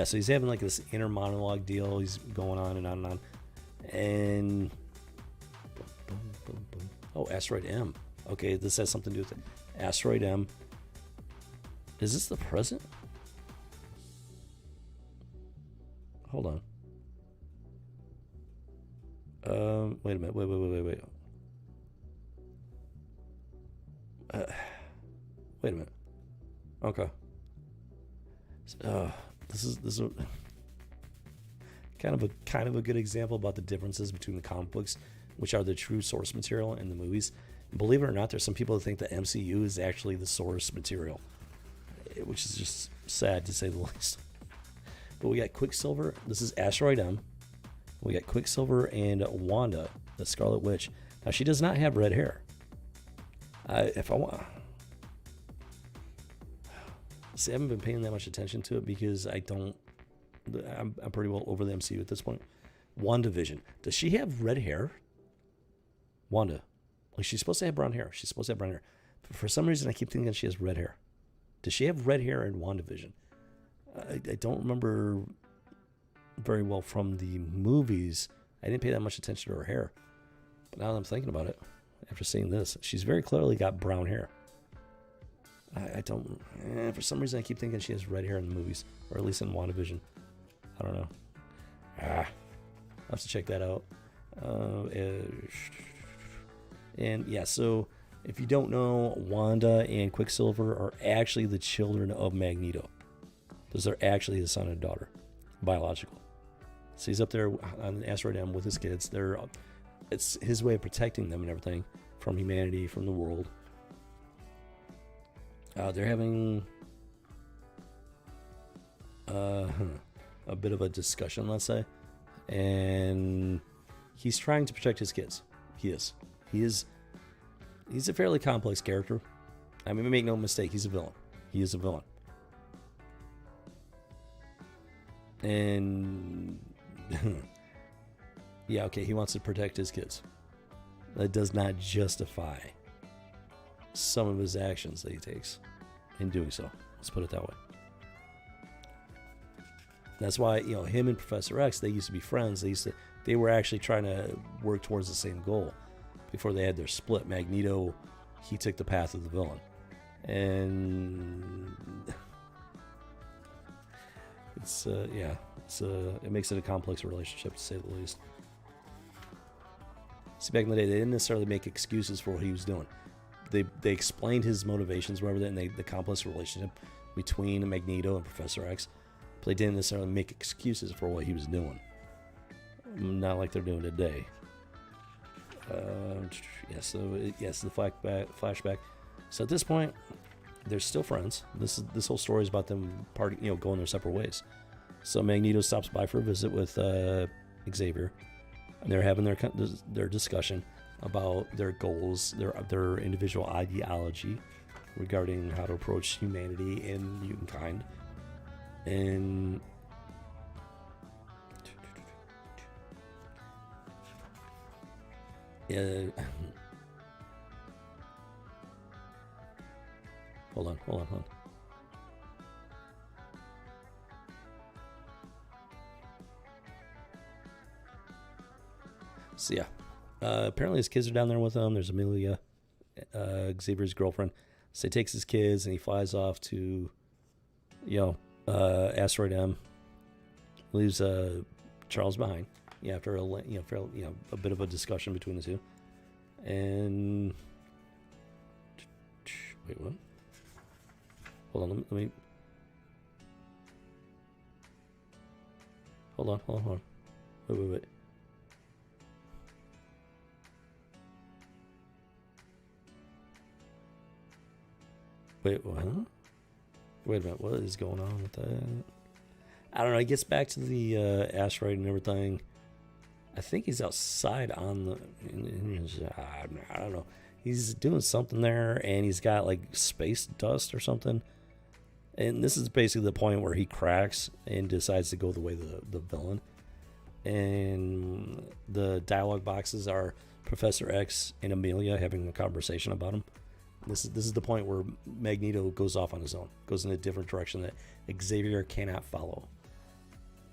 S3: so he's having like this inner monologue deal. He's going on and on and on. And oh, Asteroid M. Okay, this has something to do with it. Asteroid M. Is this the present? Hold on. Wait a minute. Wait. Wait a minute. Okay. This is a kind of a good example about the differences between the comic books, which are the true source material, and the movies. Believe it or not, there's some people that think the MCU is actually the source material, which is just sad to say the least. But we got Quicksilver. This is Asteroid M. We got Quicksilver and Wanda, the Scarlet Witch. Now, she does not have red hair. If I want... See, I haven't been paying that much attention to it because I'm pretty well over the MCU at this point. WandaVision. Does she have red hair? Wanda. Like, she's supposed to have brown hair. But for some reason, I keep thinking she has red hair. Does she have red hair in WandaVision? I don't remember very well from the movies. I didn't pay that much attention to her hair. But now that I'm thinking about it, after seeing this, she's very clearly got brown hair. I don't... for some reason, I keep thinking she has red hair in the movies. Or at least in WandaVision. I don't know. I'll have to check that out. So if you don't know, Wanda and Quicksilver are actually the children of Magneto. Those are actually his son and daughter. Biological. So he's up there on Asteroid M with his kids. It's his way of protecting them and everything from humanity, from the world. They're having a bit of a discussion, let's say. And he's trying to protect his kids. He's a fairly complex character. I mean, make no mistake, he's a villain. He is a villain. And he wants to protect his kids. That does not justify some of his actions that he takes in doing so. Let's put it that way. That's why, him and Professor X, they used to be friends. They were actually trying to work towards the same goal before they had their split. Magneto, he took the path of the villain. And it makes it a complex relationship, to say the least. See, back in the day, they didn't necessarily make excuses for what he was doing. They explained his motivations, whatever, and the complex relationship between Magneto and Professor X. But they didn't necessarily make excuses for what he was doing. Not like they're doing today. The flashback. So at this point, they're still friends. This whole story is about them going their separate ways. So Magneto stops by for a visit with Xavier, and they're having their discussion about their goals, their individual ideology regarding how to approach humanity and mutant kind. And hold on. So yeah, apparently his kids are down there with him. There's Amelia, Xavier's girlfriend. So he takes his kids and he flies off to, Asteroid M. Leaves Charles behind. Yeah, after a bit of a discussion between the two. And wait, what? Hold on, let me. Hold on. Wait. Wait, what? Wait a minute, what is going on with that? I don't know. He gets back to the asteroid and everything. I think he's outside on the. I don't know. He's doing something there, and he's got like space dust or something. And this is basically the point where he cracks and decides to go the way of the villain. And the dialogue boxes are Professor X and Amelia having a conversation about him. This is the point where Magneto goes off on his own, goes in a different direction that Xavier cannot follow.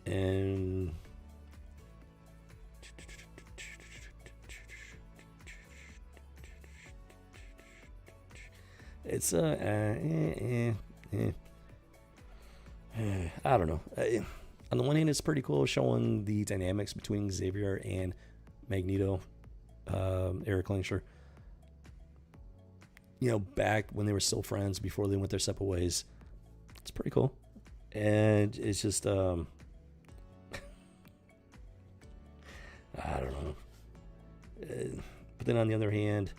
S3: And it's I don't know. On the one hand, it's pretty cool showing the dynamics between Xavier and Magneto, Eric Langster. Back when they were still friends before they went their separate ways. It's pretty cool. And it's just, I don't know. But then on the other hand,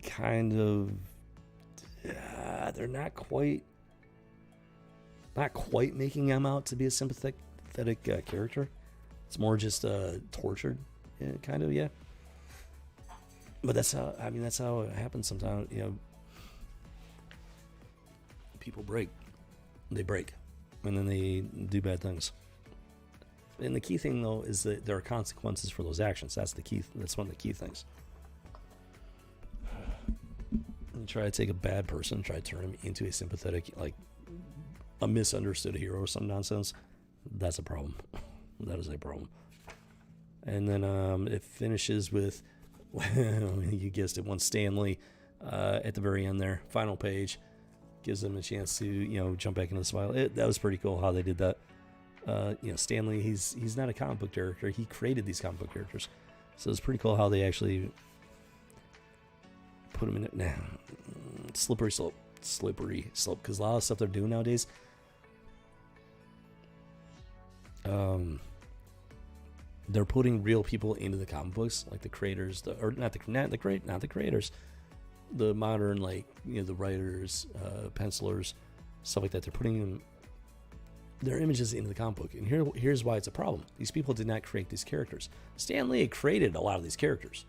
S3: kind of, they're not quite making him out to be a sympathetic character. It's more just tortured, kind of, yeah. But that's how it happens sometimes. People break. They break. And then they do bad things. And the key thing, though, is that there are consequences for those actions. That's the key. That's one of the key things. You try to take a bad person, try to turn him into a sympathetic, like a misunderstood hero or some nonsense. That's a problem. That is a problem. And then it finishes with, you guessed it, one Stanley at the very end there, final page, gives them a chance to jump back into the smile. That was pretty cool how they did that. Stanley, he's not a comic book character. He created these comic book characters, so it's pretty cool how they actually put him in it. Nah, slippery slope, because a lot of stuff they're doing nowadays. They're putting real people into the comic books, like the creators, not the creators, the modern, the writers, pencilers, stuff like that. They're putting their images into the comic book, and here's why it's a problem. These people did not create these characters. Stan Lee created a lot of these characters.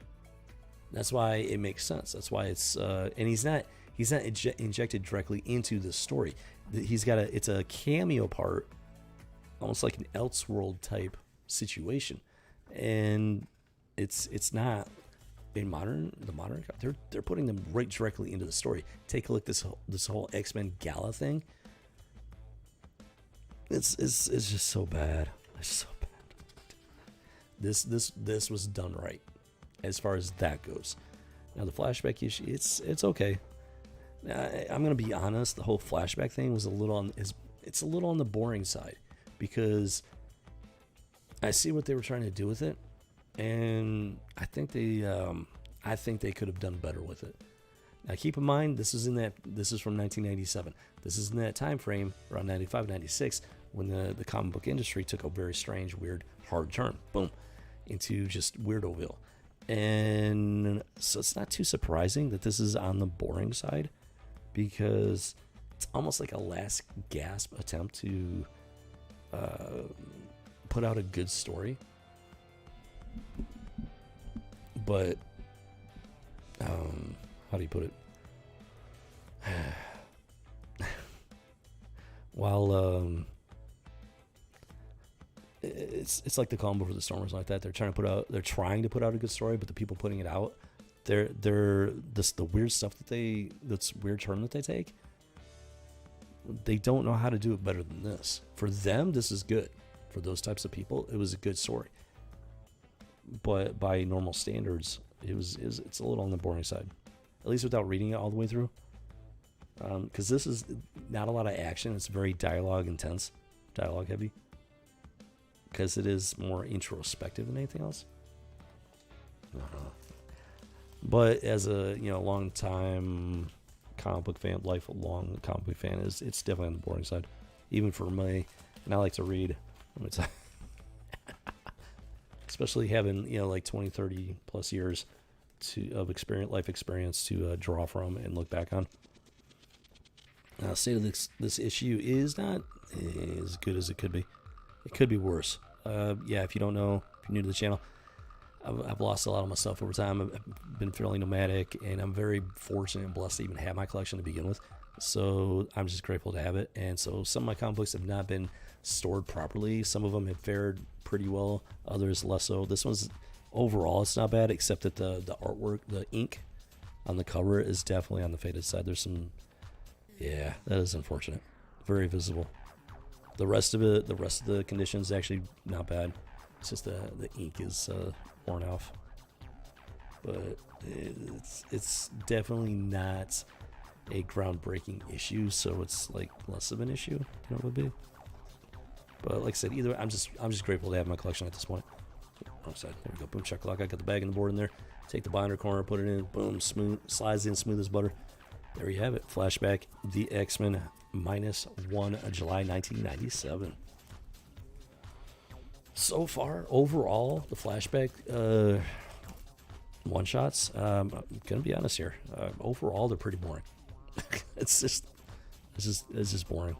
S3: That's why it makes sense. That's why it's and he's not injected directly into the story. It's a cameo part, almost like an Elseworld type situation, and it's not in the modern. They're putting them right directly into the story. Take a look, this whole X-Men Gala thing. It's just so bad. It's so bad. This was done right as far as that goes. Now the flashback issue, it's okay. Now, I'm gonna be honest. The whole flashback thing was it's a little on the boring side, because I see what they were trying to do with it, and I think they could have done better with it. Now keep in mind, this is from 1997. This is in that time frame around 95, 96, when the comic book industry took a very strange, weird, hard turn. Boom. Into just Weirdoville. And so it's not too surprising that this is on the boring side, because it's almost like a last gasp attempt to put out a good story. But how do you put it? While it's like the calm before the storm or something like that. They're trying to put out a good story, but the people putting it out, the weird stuff that's weird turn that they take, they don't know how to do it better than this. For them, this is good. For those types of people, it was a good story. But by normal standards, it's a little on the boring side, at least without reading it all the way through. Because this is not a lot of action. It's very dialogue intense, dialogue heavy. Because it is more introspective than anything else. But as a long time comic book fan, lifelong comic book fan, it's definitely on the boring side, even for me. And I like to read. Especially having like 20, 30 plus years of life experience to draw from and look back on. State of this issue is not as good as it could be. It could be worse. If you don't know, if you're new to the channel, I've lost a lot of my stuff over time. I've been fairly nomadic, and I'm very fortunate and blessed to even have my collection to begin with. So I'm just grateful to have it. And so some of my comic books have not been stored properly. Some of them have fared pretty well, others less so. This one's overall, it's not bad, except that the artwork, the ink on the cover is definitely on the faded side. There's some, that is unfortunate. Very visible. The rest of the condition is actually not bad. It's just the ink is worn off. But it's definitely not a groundbreaking issue, so it's like less of an issue than it would be. But like I said, either I'm just grateful to have my collection at this point. Wrong side. There we go. Boom, shakalaka. I got the bag and the board in there. Take the binder corner, put it in. Boom, smooth, slides in smooth as butter. There you have it. Flashback, The X-Men -1 July 1997. So far, overall, the flashback one shots. I'm gonna be honest here. Overall, they're pretty boring. It's just boring.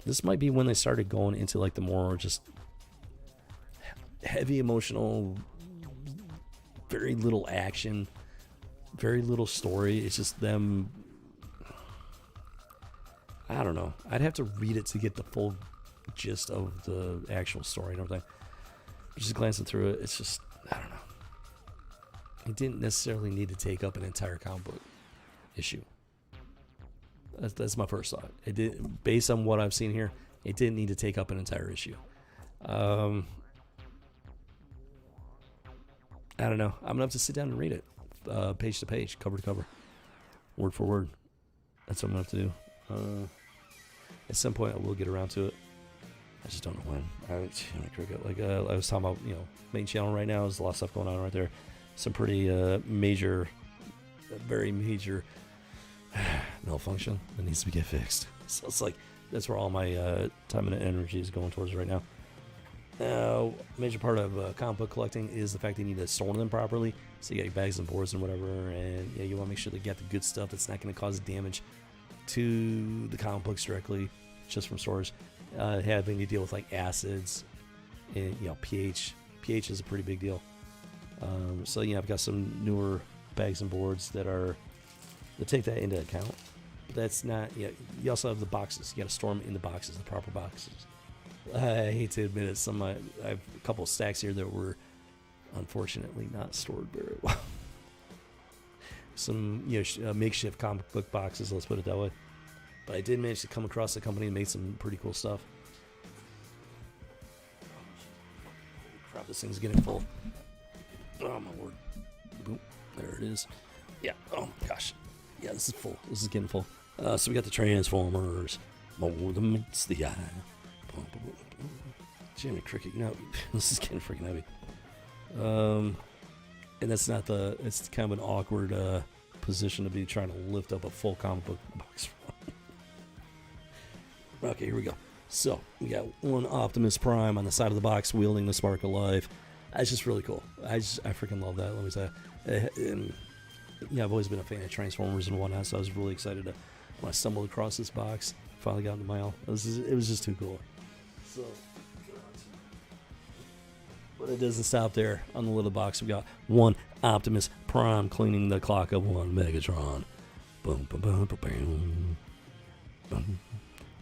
S3: This might be when they started going into like the more just heavy emotional, very little action, very little story. It's just them. I don't know. I'd have to read it to get the full gist of the actual story and everything. Just glancing through it, it's just, I don't know. It didn't necessarily need to take up an entire comic book issue. That's my first thought. It did, based on what I've seen here, it didn't need to take up an entire issue. I don't know. I'm gonna have to sit down and read it, page to page, cover to cover, word for word. That's what I'm gonna have to do. At some point, I will get around to it. I just don't know when. I was talking about, main channel right now. There's a lot of stuff going on right there. Some pretty major, very major malfunction that needs to get fixed. So it's like that's where all my time and energy is going towards right now. Now, major part of comic book collecting is the fact that you need to store them properly. So you got your bags and boards and whatever, and you want to make sure they got the good stuff that's not going to cause damage to the comic books directly, just from stores. Having to deal with like acids and pH. pH is a pretty big deal. So I've got some newer bags and boards that take that into account. But that's not. You also have the boxes. You got to store them in the boxes, the proper boxes. I hate to admit it. I have a couple of stacks here that were unfortunately not stored very well. some makeshift comic book boxes. Let's put it that way. But I did manage to come across a company that made some pretty cool stuff. Crap, this thing's getting full. Oh my word! Boom, there it is. Yeah. Oh my gosh. Yeah, this is full. This is getting full. So we got the Transformers. More than meets the eye. Boom, boom, boom, boom. Jimmy Cricket, this is getting freaking heavy. And that's not it's kind of an awkward position to be trying to lift up a full comic book box from. Okay, here we go. So we got one Optimus Prime on the side of the box wielding the Spark of Life. That's just really cool. I freaking love that. Let me tell you. I've always been a fan of Transformers and whatnot, so I was really excited when I stumbled across this box. Finally got in the mail. It was just too cool. So, but it doesn't stop there. On the little box, we got one Optimus Prime cleaning the clock of one Megatron. Boom, boom, boom, boom, boom. Boom.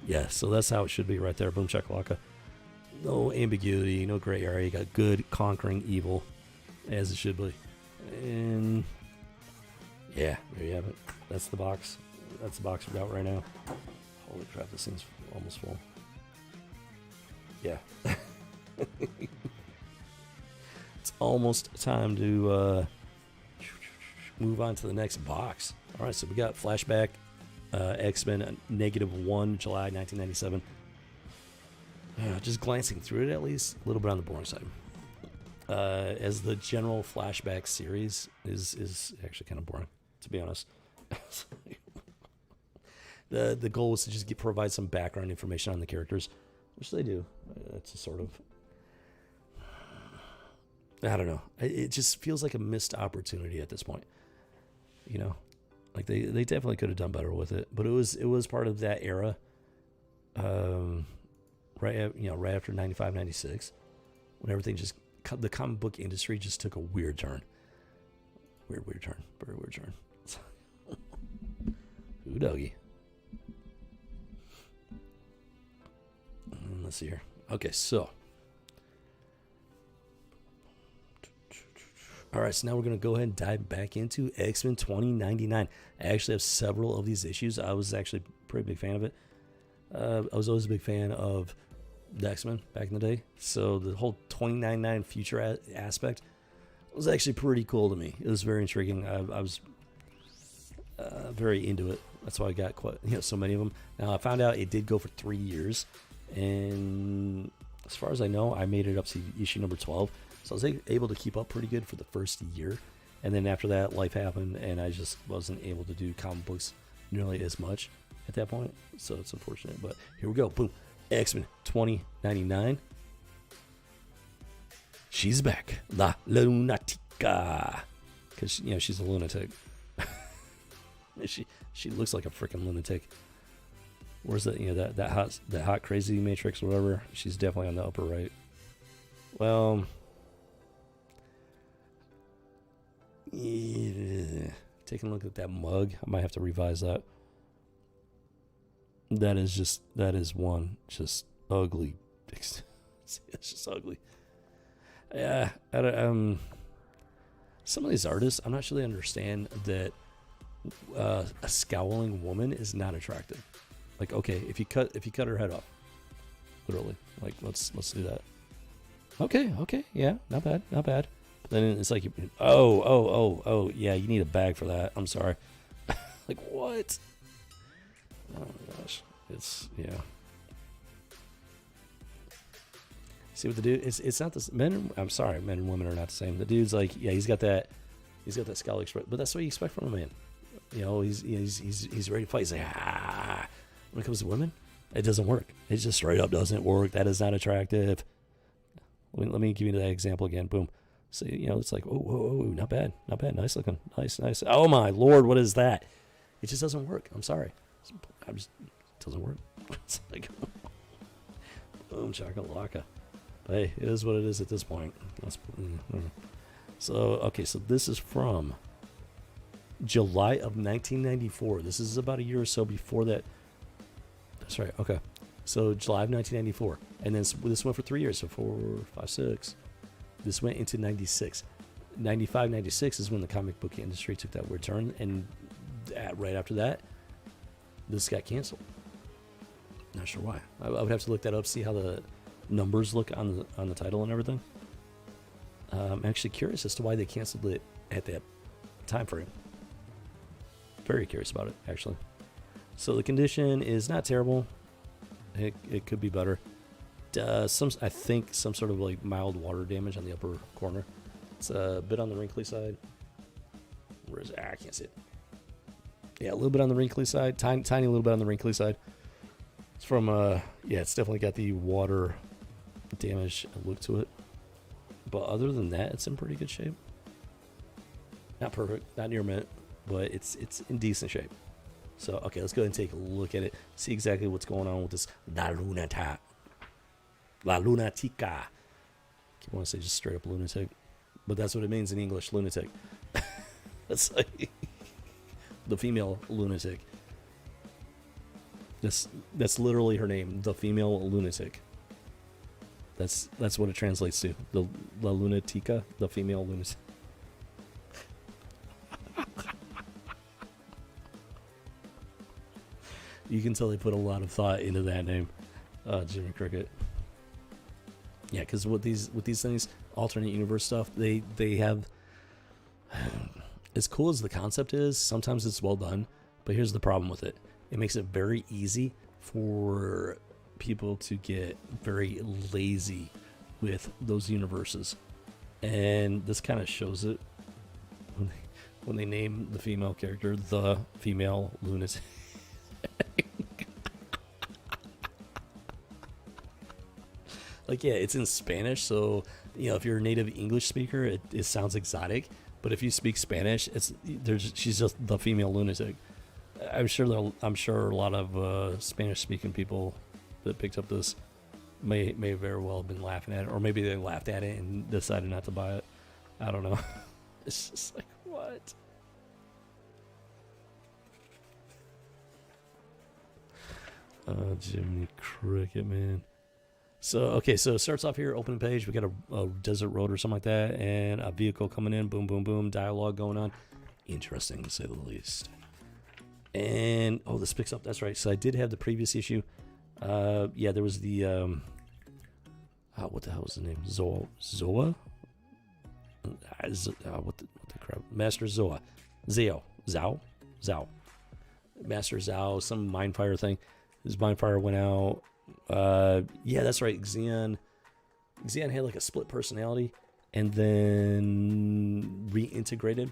S3: Yeah, so that's how it should be right there. Boom, chakalaka. No ambiguity, no gray area. You got good conquering evil, as it should be. And yeah, there you have it. That's the box. That's the box we got right now. Holy crap, this thing's almost full. Yeah. It's almost time to move on to the next box. All right, so we got Flashback X-Men -1, July 1997. Just glancing through it, at least a little bit on the boring side. As the general Flashback series is actually kind of boring, to be honest. The goal was to just provide some background information on the characters, which they do. It's a sort of, I don't know. It just feels like a missed opportunity at this point. Like they definitely could have done better with it, but it was part of that era. Right after 95, 96, when everything the comic book industry just took a weird turn. Weird turn. Very weird turn. Ooh, doggy. Let's see here. Okay, so. All right, so now we're going to go ahead and dive back into X-Men 2099. I actually have several of these issues. I was actually a pretty big fan of it. I was always a big fan of the X-Men back in the day. So the whole 2099 future aspect was actually pretty cool to me. It was very intriguing. I was very into it. That's why I got so many of them. Now, I found out it did go for 3 years. And as far as I know, I made it up to issue number 12. So I was able to keep up pretty good for the first year. And then after that, life happened, and I just wasn't able to do comic books nearly as much at that point. So it's unfortunate. But here we go. Boom. X-Men 2099. She's back. La Lunatica. Because, she's a lunatic. She looks like a freaking lunatic. Where's that, that hot crazy matrix or whatever? She's definitely on the upper right. Well, yeah, taking a look at that mug, I might have to revise that. That is one just ugly. It's just ugly. Yeah, some of these artists, I'm not sure they understand that a scowling woman is not attractive. Like, okay, if you cut her head off, literally, like let's do that. Okay, yeah, not bad. But then it's like, oh, yeah, you need a bag for that. I'm sorry. Like, what? Oh my gosh, yeah. See what the dude? It's not this. I'm sorry, men and women are not the same. The dude's like, yeah, he's got that scowl expression, but that's what you expect from a man. He's ready to fight. He's like, ah. When it comes to women, it doesn't work. It just straight up doesn't work. That is not attractive. Let me give you that example again. Boom. So, it's like, whoa, not bad. Nice looking. Nice. Oh my Lord, what is that? It just doesn't work. I'm sorry. It doesn't work. It's like, boom, chakalaka. But hey, it is what it is at this point. So this is from July of 1994. This is about a year or so before that. That's right. Okay. So July of 1994. And then this went for 3 years. So 4, 5, 6. This went into 96. 95, 96 is when the comic book industry took that weird turn, and right after that, this got canceled. Not sure why. I would have to look that up, see how the numbers look on the title and everything. I'm actually curious as to why they canceled it at that time frame. Very curious about it, actually. So the condition is not terrible. It could be better. I think some sort of like mild water damage on the upper corner. It's a bit on the wrinkly side. Where is it? I can't see it. Yeah, a little bit on the wrinkly side. Tiny little bit on the wrinkly side. It's from, it's definitely got the water damage look to it. But other than that, it's in pretty good shape. Not perfect, not near mint, but it's in decent shape. So, okay, let's go ahead and take a look at it. See exactly what's going on with this La Lunatica. I keep wanting to say just straight up lunatic. But that's what it means in English, lunatic. That's like the female lunatic. That's literally her name, the female lunatic. That's what it translates to. The La Lunatica, the female lunatic. You can tell they put a lot of thought into that name, Jimmy Cricket. Yeah, because with these things, alternate universe stuff, they have, as cool as the concept is, sometimes it's well done, but here's the problem with it. It makes it very easy for people to get very lazy with those universes. And this kind of shows it when they name the female character the female lunatic. Like, yeah, it's in Spanish, so, you know, if you're a native English speaker, it sounds exotic. But if you speak Spanish, she's just the female lunatic. I'm sure a lot of Spanish-speaking people that picked up this may very well have been laughing at it, or maybe they laughed at it and decided not to buy it. I don't know. It's just like, what? Jiminy Cricket, man. So it starts off here, opening page. We got a desert road or something like that, and a vehicle coming in. Boom, boom, boom. Dialogue going on. Interesting, to say the least. And, this picks up. That's right. So I did have the previous issue. There was the, what the hell was the name? Zoa? What the crap? Master Zoa. Zao. Master Zao, some Mindfire thing. His Mindfire went out. That's right. Xian had like a split personality and then reintegrated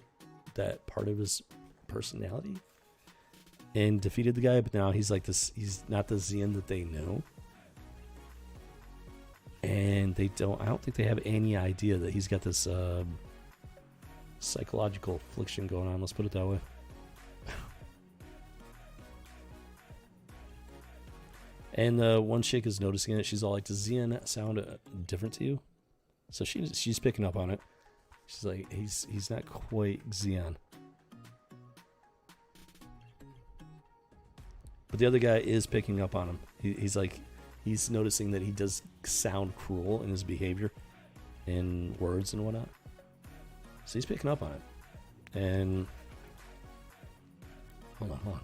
S3: that part of his personality and defeated the guy. But now he's like this. He's not the Xian that they know. And I don't think they have any idea that he's got this, psychological affliction going on. Let's put it that way. And one chick is noticing it. She's all like, does Xian sound different to you? So she's picking up on it. She's like, he's not quite Xian. But the other guy is picking up on him. He's noticing that he does sound cruel in his behavior and words and whatnot. So he's picking up on it. And hold on.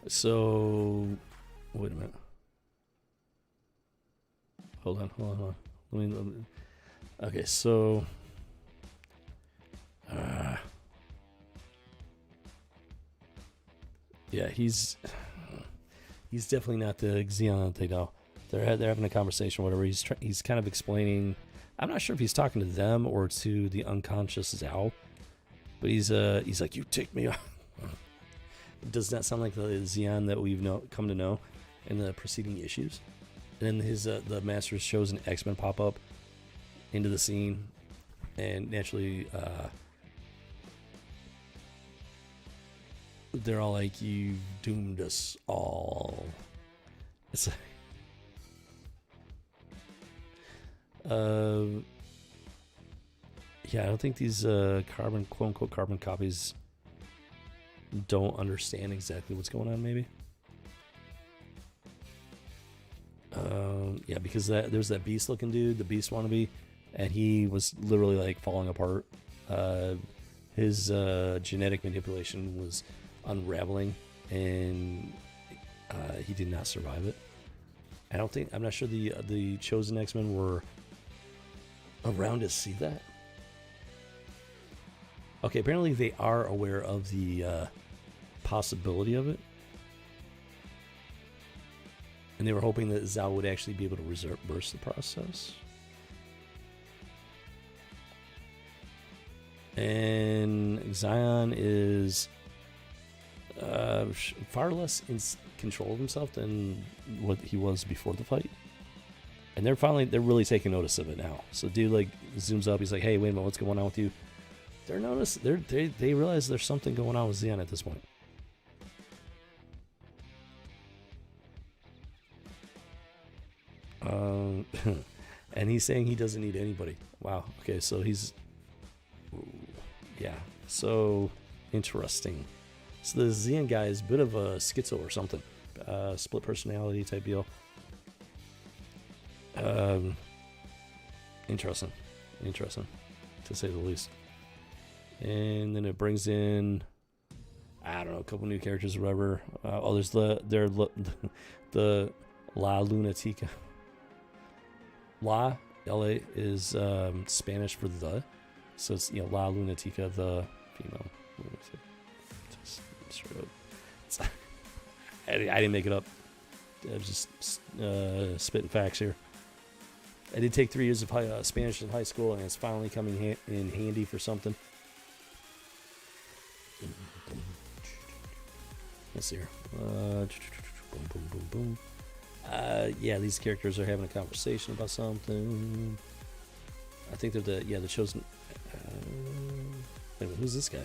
S3: So, wait a minute. Hold on. Let me okay, so he's definitely not the Xian that they know. They're having a conversation, whatever. He's kind of explaining. I'm not sure if he's talking to them or to the unconscious Zao, but he's like, you take me off. Does that sound like the Xian that we've come to know in the preceding issues? And then the Masters shows an X-Men pop up into the scene, and naturally they're all like, "You doomed us all." It's I don't think these quote unquote carbon copies don't understand exactly what's going on, maybe. Yeah, because there's that beast looking dude, the beast wannabe, and he was literally like falling apart. His genetic manipulation was unraveling, and he did not survive it. I'm not sure the chosen X-Men were around to see that. Okay, apparently they are aware of the possibility of it. And they were hoping that Zao would actually be able to reverse the process. And Zion is far less in control of himself than what he was before the fight. And they're really taking notice of it now. So dude like zooms up, he's like, hey, wait a minute, what's going on with you? They realize there's something going on with Zion at this point. And he's saying he doesn't need anybody. Wow. Okay, so yeah. So interesting. So the Zion guy is a bit of a schizo or something. Split personality type deal. Interesting, to say the least. And then it brings in, I don't know, a couple new characters or whatever. There's the La Lunatica. La, L-A, is Spanish for the. So it's, La Lunatica, the female lunatic. Just straight up. I didn't make it up. I'm just spitting facts here. I did take 3 years of Spanish in high school, and it's finally coming in handy for something. Let's see here. Boom, boom, boom, boom. Yeah, these characters are having a conversation about something. I think they're the chosen. Wait a minute, who's this guy?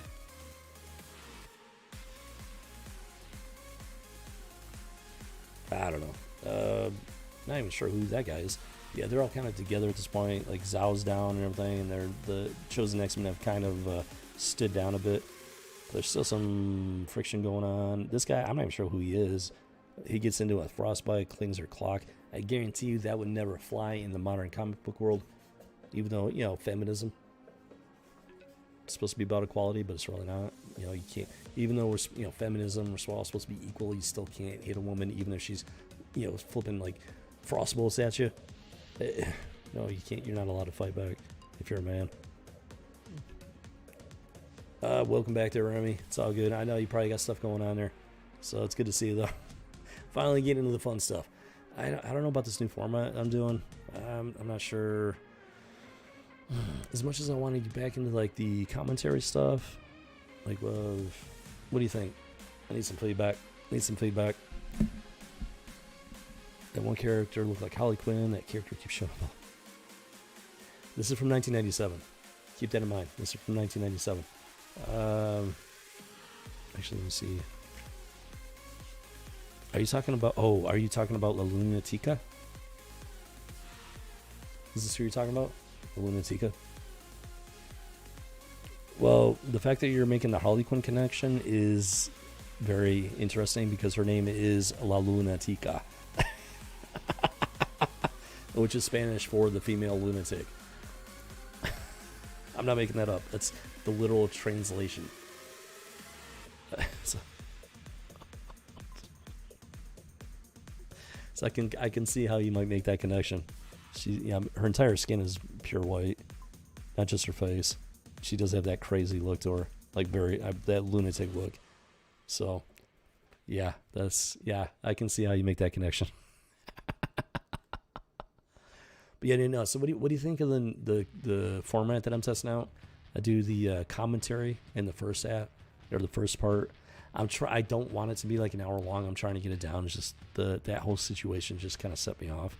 S3: I don't know. Not even sure who that guy is. Yeah, they're all kind of together at this point. Like Zhao's down and everything, and the chosen X-Men have kind of stood down a bit. There's still some friction going on. This guy, I'm not even sure who he is. He gets into a frostbite, clings her clock. I guarantee you that would never fly in the modern comic book world. Even though, feminism. It's supposed to be about equality, but it's really not. You can't, even though we're, feminism, we're all supposed to be equal, you still can't hit a woman, even if she's, flipping like frost bolts at you. No, you can't. You're not allowed to fight back if you're a man. Welcome back there, Remy. It's all good. I know you probably got stuff going on there, so it's good to see you though. Finally getting into the fun stuff. I don't know about this new format I'm doing. I'm not sure. As much as I want to get back into like the commentary stuff, like, what do you think? I need some feedback. That one character looked like Harley Quinn. That character keeps showing up. This is from 1997. Keep that in mind. This is from 1997. Actually, let me see. Are you talking about La Lunatica? Is this who you're talking about? La Lunatica? Well, the fact that you're making the Harley Quinn connection is very interesting because her name is La Lunatica. Which is Spanish for the female lunatic. I'm not making that up. That's the literal translation. So I can see how you might make that connection. Her entire skin is pure white, not just her face. She does have that crazy look to her, like that lunatic look. So, yeah, I can see how you make that connection. But yeah, no. So what do you think of the format that I'm testing out? I do the commentary in the first app or the first part. I don't want it to be like an hour long. I'm trying to get it down. It's just that whole situation just kind of set me off.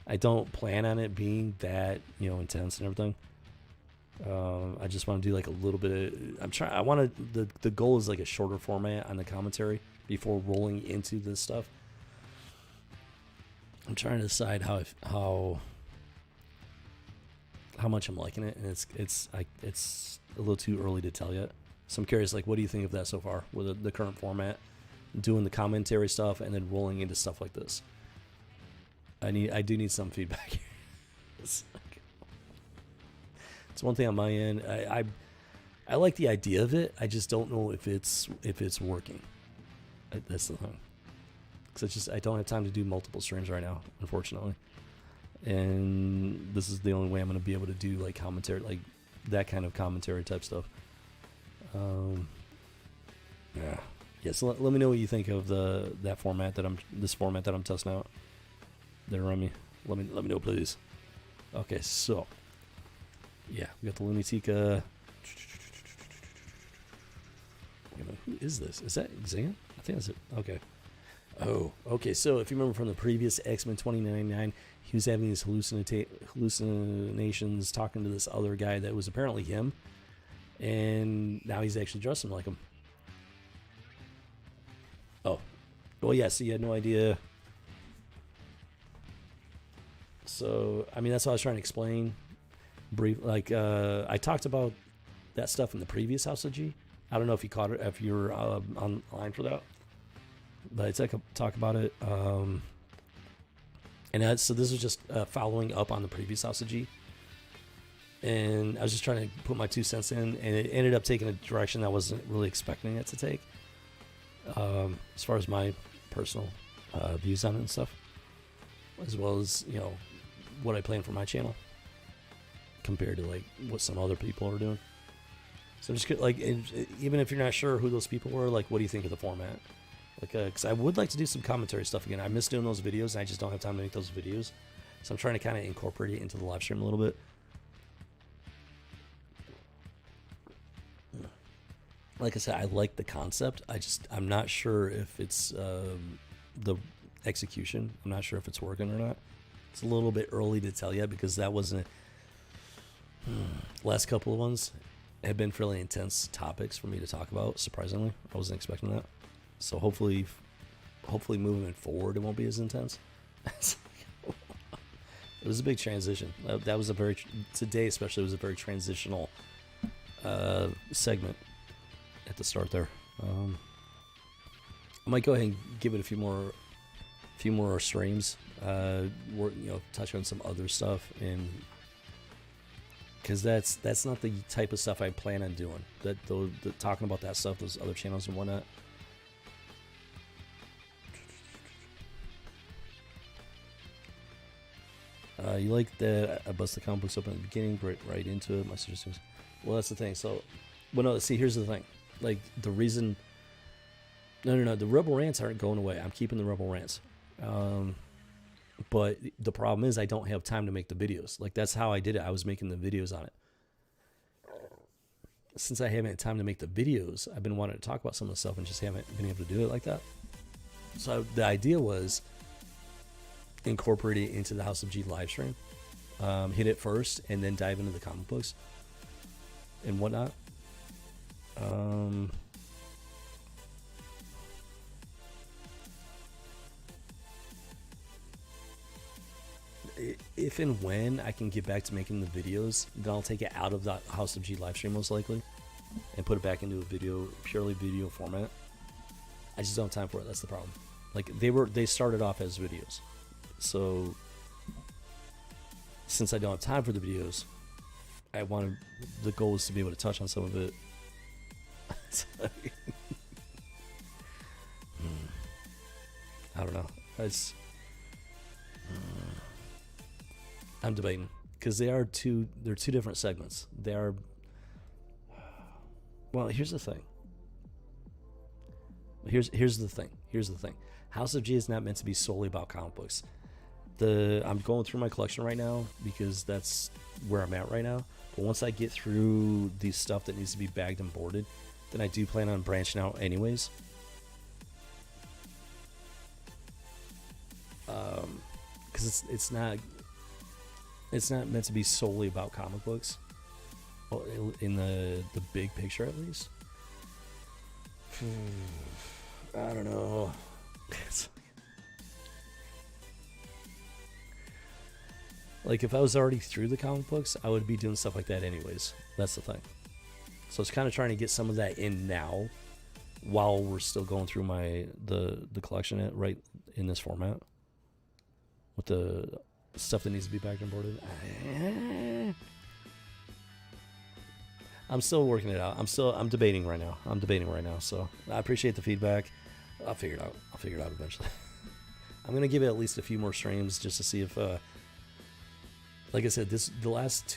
S3: I don't plan on it being that intense and everything. I just want to do like a little bit of. The goal is like a shorter format on the commentary before rolling into this stuff. I'm trying to decide how much I'm liking it, and it's a little too early to tell yet. So I'm curious, like, what do you think of that so far with the current format, doing the commentary stuff and then rolling into stuff like this? I do need some feedback here. It's one thing on my end. I like the idea of it. I just don't know if it's working. That's the thing. Because I don't have time to do multiple streams right now, unfortunately. And this is the only way I'm going to be able to do like commentary, like that kind of commentary type stuff. Yeah. So let me know what you think of this format that I'm testing out. There, Remy. Let me know, please. Okay, so yeah, we got the Lunatica. Who is this? Is that Xan? I think that's it. Okay. Oh, okay. So if you remember from the previous X-Men 2099, he was having these hallucinations, talking to this other guy that was apparently him, and now he's actually dressing like him. Oh, well, yeah. So you had no idea. So I mean, that's what I was trying to explain. Brief, like I talked about that stuff in the previous House of G. I don't know if you caught it, if you were online for that, but I talk about it. And so this was just following up on the previous House of G. And I was just trying to put my 2 cents in, and it ended up taking a direction I wasn't really expecting it to take. As far as my personal views on it and stuff, as well as, you know, what I plan for my channel compared to like what some other people are doing. So I'm just like, even if you're not sure who those people were, like, what do you think of the format? Like, because I would like to do some commentary stuff again. I miss doing those videos, and I just don't have time to make those videos. So I'm trying to kind of incorporate it into the live stream a little bit. Like I said, I like the concept. I'm not sure if it's the execution. I'm not sure if it's working or not. It's a little bit early to tell yet, because that wasn't last couple of ones have been fairly intense topics for me to talk about. Surprisingly, I wasn't expecting that. So hopefully moving forward, it won't be as intense. It was a big transition. That was today especially was a very transitional segment at the start there. I might go ahead and give it a few more streams. Touch on some other stuff, and because that's not the type of stuff I plan on doing. Talking about that stuff, those other channels and whatnot. You like that I bust the comic books up in the beginning, right into it. My suggestions. Well, that's the thing. So, no. See, here's the thing. Like the reason. No. The Rebel rants aren't going away. I'm keeping the Rebel rants. But the problem is I don't have time to make the videos. Like that's how I did it. I was making the videos on it. Since I haven't had time to make the videos, I've been wanting to talk about some of the stuff and just haven't been able to do it like that. So the idea was incorporate it into the House of G live stream. Hit it first and then dive into the comic books and whatnot. If and when I can get back to making the videos, then I'll take it out of the House of G live stream most likely and put it back into a purely video format. I just don't have time for it. That's the problem. Like they started off as videos. So since I don't have time for the videos, the goal is to be able to touch on some of it. I don't know. I'm debating because they're two different segments. Well, here's the thing. Here's the thing. House of G is not meant to be solely about comic books. I'm going through my collection right now because that's where I'm at right now. But once I get through the stuff that needs to be bagged and boarded, then I do plan on branching out anyways. Because it's not meant to be solely about comic books, in the big picture at least. I don't know. Like if I was already through the comic books, I would be doing stuff like that anyways. That's the thing. So it's kind of trying to get some of that in now, while we're still going through the collection right in this format. with the stuff that needs to be backed and boarded. I'm still working it out. I'm debating right now. So I appreciate the feedback. I'll figure it out. I'll figure it out eventually. I'm gonna give it at least a few more streams just to see if, like I said, the last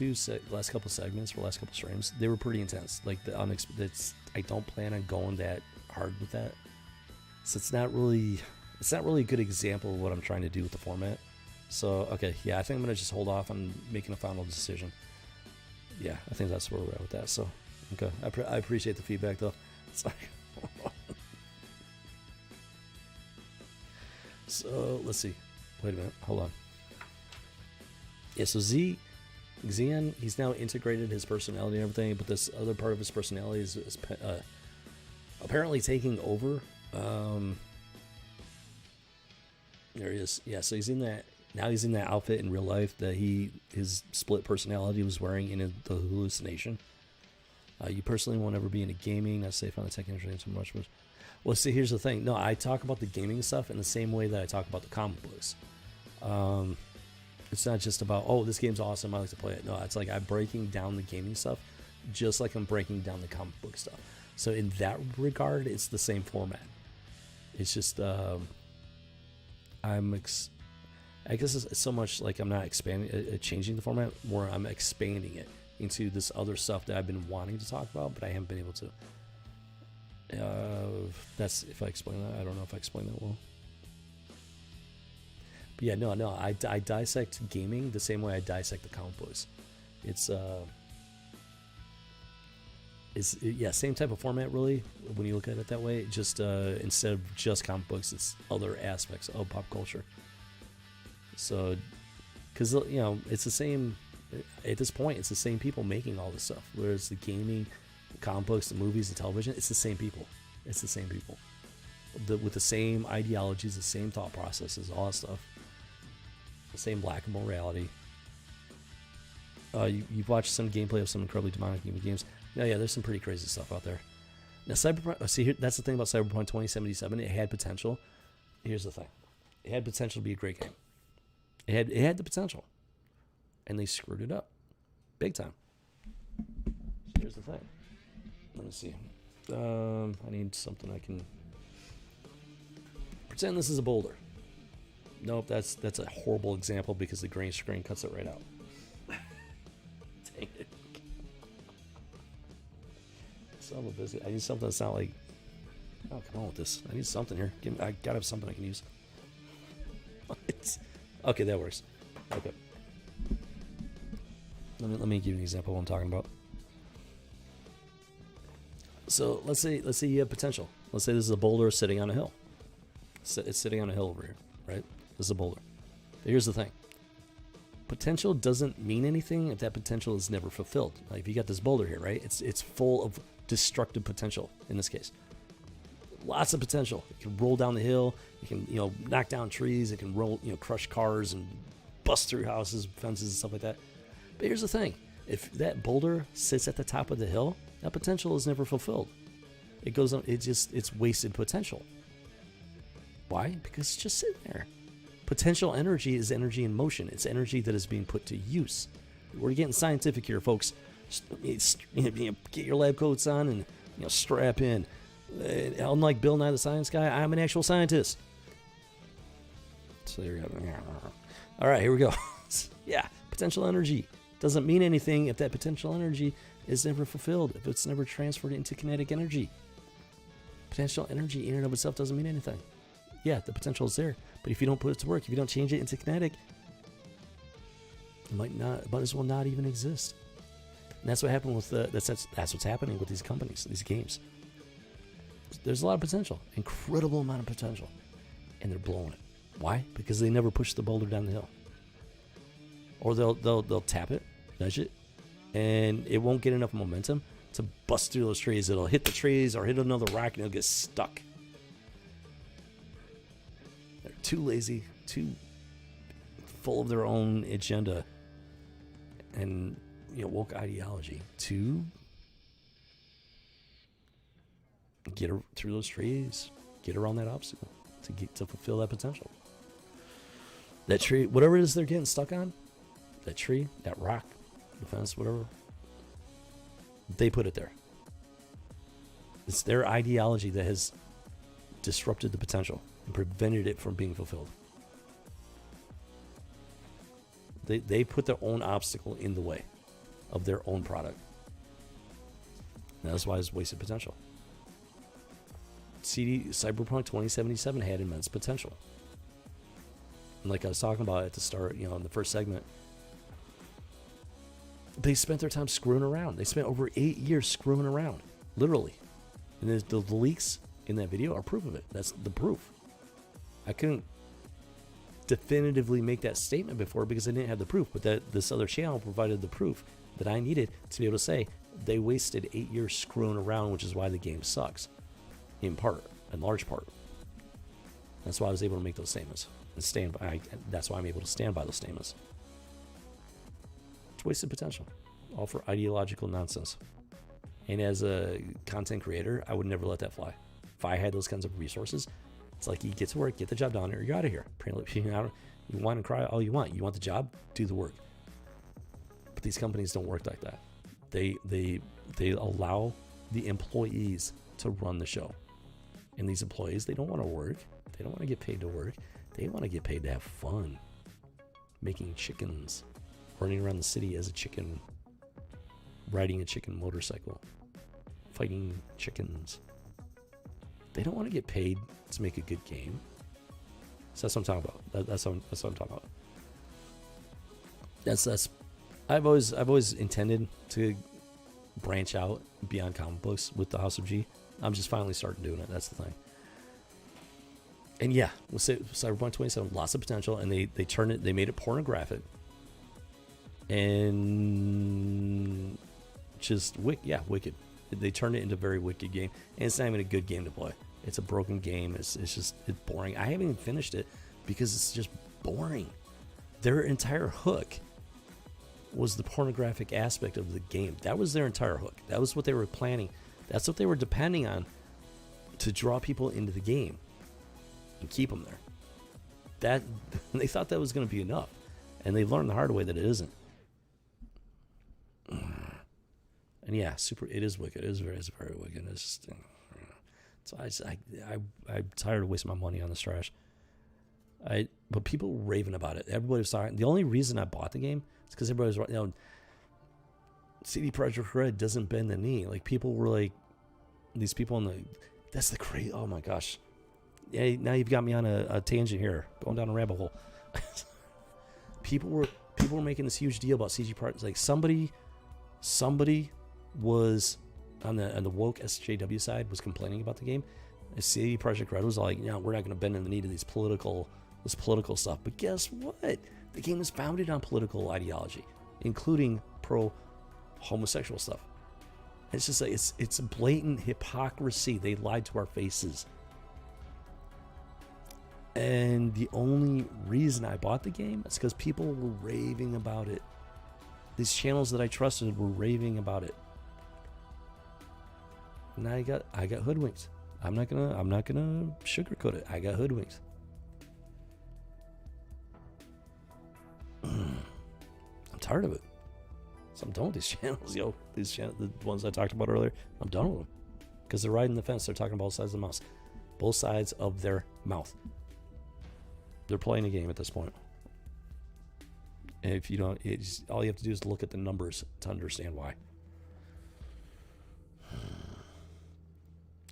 S3: couple segments for last couple streams, they were pretty intense. Like I don't plan on going that hard with that, so it's not really a good example of what I'm trying to do with the format. So okay, yeah, I think I'm gonna just hold off on making a final decision. Yeah, I think that's where we're at with that. So okay, I appreciate the feedback though. Sorry. So let's see. Wait a minute. Hold on. Yeah, so Xian, he's now integrated his personality and everything, but this other part of his personality is apparently taking over. There he is. Yeah, so he's in that outfit in real life that his split personality was wearing in the hallucination. You personally won't ever be into gaming. Not safe on the tech industry so much. Well, see, here's the thing. No, I talk about the gaming stuff in the same way that I talk about the comic books. It's not just about, oh, this game's awesome, I like to play it. No, it's like I'm breaking down the gaming stuff just like I'm breaking down the comic book stuff. So in that regard, it's the same format. It's just, I guess it's so much like I'm not changing the format, more I'm expanding it into this other stuff that I've been wanting to talk about, but I haven't been able to. That's if I explain that. I don't know if I explained that well. But yeah, no, I dissect gaming the same way I dissect the comic books. It's same type of format really when you look at it that way. Just instead of just comic books, it's other aspects of pop culture. So, because it's the same at this point. It's the same people making all this stuff. Whereas the gaming, the comic books, the movies, the television, it's the same people. It's the same people with the same ideologies, the same thought processes, all that stuff. The same lack of morality. You've watched some gameplay of some incredibly demonic games. Yeah, there's some pretty crazy stuff out there. Now, Cyberpunk. See, here, that's the thing about Cyberpunk 2077. It had potential. Here's the thing. It had potential to be a great game. It had the potential, and they screwed it up, big time. So here's the thing. Let me see. I need something I can pretend this is a boulder. Nope, that's a horrible example because the green screen cuts it right out. Dang it. Son of a biscuit. I need something that's not like. Oh, come on with this. I need something here. I gotta have something I can use. Okay, that works. Okay. Let me give you an example of what I'm talking about. So let's say you have potential. Let's say this is a boulder sitting on a hill. It's sitting on a hill over here, right? This is a boulder. But here's the thing. Potential doesn't mean anything if that potential is never fulfilled. Like if you got this boulder here, right? It's full of destructive potential in this case. Lots of potential. It can roll down the hill. It can, knock down trees. It can roll, crush cars and bust through houses, fences, and stuff like that. But here's the thing. If that boulder sits at the top of the hill, that potential is never fulfilled. It goes on. It's wasted potential. Why? Because it's just sitting there. Potential energy is energy in motion. It's energy that is being put to use. We're getting scientific here, folks. Get your lab coats on and strap in. Unlike Bill Nye the Science Guy, I'm an actual scientist. So there you go. All right, here we go. Yeah, potential energy doesn't mean anything if that potential energy is never fulfilled, if it's never transferred into kinetic energy. Potential energy in and of itself doesn't mean anything. Yeah, the potential is there, but if you don't put it to work, if you don't change it into kinetic, it might as well not even exist. And that's what happened with that's what's happening with these companies, these games. There's a lot of potential, incredible amount of potential, and they're blowing it. Why? Because they never push the boulder down the hill, or they'll tap it, nudge it, and it won't get enough momentum to bust through those trees. It'll hit the trees or hit another rock, and it'll get stuck. They're too lazy, too full of their own agenda and woke ideology to get through those trees, get around that obstacle, to fulfill that potential. That tree, whatever it is they're getting stuck on, that tree, that rock, the fence, whatever, they put it there. It's their ideology that has disrupted the potential and prevented it from being fulfilled. They put their own obstacle in the way of their own product. And that's why it's wasted potential. Cyberpunk 2077 had immense potential. And like I was talking about at the start, you know, in the first segment, they spent their time screwing around. They spent over 8 years screwing around, literally. And the leaks in that video are proof of it. That's the proof. I couldn't definitively make that statement before because I didn't have the proof, but that this other channel provided the proof that I needed to be able to say they wasted 8 years screwing around, which is why the game sucks, in large part. That's why I was able to make those statements and stand by. That's why I'm able to stand by those statements. It's wasted potential, all for ideological nonsense. And as a content creator, I would never let that fly. If I had those kinds of resources, it's like you get to work, get the job done, or you're out of here. You want to cry all you want. You want the job, do the work. But these companies don't work like that. They allow the employees to run the show. And these employees, they don't want to work. They don't want to get paid to work. They want to get paid to have fun. Making chickens. Running around the city as a chicken. Riding a chicken motorcycle. Fighting chickens. They don't want to get paid to make a good game. So that's what I'm talking about. That's what I'm talking about. That's. I've always intended to branch out beyond comic books with the House of G. I'm just finally starting doing it. That's the thing. And yeah, we'll say Cyberpunk 27, lots of potential, and they turned it. They made it pornographic, and just wicked. They turned it into a very wicked game, and it's not even a good game to play. It's a broken game. It's boring. I haven't even finished it because it's just boring. Their entire hook was the pornographic aspect of the game. That was their entire hook. That was what they were planning. That's what they were depending on to draw people into the game and keep them there. That they thought that was going to be enough, and they learned the hard way that it isn't. And yeah, it is wicked. It's very wicked. It's just, so I'm tired of wasting my money on this trash. But people were raving about it. Everybody was talking. The only reason I bought the game is because everybody was, CD Projekt Red doesn't bend the knee. Like, people were like, these people that's the crazy. Oh my gosh. Yeah, now you've got me on a tangent here, going down a rabbit hole. People were making this huge deal about CG Projekt. Like, somebody was on the woke SJW side was complaining about the game. And CD Projekt Red was like, we're not going to bend in the knee to this political stuff. But guess what? The game is founded on political ideology, including pro-homosexual stuff. It's just like it's a blatant hypocrisy. They lied to our faces. And the only reason I bought the game is because people were raving about it. These channels that I trusted were raving about it. And I got hoodwinked. I'm not gonna sugarcoat it. I got hoodwinked. I'm tired of it. So I'm done with these channels, These channels, the ones I talked about earlier, I'm done with them. Because they're riding the fence. They're talking both sides of the mouse. Both sides of their mouth. They're playing a game at this point. And if you don't, all you have to do is look at the numbers to understand why.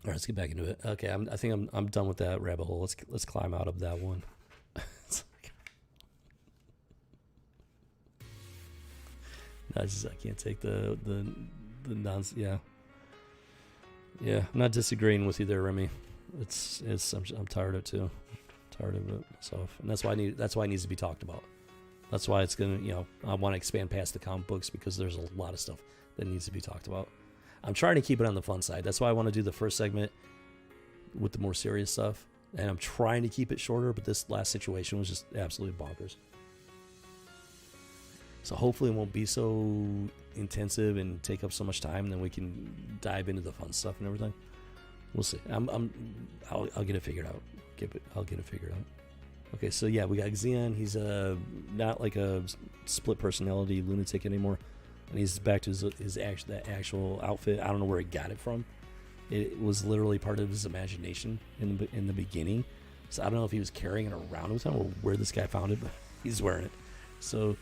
S3: All right, let's get back into it. Okay, I think I'm done with that rabbit hole. Let's climb out of that one. I can't take the nonsense. Yeah. I'm not disagreeing with you there, Remy. I'm tired of it too. Tired of it myself, and that's why it needs to be talked about. That's why it's gonna, I want to expand past the comic books because there's a lot of stuff that needs to be talked about. I'm trying to keep it on the fun side. That's why I want to do the first segment with the more serious stuff, and I'm trying to keep it shorter. But this last situation was just absolutely bonkers. So hopefully it won't be so intensive and take up so much time, and then we can dive into the fun stuff and everything. We'll see. I'll get it figured out. I'll get it figured out. Okay, so yeah, we got Xian. He's not like a split personality lunatic anymore, and he's back to that actual outfit. I don't know where he got it from. It was literally part of his imagination in the beginning. So I don't know if he was carrying it around with him or where this guy found it, but he's wearing it. So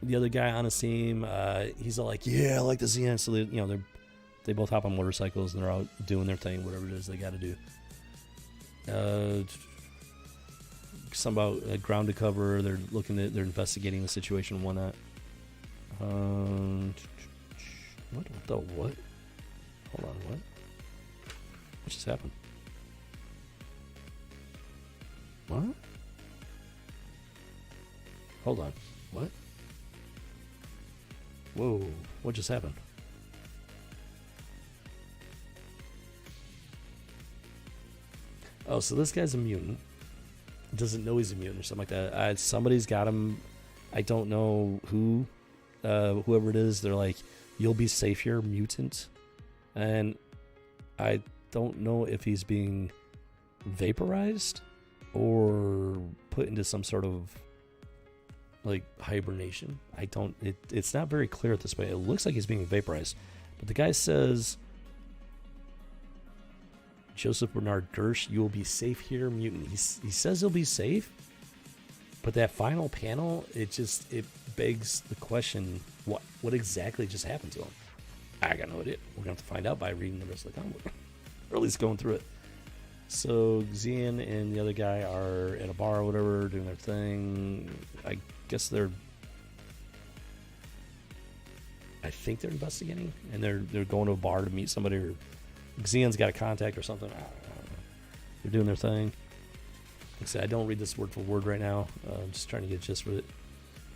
S3: the other guy on the team, he's all like, "Yeah, I like the Xian." So they both hop on motorcycles and they're out doing their thing, whatever it is they got to do. Some about ground to cover. They're investigating the situation and whatnot. What? Hold on, what? What just happened? What? Hold on. What? Whoa, what just happened? Oh, so this guy's a mutant. Doesn't know he's a mutant or something like that. Somebody's got him. I don't know who. Whoever it is, they're like, "You'll be safe here, mutant." And I don't know if he's being vaporized or put into some sort of like hibernation. It's not very clear at this point. It looks like he's being vaporized. But the guy says, "Joseph Bernard Gersh, you will be safe here, mutant." He says he'll be safe, but that final panel, it begs the question, what exactly just happened to him? I got no idea. We're going to have to find out by reading the rest of the comic book. Or at least going through it. So Xian and the other guy are at a bar or whatever, doing their thing. I think they're investigating, and they're going to a bar to meet somebody, or Xian's got a contact or something. I don't know. They're doing their thing. Like I said, I don't read this word for word right now. I'm just trying to get a gist with it.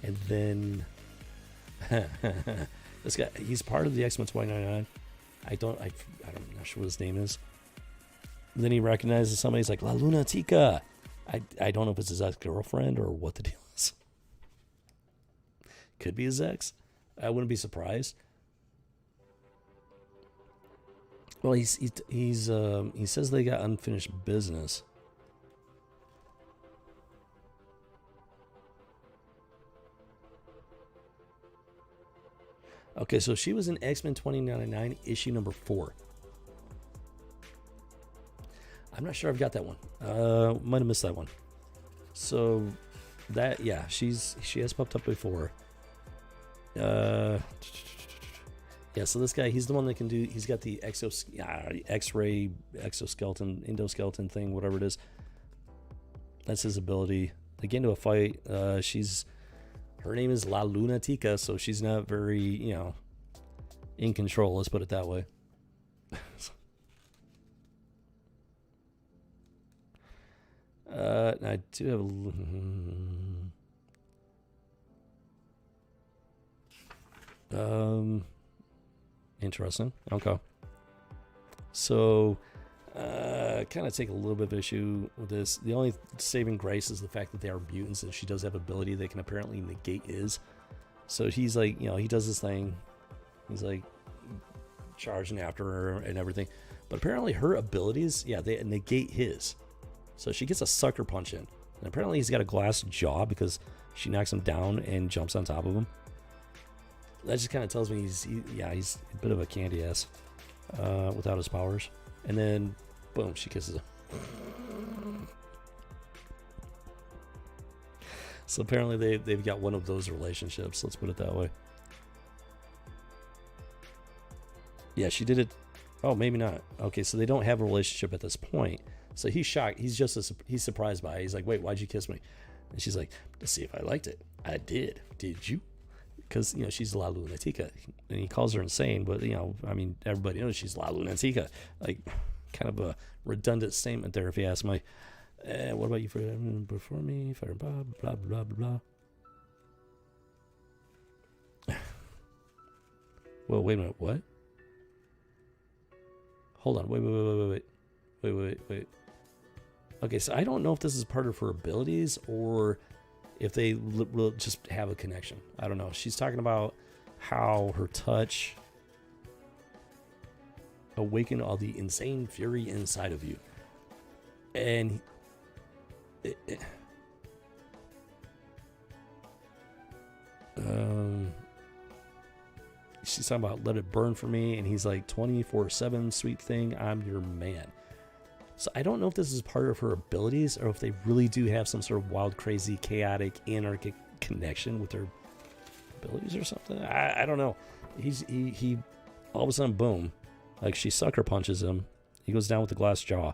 S3: And then this guy, he's part of the X-Men 2099. I'm not sure what his name is. And then he recognizes somebody. He's like, "La Lunatica." I don't know if it's his ex-girlfriend or what the deal is. Could be his ex. I wouldn't be surprised. Well, he says they got unfinished business. Okay, so she was in X-Men 2099, issue number 4. I'm not sure I've got that one. Might have missed that one. So that, yeah, she has popped up before. Yeah, so this guy, he's the one that can do, he's got the X-ray, exoskeleton, endoskeleton thing, whatever it is. That's his ability. They get into a fight. Her name is La Lunatica, so she's not very, in control, let's put it that way. I do have interesting. Okay. So, kind of take a little bit of issue with this. The only saving grace is the fact that they are mutants, and she does have ability that can apparently negate his. So he's like, he does this thing. He's like charging after her and everything. But apparently her abilities, they negate his. So she gets a sucker punch in. And apparently he's got a glass jaw because she knocks him down and jumps on top of him. That just kind of tells me he's a bit of a candy ass without his powers. And then, boom, she kisses him. So apparently they've got one of those relationships. Let's put it that way. Yeah, she did it. Oh, maybe not. Okay, so they don't have a relationship at this point. So he's shocked. He's surprised by it. He's like, "Wait, why'd you kiss me?" And she's like, "To see if I liked it." "I did. Did you?" Because, she's La Lunatica. And he calls her insane, but, everybody knows she's La Lunatica. Like, kind of a redundant statement there, if you ask me. What about you before me? Blah, blah, blah, blah, blah. Well, wait a minute. What? Hold on. Wait. Okay, so I don't know if this is part of her abilities or if they will just have a connection. I don't know. She's talking about how her touch awakened all the insane fury inside of you. And She's talking about let it burn for me, and he's like 24/7 sweet thing, I'm your man. So I don't know if this is part of her abilities or if they really do have some sort of wild, crazy, chaotic, anarchic connection with her abilities or something. I don't know. He all of a sudden, boom, like she sucker punches him. He goes down with the glass jaw,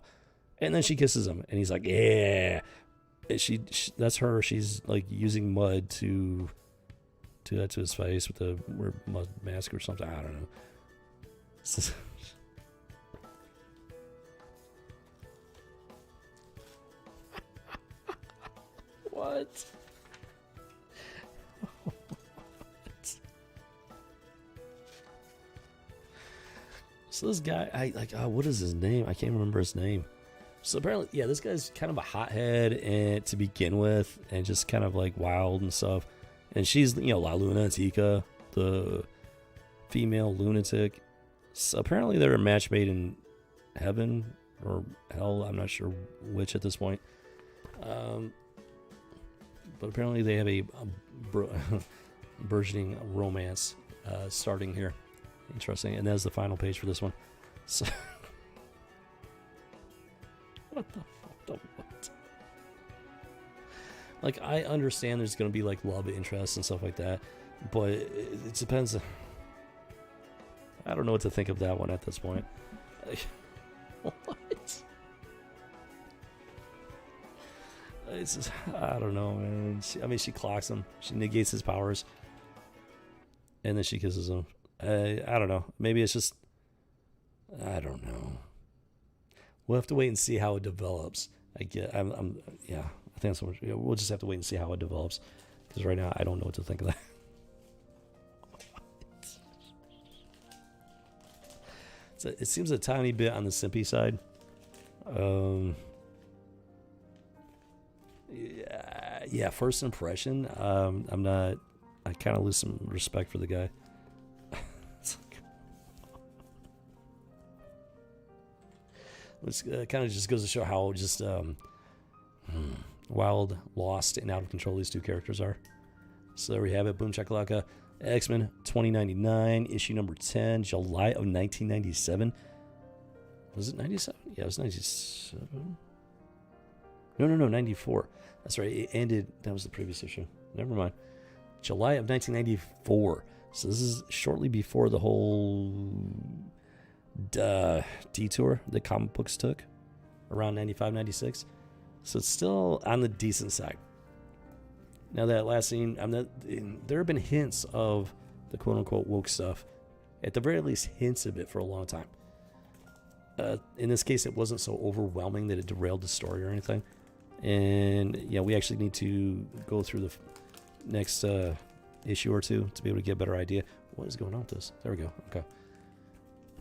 S3: and then she kisses him, and he's like, yeah. And she that's her. She's like using mud to do that to his face with a mud mask or something. I don't know. What? So this guy, what is his name? I can't remember his name. So apparently, yeah, this guy's kind of a hothead and to begin with, and just kind of like wild and stuff. And she's, La Lunatica, the female lunatic. So apparently they're a match made in heaven or hell. I'm not sure which at this point. But apparently they have a burgeoning romance starting here. Interesting. And that's the final page for this one. So what the fuck? The what? Like, I understand there's going to be, like, love interest and stuff like that, but it depends. I don't know what to think of that one at this point. What? It's just, I don't know, man. She clocks him. She negates his powers. And then she kisses him. I don't know. Maybe it's just, I don't know. We'll have to wait and see how it develops. Yeah, I think that's what we'll just have to wait and see how it develops. Because right now, I don't know what to think of that. So it seems a tiny bit on the simpy side. Yeah, first impression, I kind of lose some respect for the guy. It's kind of just goes to show how just wild, lost, and out of control these two characters are. So there we have it. Boom Chakalaka. X-Men 2099, issue number 10, July of 1997. Was it 97? Yeah, it was 97. No, 94. That's right. It ended. That was the previous issue. Never mind. July of 1994. So this is shortly before the whole detour that comic books took around 95, 96. So it's still on the decent side. Now that last scene, there have been hints of the quote-unquote woke stuff. At the very least, hints of it for a long time. In this case, it wasn't so overwhelming that it derailed the story or anything. And we actually need to go through the next issue or two to be able to get a better idea. What is going on with this? There we go. Okay.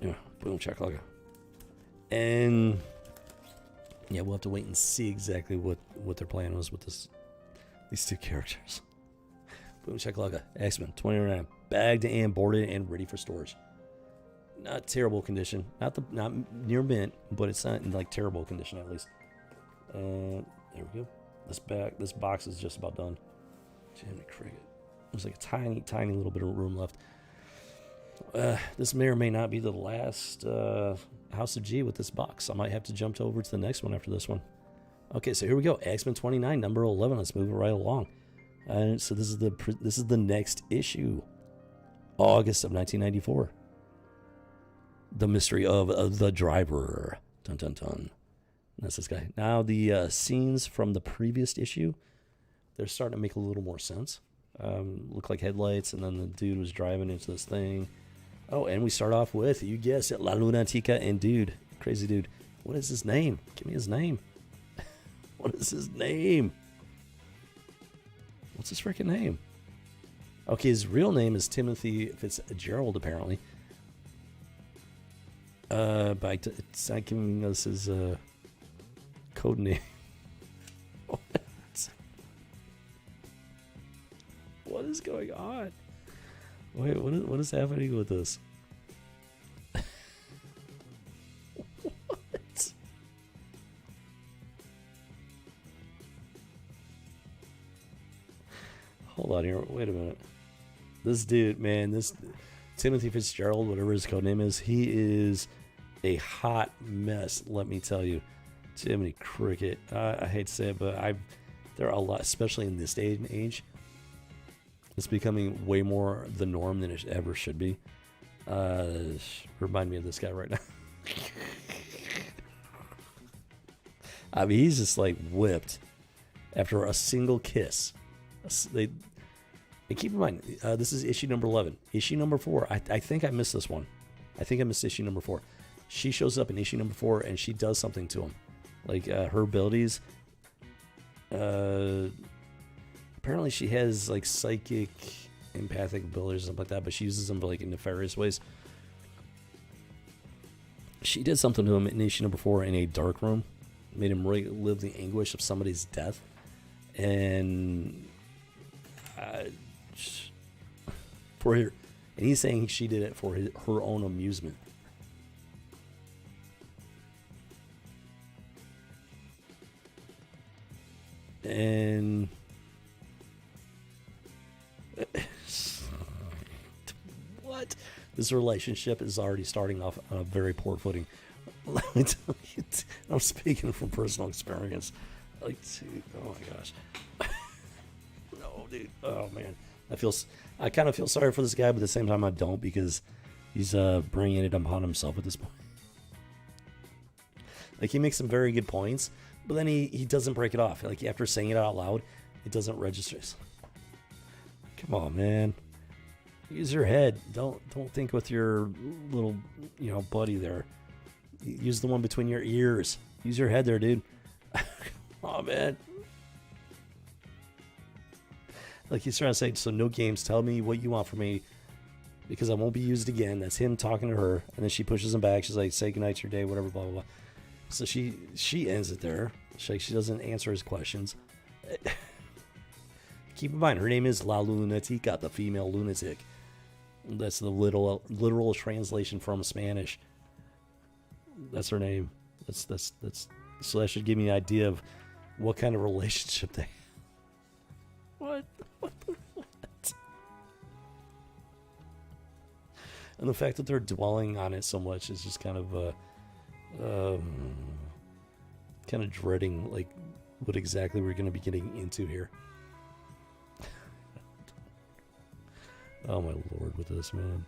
S3: Yeah, boom, chakalaka. And we'll have to wait and see exactly what their plan was with these two characters. Boom, chakalaka. X-Men 2099, bagged and boarded and ready for storage. Not terrible condition. Not near mint, but it's not in like terrible condition at least. There we go. This box is just about done. Jiminy Cricket. There's like a tiny, tiny little bit of room left. This may or may not be the last House of G with this box. I might have to jump over to the next one after this one. Okay, so here we go. X-Men 29, number 11. Let's move it right along. And so this is the next issue, August of 1994. The mystery of the driver. Dun dun dun. That's this guy. Now the scenes from the previous issue, they're starting to make a little more sense. Look like headlights, and then the dude was driving into this thing. Oh, and we start off with, you guessed it, La Lunatica and dude. Crazy dude. What is his name? Give me his name. What is his name? What's his freaking name? Okay, his real name is Timothy Fitzgerald, apparently. But it's not giving us his code name. What is going on? Wait, what is happening with this? What? hold on here. Wait a minute. This dude, man, this Timothy Fitzgerald, whatever his code name is, he is a hot mess. Let me tell you, Jiminy Cricket. I hate to say it, but there are a lot, especially in this day and age. It's becoming way more the norm than it ever should be. Remind me of this guy right now. I mean, he's just like whipped after a single kiss. And keep in mind, this is issue number 11. Issue number 4, I think I missed this one. I think I missed issue number 4. She shows up in issue number 4 and she does something to him. Like her abilities. Apparently she has like psychic, empathic abilities or something like that, but she uses them like in nefarious ways. She did something to him in issue number 4 in a dark room. Made him relive the anguish of somebody's death. And and he's saying she did it for her own amusement. And what? This relationship is already starting off on a very poor footing. Let me tell you, I'm speaking from personal experience. Like, dude, oh my gosh. No, dude. Oh man, I kind of feel sorry for this guy, but at the same time I don't, because he's bringing it upon himself at this point. Like, he makes some very good points, but then he doesn't break it off. Like, after saying it out loud, it doesn't register. Come on, man. Use your head. Don't think with your little, buddy there. Use the one between your ears. Use your head there, dude. Oh, man. Like, he's trying to say, so no games. Tell me what you want from me, because I won't be used again. That's him talking to her. And then she pushes him back. She's like, say goodnight to your day, whatever, blah, blah, blah. So she ends it there. She doesn't answer his questions. Keep in mind, her name is La Lunatica, the female lunatic. That's the literal translation from Spanish. That's her name. That's so that should give me an idea of what kind of relationship they have. What? And the fact that they're dwelling on it so much is just kind of dreading, like, what exactly we're going to be getting into here. Oh my lord, with this, man.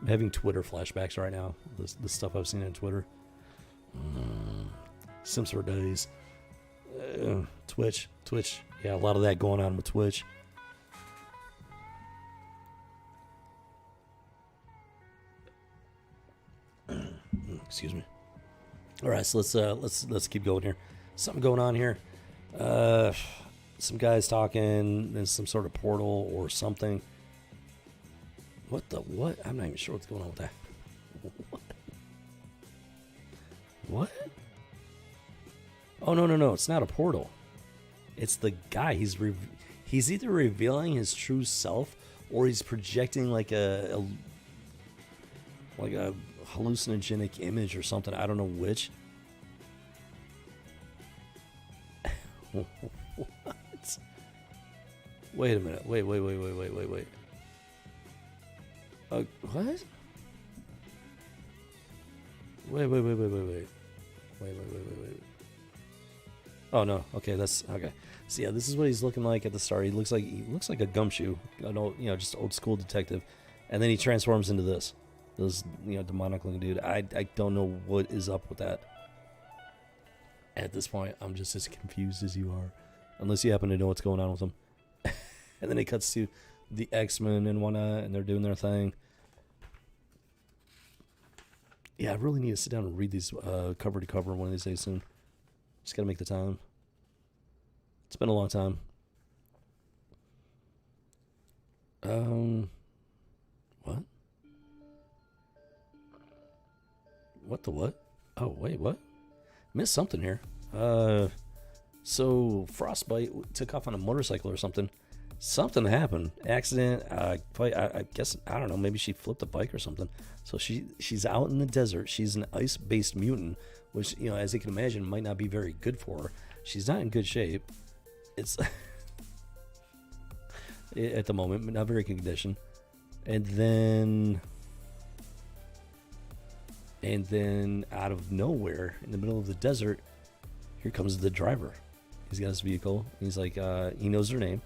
S3: I'm having Twitter flashbacks right now. The stuff I've seen on Twitter. Sims for days. Twitch. Yeah, a lot of that going on with Twitch. Excuse me. All right, so let's keep going here. Something going on here. Some guys talking in some sort of portal or something. What? I'm not even sure what's going on with that. What? Oh, no. It's not a portal. It's the guy. He's either revealing his true self, or he's projecting like a hallucinogenic image or something. I don't know which. What? Wait a minute. Wait. What? Wait. Oh no. Okay, that's okay. So yeah, this is what he's looking like at the start. He looks like a gumshoe, just old school detective, and then he transforms into this demonic looking dude. I don't know what is up with that. At this point, I'm just as confused as you are, unless you happen to know what's going on with him. And then it cuts to the X-Men and whatnot, and they're doing their thing. Yeah, I really need to sit down and read these cover to cover one of these days soon. Just gotta make the time. It's been a long time. What? What the what? Oh, wait, what? Missed something here. So Frostbite took off on a motorcycle or something. Something happened. Accident. I guess, I don't know. Maybe she flipped a bike or something. So she's out in the desert. She's an ice-based mutant, which, as you can imagine, might not be very good for her. She's not in good shape. It's at the moment, but not very good condition. And then out of nowhere, in the middle of the desert, here comes the driver. He's got his vehicle. He's like, he knows her name.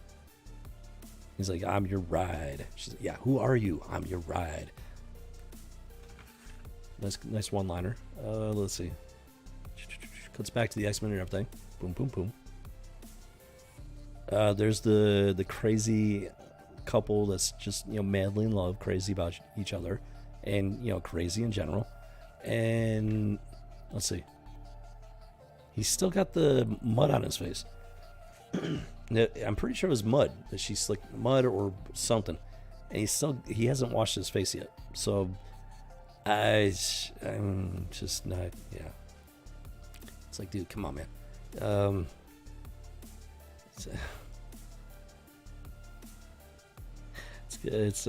S3: He's like, I'm your ride. She's like, yeah, who are you? I'm your ride. Nice one-liner. Let's see. Cuts back to the X-Men and everything. Boom, boom, boom. There's the crazy couple that's just, madly in love, crazy about each other, and, crazy in general. And let's see. He's still got the mud on his face. I'm pretty sure it was mud that she slicked, mud or something, and he hasn't washed his face yet. So I'm just not. Yeah, it's like, dude, come on, man. It's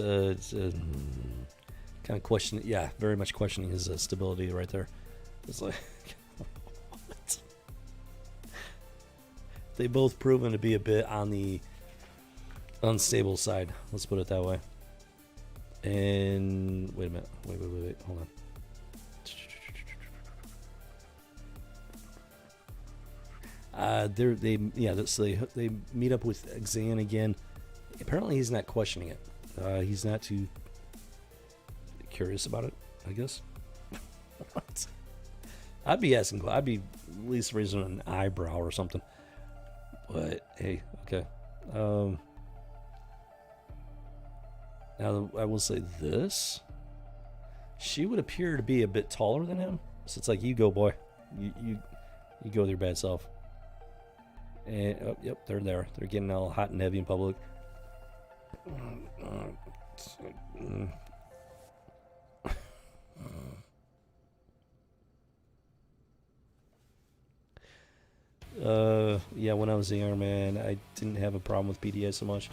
S3: kind of questioning. Yeah, very much questioning his stability right there. It's like. They both proven to be a bit on the unstable side. Let's put it that way. And wait a minute. Wait. Hold on. They meet up with Xan again. Apparently, he's not questioning it. He's not too curious about it, I guess. I'd be at least raising an eyebrow or something. But hey, okay. Now I will say this: she would appear to be a bit taller than him. So it's like, you go, boy. You go with your bad self. And yep, they're there. They're getting all hot and heavy in public. Yeah, when I was a younger man, I didn't have a problem with PDA so much.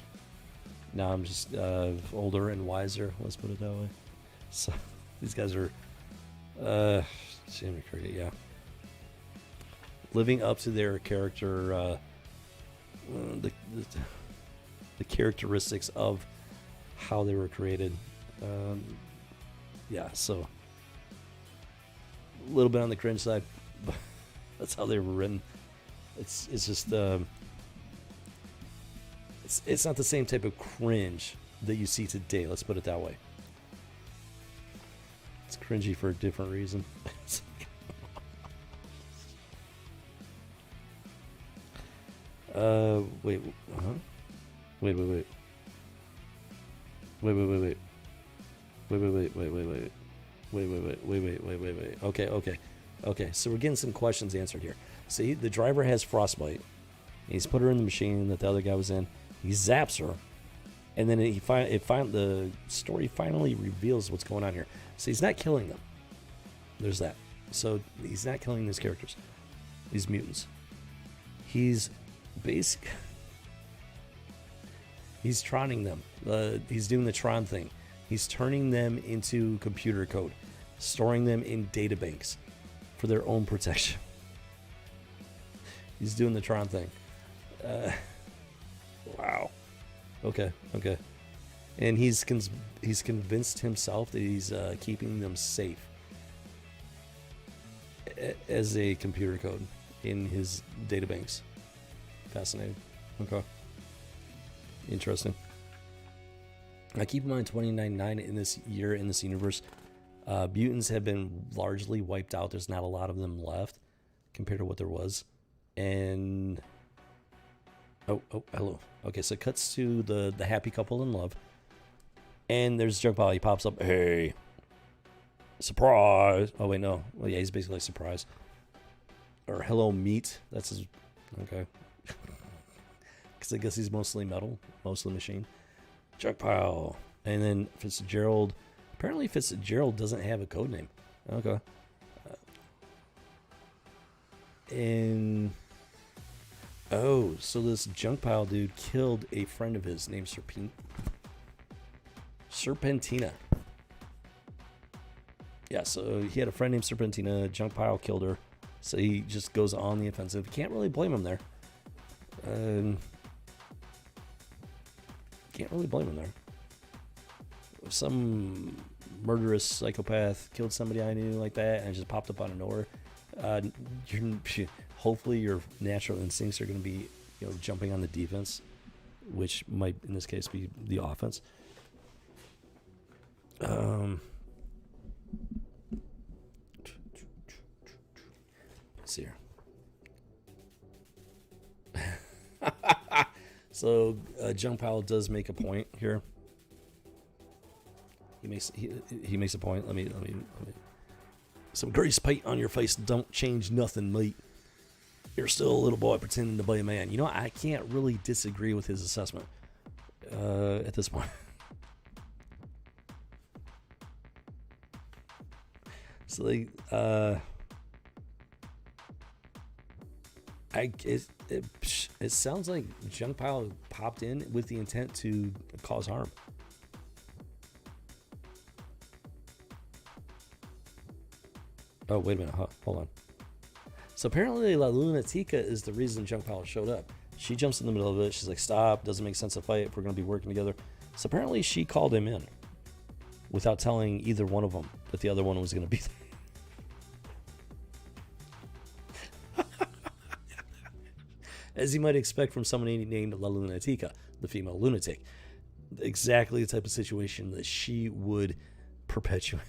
S3: Now I'm just older and wiser, let's put it that way. So these guys are yeah, living up to their character, the characteristics of how they were created. Yeah, so a little bit on the cringe side, but that's how they were written. It's just it's not the same type of cringe that you see today. Let's put it that way. It's cringy for a different reason. Wait. Okay. So we're getting some questions answered here. See, the driver has frostbite. He's put her in the machine that the other guy was in. He zaps her, and then the story finally reveals what's going on here. So he's not killing them. There's that. So he's not killing these characters, these mutants. He's troning them. He's doing the Tron thing. He's turning them into computer code, storing them in databanks for their own protection. He's doing the Tron thing. Wow. Okay. And he's convinced himself that he's keeping them safe as a computer code in his databanks. Fascinating. Okay. Interesting. Now keep in mind, 29.9 in this year in this universe, mutants have been largely wiped out. There's not a lot of them left compared to what there was. And oh, hello. Okay, so it cuts to the happy couple in love, and there's Junkpile. He pops up. Hey, surprise! Oh wait, no. Well, yeah, he's basically surprise. Or hello, meat. That's his. Okay. Because I guess he's mostly metal, mostly machine. Junkpile, and then Fitzgerald. Apparently, Fitzgerald doesn't have a code name. Okay. And oh, so this Junkpile dude killed a friend of his named Serpentina. Yeah, so he had a friend named Serpentina. Junkpile killed her, so he just goes on the offensive. Can't really blame him there. can't really blame him there. If some murderous psychopath killed somebody I knew like that and just popped up out of nowhere, hopefully your natural instincts are going to be, jumping on the defense, which might in this case be the offense. Let's see here. So Junk Pile does make a point here. He makes a point. Let me. Some grease paint on your face don't change nothing, mate. You're still a little boy pretending to be a man. I can't really disagree with his assessment at this point. So it sounds like Junk Pile popped in with the intent to cause harm. Oh, wait a minute. Hold on. So apparently La Lunatica is the reason Junk Pile showed up. She jumps in the middle of it. She's like, stop. Doesn't make sense to fight if we're going to be working together. So apparently she called him in without telling either one of them that the other one was going to be there. As you might expect from someone named La Lunatica, the female lunatic. Exactly the type of situation that she would perpetuate.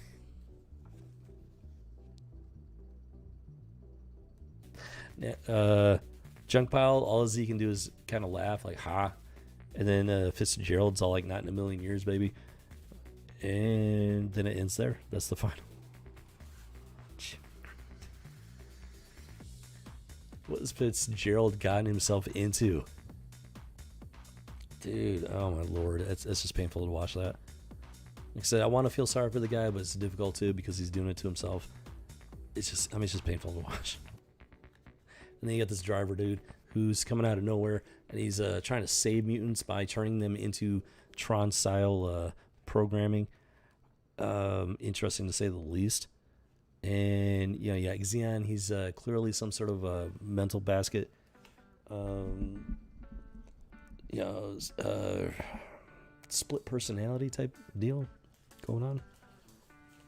S3: Junk Pile, all he can do is kind of laugh, like, ha. And then Fitzgerald's all like, not in a million years, baby. And then it ends there. That's the final. What has Fitzgerald gotten himself into? Dude, oh my lord. It's just painful to watch that. Like I said, I want to feel sorry for the guy, but it's difficult too because he's doing it to himself. It's just painful to watch. And then you got this driver dude who's coming out of nowhere, and he's trying to save mutants by turning them into Tron-style programming. Interesting to say the least. And Xeon, he's clearly some sort of a mental basket. Split personality type deal going on.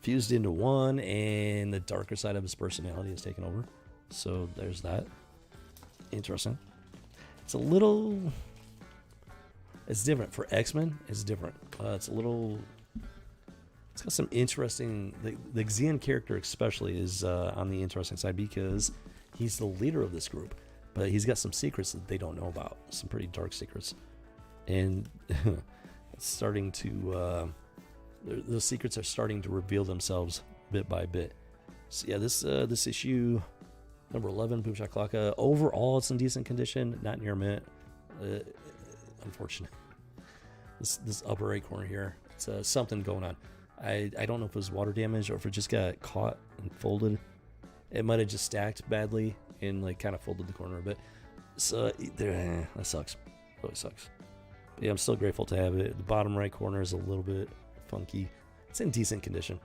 S3: Fused into one, and the darker side of his personality is taken over. So there's that. Interesting. It's different for X-Men. It's different. It's got some interesting. The Xeon character especially is on the interesting side because he's the leader of this group, but he's got some secrets that they don't know about. Some pretty dark secrets, and it's starting to. Those secrets are starting to reveal themselves bit by bit. So yeah, this issue. Number 11, Boom Shakalaka. Overall, it's in decent condition. Not near a mint. Unfortunate. This upper right corner here, it's something going on. I don't know if it was water damage or if it just got caught and folded. It might have just stacked badly and kind of folded the corner a bit. So that sucks. Really sucks. But yeah, I'm still grateful to have it. The bottom right corner is a little bit funky. It's in decent condition.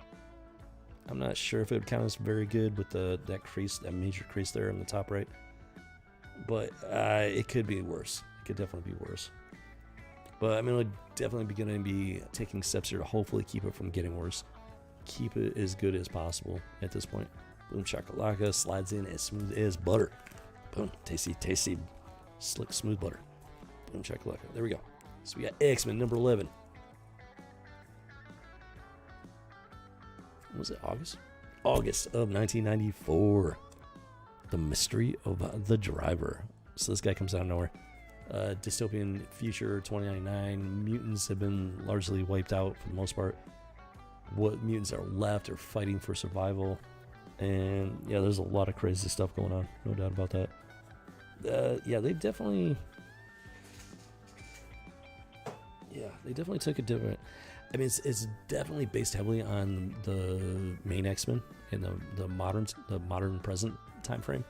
S3: I'm not sure if it would count as very good with that crease, that major crease there in the top right. But it could be worse. It could definitely be worse. But we're definitely going to be taking steps here to hopefully keep it from getting worse. Keep it as good as possible at this point. Boom Shakalaka slides in as smooth as butter. Boom. Tasty, tasty, slick, smooth butter. Boom Shakalaka. There we go. So we got X-Men number 11. Was it August? August of 1994. The Mystery of the Driver. So this guy comes out of nowhere. Dystopian future 2099. Mutants have been largely wiped out for the most part. What mutants are left are fighting for survival. And yeah, there's a lot of crazy stuff going on. No doubt about that. They definitely took a different. It's definitely based heavily on the main X-Men in the modern present time frame,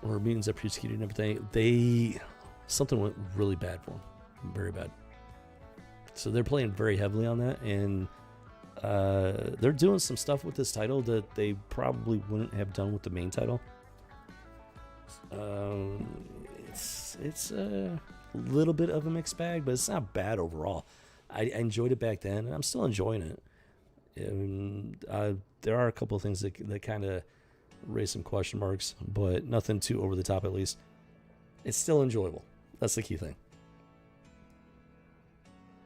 S3: where mutants are persecuted and everything. Something went really bad for them, very bad. So they're playing very heavily on that, and they're doing some stuff with this title that they probably wouldn't have done with the main title. little bit of a mixed bag, but it's not bad overall. I enjoyed it back then, and I'm still enjoying it. And there are a couple of things that kind of raise some question marks, but nothing too over the top at least. It's still enjoyable. That's the key thing.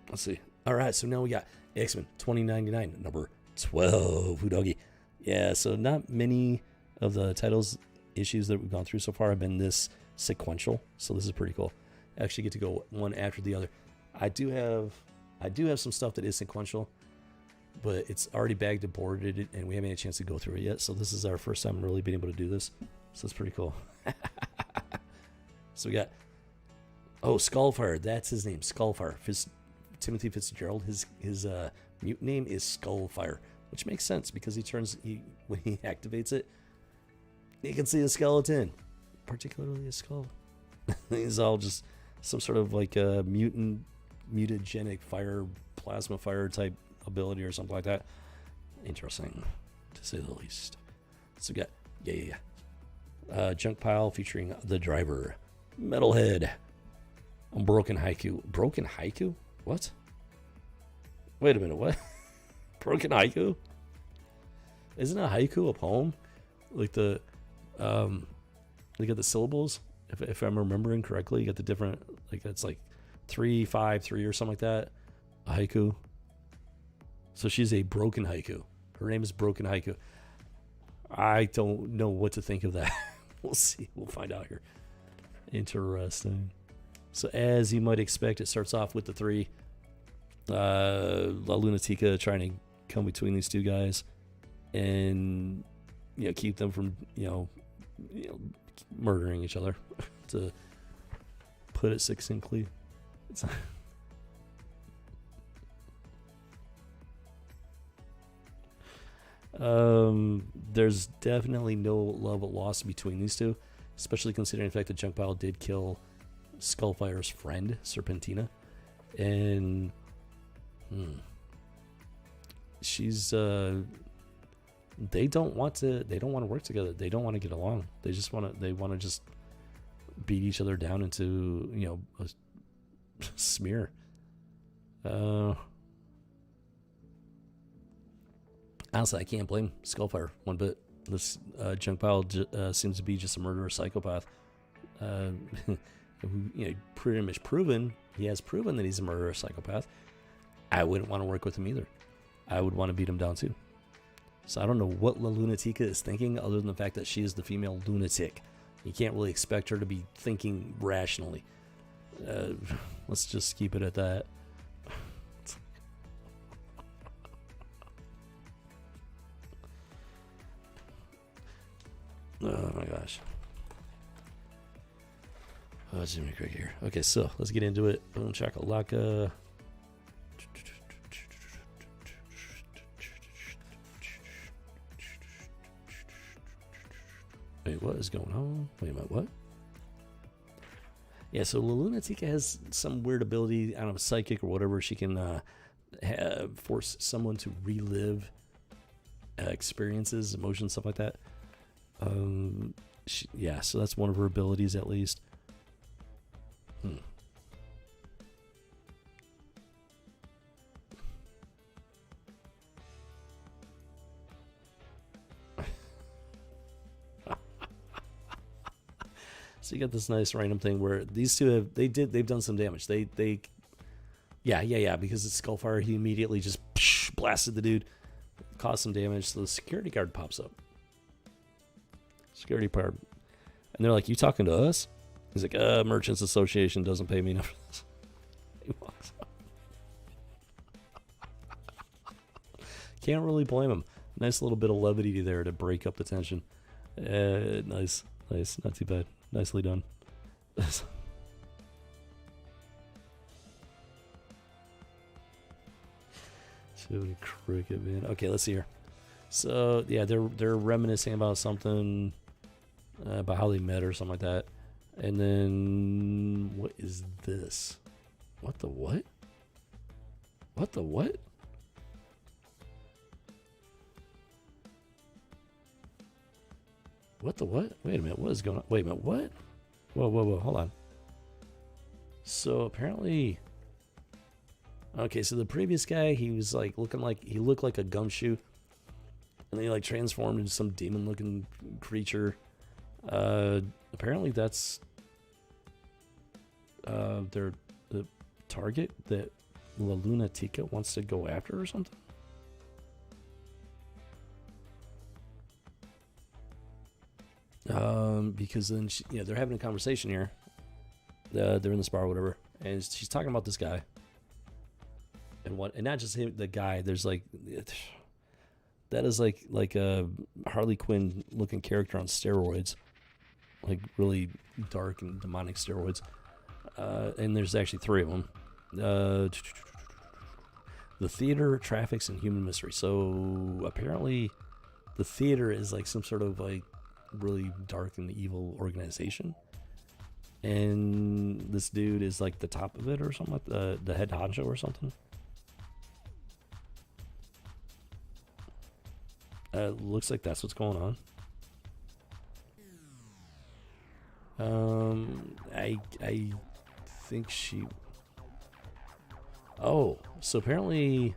S3: Let's see. All right, so now we got X-Men 2099, number 12. Hoodoggy. Yeah, so not many of the titles issues that we've gone through so far have been this sequential, so this is pretty cool. I actually get to go one after the other. I do have some stuff that is sequential, but it's already bagged and boarded, and we haven't had a chance to go through it yet. So this is our first time really being able to do this. So it's pretty cool. So we got Skullfire. That's his name, Skullfire. Timothy Fitzgerald. His mute name is Skullfire, which makes sense because when he activates it, you can see a skeleton, particularly a skull. He's all just some sort of like a mutagenic plasma fire type ability or something like that. Interesting, to say the least. So we got Junk Pile featuring the driver, Metalhead, Broken Haiku. Broken Haiku? What? Wait a minute, what? Broken Haiku? Isn't a haiku a poem? Like they got the syllables. If I'm remembering correctly, you got the different, like it's like 3, 5, 3 or something like that. A haiku. So she's a broken haiku. Her name is Broken Haiku. I don't know what to think of that. We'll see. We'll find out here. Interesting. So as you might expect, it starts off with the 3. La Lunatica trying to come between these two guys and keep them from murdering each other, to put it succinctly. There's definitely no love lost between these two, especially considering the fact that Junk Pile did kill Skullfire's friend, Serpentina, and she's they don't want to work together. They don't want to get along. They want to just beat each other down into a smear. Honestly, I can't blame Skullfire one bit. This Junk Pile seems to be just a murderous psychopath. Pretty much proven. He has proven that he's a murderous psychopath. I wouldn't want to work with him either. I would want to beat him down too. So I don't know what La Lunatica is thinking, other than the fact that she is the female lunatic. You can't really expect her to be thinking rationally. Let's just keep it at that. Oh my gosh. Oh, it's Jimmy Craig here. Okay, so let's get into it. Boom chakalaka. Wait, what is going on? Wait a minute, what? Yeah, so La Lunatica has some weird ability, I don't know, psychic or whatever. She can force someone to relive experiences, emotions, stuff like that. So that's one of her abilities at least. So you got this nice random thing where these two they've done some damage. Because it's Skullfire, he immediately just blasted the dude, caused some damage. So the security guard pops up. Security guard, and they're like, "You talking to us?" He's like, "Merchants Association doesn't pay me enough for this." He walks up. Can't really blame him. Nice little bit of levity there to break up the tension. Nice, not too bad. Nicely done. Jiminy Cricket, man. Okay, let's see here. So yeah, they're reminiscing about something, about how they met or something like that. And then what is this? What the what? What the what? What the what? Wait a minute, what is going on? Wait a minute, what? Whoa, hold on. So apparently, okay, so the previous guy, he was like he looked like a gumshoe, and they like transformed into some demon-looking creature. Apparently that's the target that La Lunatica wants to go after or something. Because then they're having a conversation here. They're in this bar or whatever, and she's talking about this guy. And not just him, the guy. There's like, that is like a Harley Quinn looking character on steroids, like really dark and demonic steroids. And there's actually 3 of them. The theater, traffics, and human mystery. So apparently, the theater is like some sort of like really dark and evil organization, and this dude is like the top of it or something, like the head honcho or something. Looks like that's what's going on. I think she. Oh, so apparently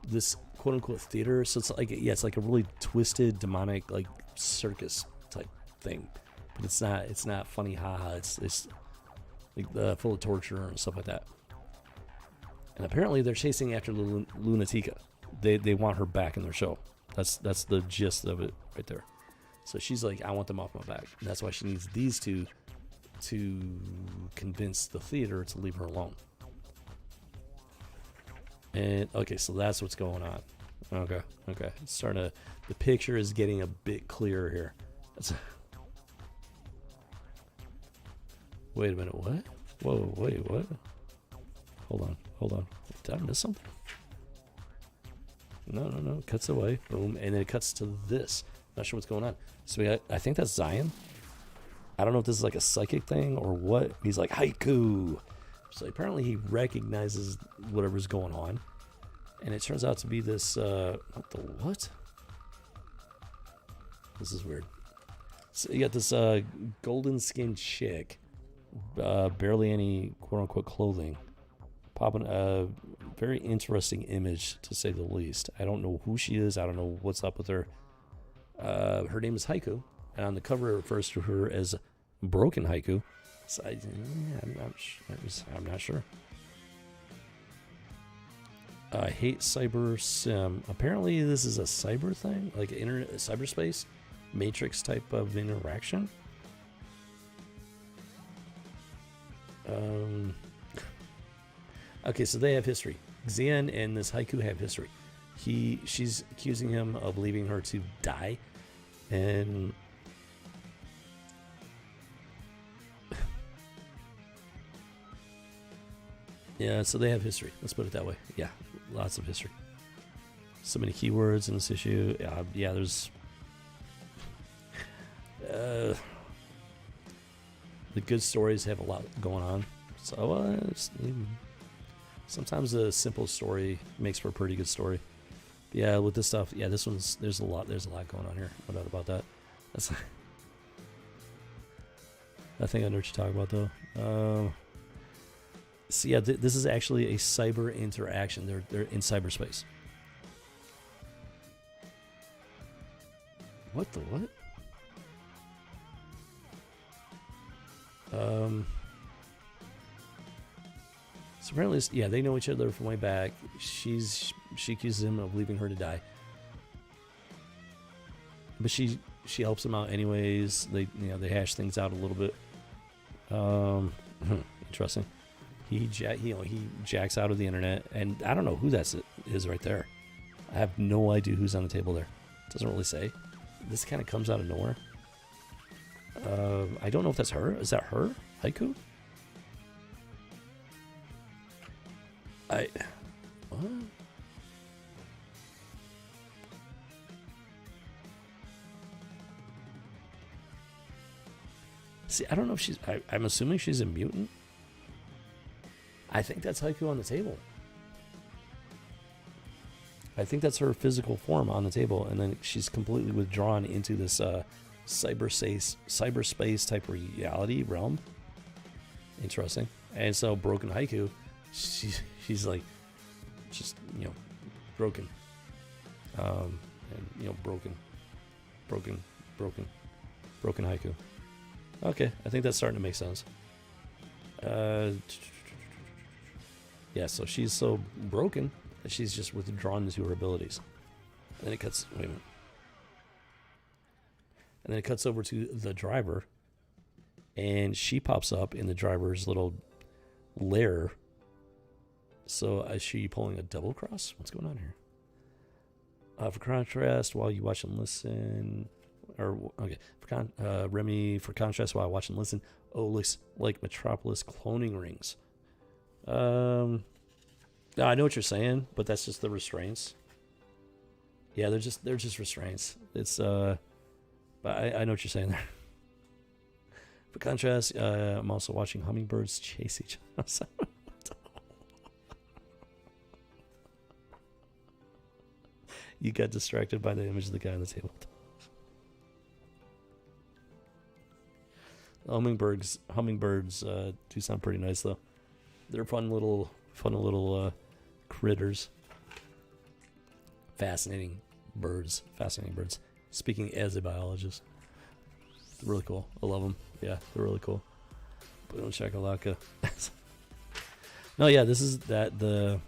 S3: this quote unquote theater. So it's like, yeah, it's like a really twisted, demonic, like circus type thing, but it's not funny, haha. It's like full of torture and stuff like that. And apparently they're chasing after Lunatica. They want her back in their show. That's the gist of it right there. So she's like, I want them off my back. And that's why she needs these two to convince the theater to leave her alone. And okay, so that's what's going on. Okay. It's starting to, the picture is getting a bit clearer here. Wait a minute, what? Whoa, wait, what? Hold on. Did I miss something? No. It cuts away. Boom. And then it cuts to this. Not sure what's going on. So I think that's Zion. I don't know if this is like a psychic thing or what. He's like, haiku. So apparently he recognizes whatever's going on. And it turns out to be this, what? This is weird. So you got this golden skinned chick, barely any quote unquote clothing, popping a very interesting image to say the least. I don't know who she is. I don't know what's up with her. Her name is Haiku, and on the cover it refers to her as Broken Haiku. So I'm not sure. I hate cyber sim. Apparently this is a cyber thing, like internet, cyberspace, matrix type of interaction. Okay, so they have history. Xian and this Haiku have history. She's accusing him of leaving her to die, and yeah, so they have history. Let's put it that way. Yeah, lots of history. So many keywords in this issue. Yeah, there's the good stories have a lot going on. So sometimes a simple story makes for a pretty good story. But yeah, with this stuff, yeah, this one's there's a lot going on here. No doubt about that. I think I know what you're talking about though. So yeah, this is actually a cyber interaction. They're in cyberspace. What the what? So apparently, yeah, they know each other from way back. She accuses him of leaving her to die, but she helps him out anyways. They hash things out a little bit. Interesting. He jacks out of the internet, and I don't know who that is right there. I have no idea who's on the table there. Doesn't really say. This kind of comes out of nowhere. I don't know if that's her. Is that her? Haiku? What? See, I don't know if she's... I'm assuming she's a mutant. I think that's Haiku on the table. I think that's her physical form on the table, and then she's completely withdrawn into this cyberspace type reality realm. Interesting. And so Broken Haiku, she's like, just, broken. And, broken Haiku. Okay, I think that's starting to make sense. Yeah, so she's so broken that she's just withdrawn into her abilities. And then it cuts, wait a minute. And then it cuts over to the driver, and she pops up in the driver's little lair. So is she pulling a double cross? What's going on here? For contrast, while you watch and listen, Remy, for contrast, while I watch and listen, looks like Metropolis cloning rings. I know what you're saying, but that's just the restraints. Yeah, they're just restraints. It's but I know what you're saying there. For contrast, I'm also watching hummingbirds chase each other. You got distracted by the image of the guy on the table. Hummingbirds do sound pretty nice though. They're fun little critters. Fascinating birds. Speaking as a biologist, really cool. I love them. Yeah, they're really cool. Boom shakalaka. No, yeah, this is the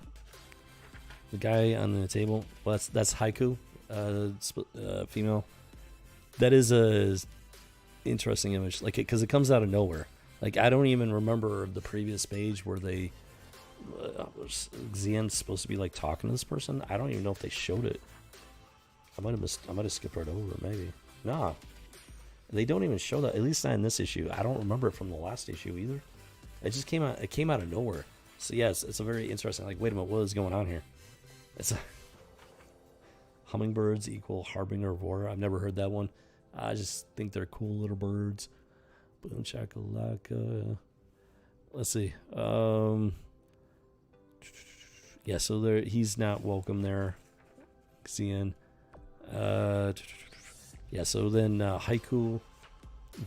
S3: guy on the table. Well, that's Haiku, female. That is a interesting image, like because it comes out of nowhere. Like I don't even remember the previous page where they Xian's supposed to be like talking to this person. I don't even know if they showed it. I might have skipped right over it, maybe. Nah, they don't even show that. At least not in this issue. I don't remember it from the last issue either. It just came out. It came out of nowhere. So yes, it's a very interesting. Like, wait a minute, what is going on here? It's hummingbirds equal harbinger of war. I've never heard that one. I just think they're cool little birds. Boom shakalaka. Let's see. Yeah, so he's not welcome there. Xian. Yeah, so then Haiku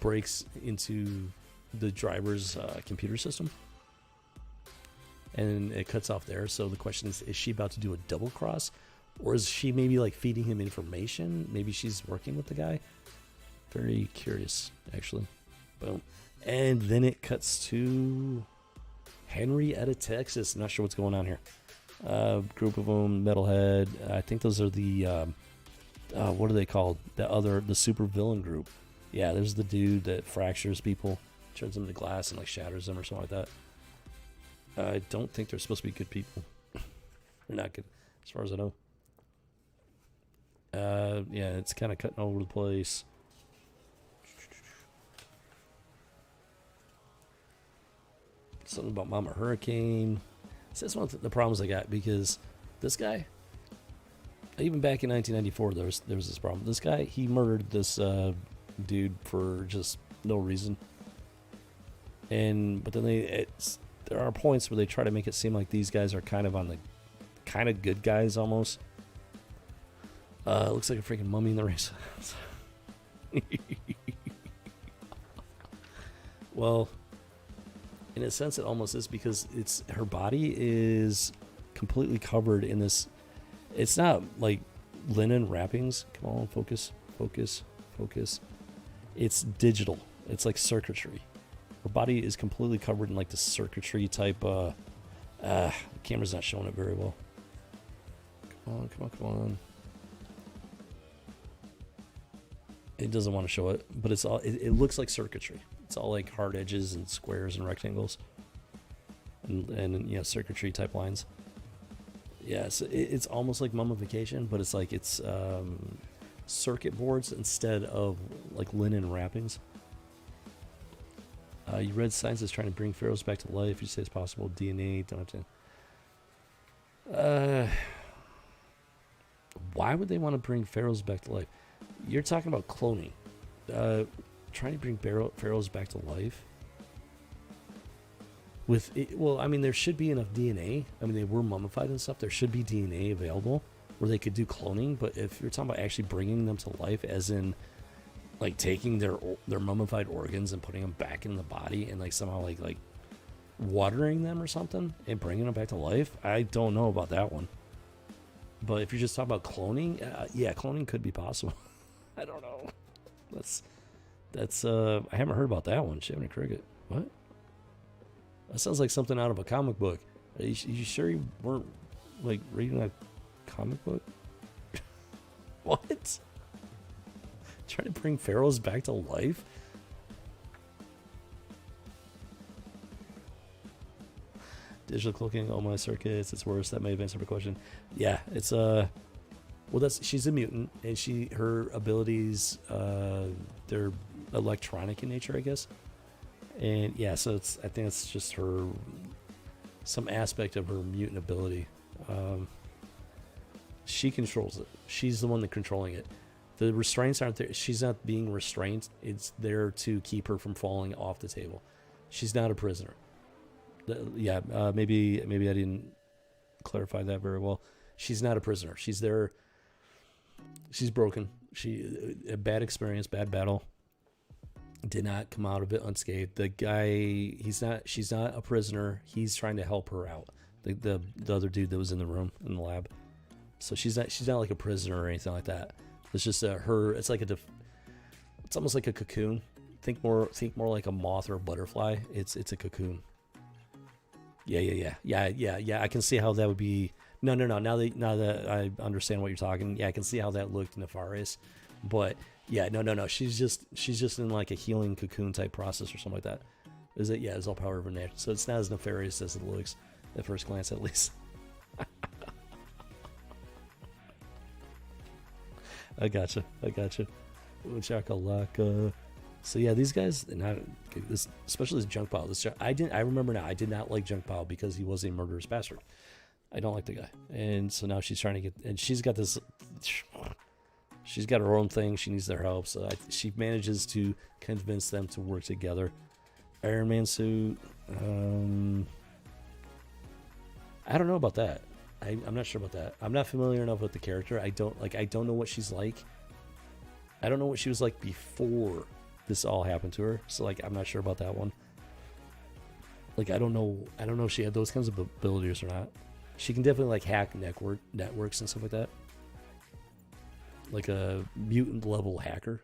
S3: breaks into the driver's computer system. And it cuts off there. So the question is she about to do a double cross? Or is she maybe like feeding him information? Maybe she's working with the guy. Very curious, actually. Boom. And then it cuts to Henrietta, Texas. Not sure what's going on here. Group of them, Metalhead. I think those are the, what are they called? The super villain group. Yeah, there's the dude that fractures people, turns them to glass and like shatters them or something like that. I don't think they're supposed to be good people. They're not good, as far as I know. Yeah, it's kind of cutting all over the place. Something about Mama Hurricane. So that's one of the problems I got, because this guy, even back in 1994, there was this problem. This guy, he murdered this dude for just no reason. But then there are points where they try to make it seem like these guys are kind of on the kind of good guys almost. It looks like a freaking mummy in the race. Well, in a sense it almost is, because her body is completely covered in this. It's not like linen wrappings. Come on, focus. It's digital. It's like circuitry. Her body is completely covered in like the circuitry type. The camera's not showing it very well. Come on. It doesn't want to show it, but it's all. It looks like circuitry. It's all like hard edges and squares and rectangles, and circuitry type lines. Yeah, so it's almost like mummification, but it's circuit boards instead of like linen wrappings. You read scientists trying to bring pharaohs back to life. You say it's possible. DNA. Don't have to. Why would they want to bring pharaohs back to life? You're talking about cloning. Trying to bring pharaohs back to life. There should be enough DNA. I mean, they were mummified and stuff. There should be DNA available where they could do cloning. But if you're talking about actually bringing them to life, as in like taking their mummified organs and putting them back in the body and like somehow like watering them or something and bringing them back to life. I don't know about that one. But if you're just talking about cloning, yeah, cloning could be possible. I don't know. That's I haven't heard about that one. Chimney Cricket. What? That sounds like something out of a comic book. Are you sure you weren't like reading a comic book? What? Trying to bring pharaohs back to life? Digital cloaking, oh my circuits, it's worse. That may have answered the question. Yeah, it's well, she's a mutant, and her abilities, they're electronic in nature, I guess. And yeah, so I think it's just some aspect of her mutant ability. She controls it. She's the one that's controlling it. The restraints aren't there. She's not being restrained. It's there to keep her from falling off the table. She's not a prisoner. Maybe I didn't clarify that very well. She's not a prisoner. She's there. She's broken. A bad experience, bad battle. Did not come out of it unscathed. The guy, she's not a prisoner. He's trying to help her out. The other dude that was in the room in the lab. So she's not like a prisoner or anything like that. It's just her. It's like it's almost like a cocoon. Think more like a moth or a butterfly. It's a cocoon. Yeah. I can see how that would be. No. Now that I understand what you're talking, yeah, I can see how that looked nefarious. But yeah, no. She's just in like a healing cocoon type process or something like that. Is it? Yeah, it's all power over nature. So it's not as nefarious as it looks at first glance, at least. I gotcha. Chakalaka. So yeah, these guys, especially this junk pile. I remember now. I did not like junk pile because he was a murderous bastard. I don't like the guy, and so now she's trying to get. And she's got this. She's got her own thing. She needs their help. So she manages to convince them to work together. Iron Man suit. I don't know about that. I'm not sure about that. I'm not familiar enough with the character. I don't know what she's like. I don't know what she was like before this all happened to her. So I'm not sure about that one. I don't know if she had those kinds of abilities or not. She can definitely hack networks and stuff like that. Like a mutant level hacker.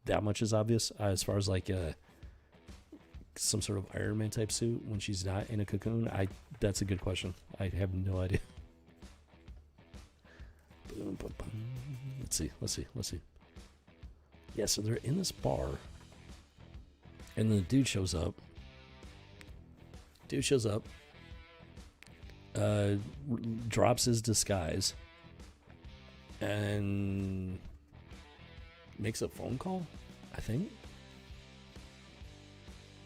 S3: That much is obvious. As far as some sort of Iron Man type suit when she's not in a cocoon, that's a good question. I have no idea. Let's see. Yeah, so they're in this bar, and then the dude shows up. Drops his disguise, and makes a phone call, I think.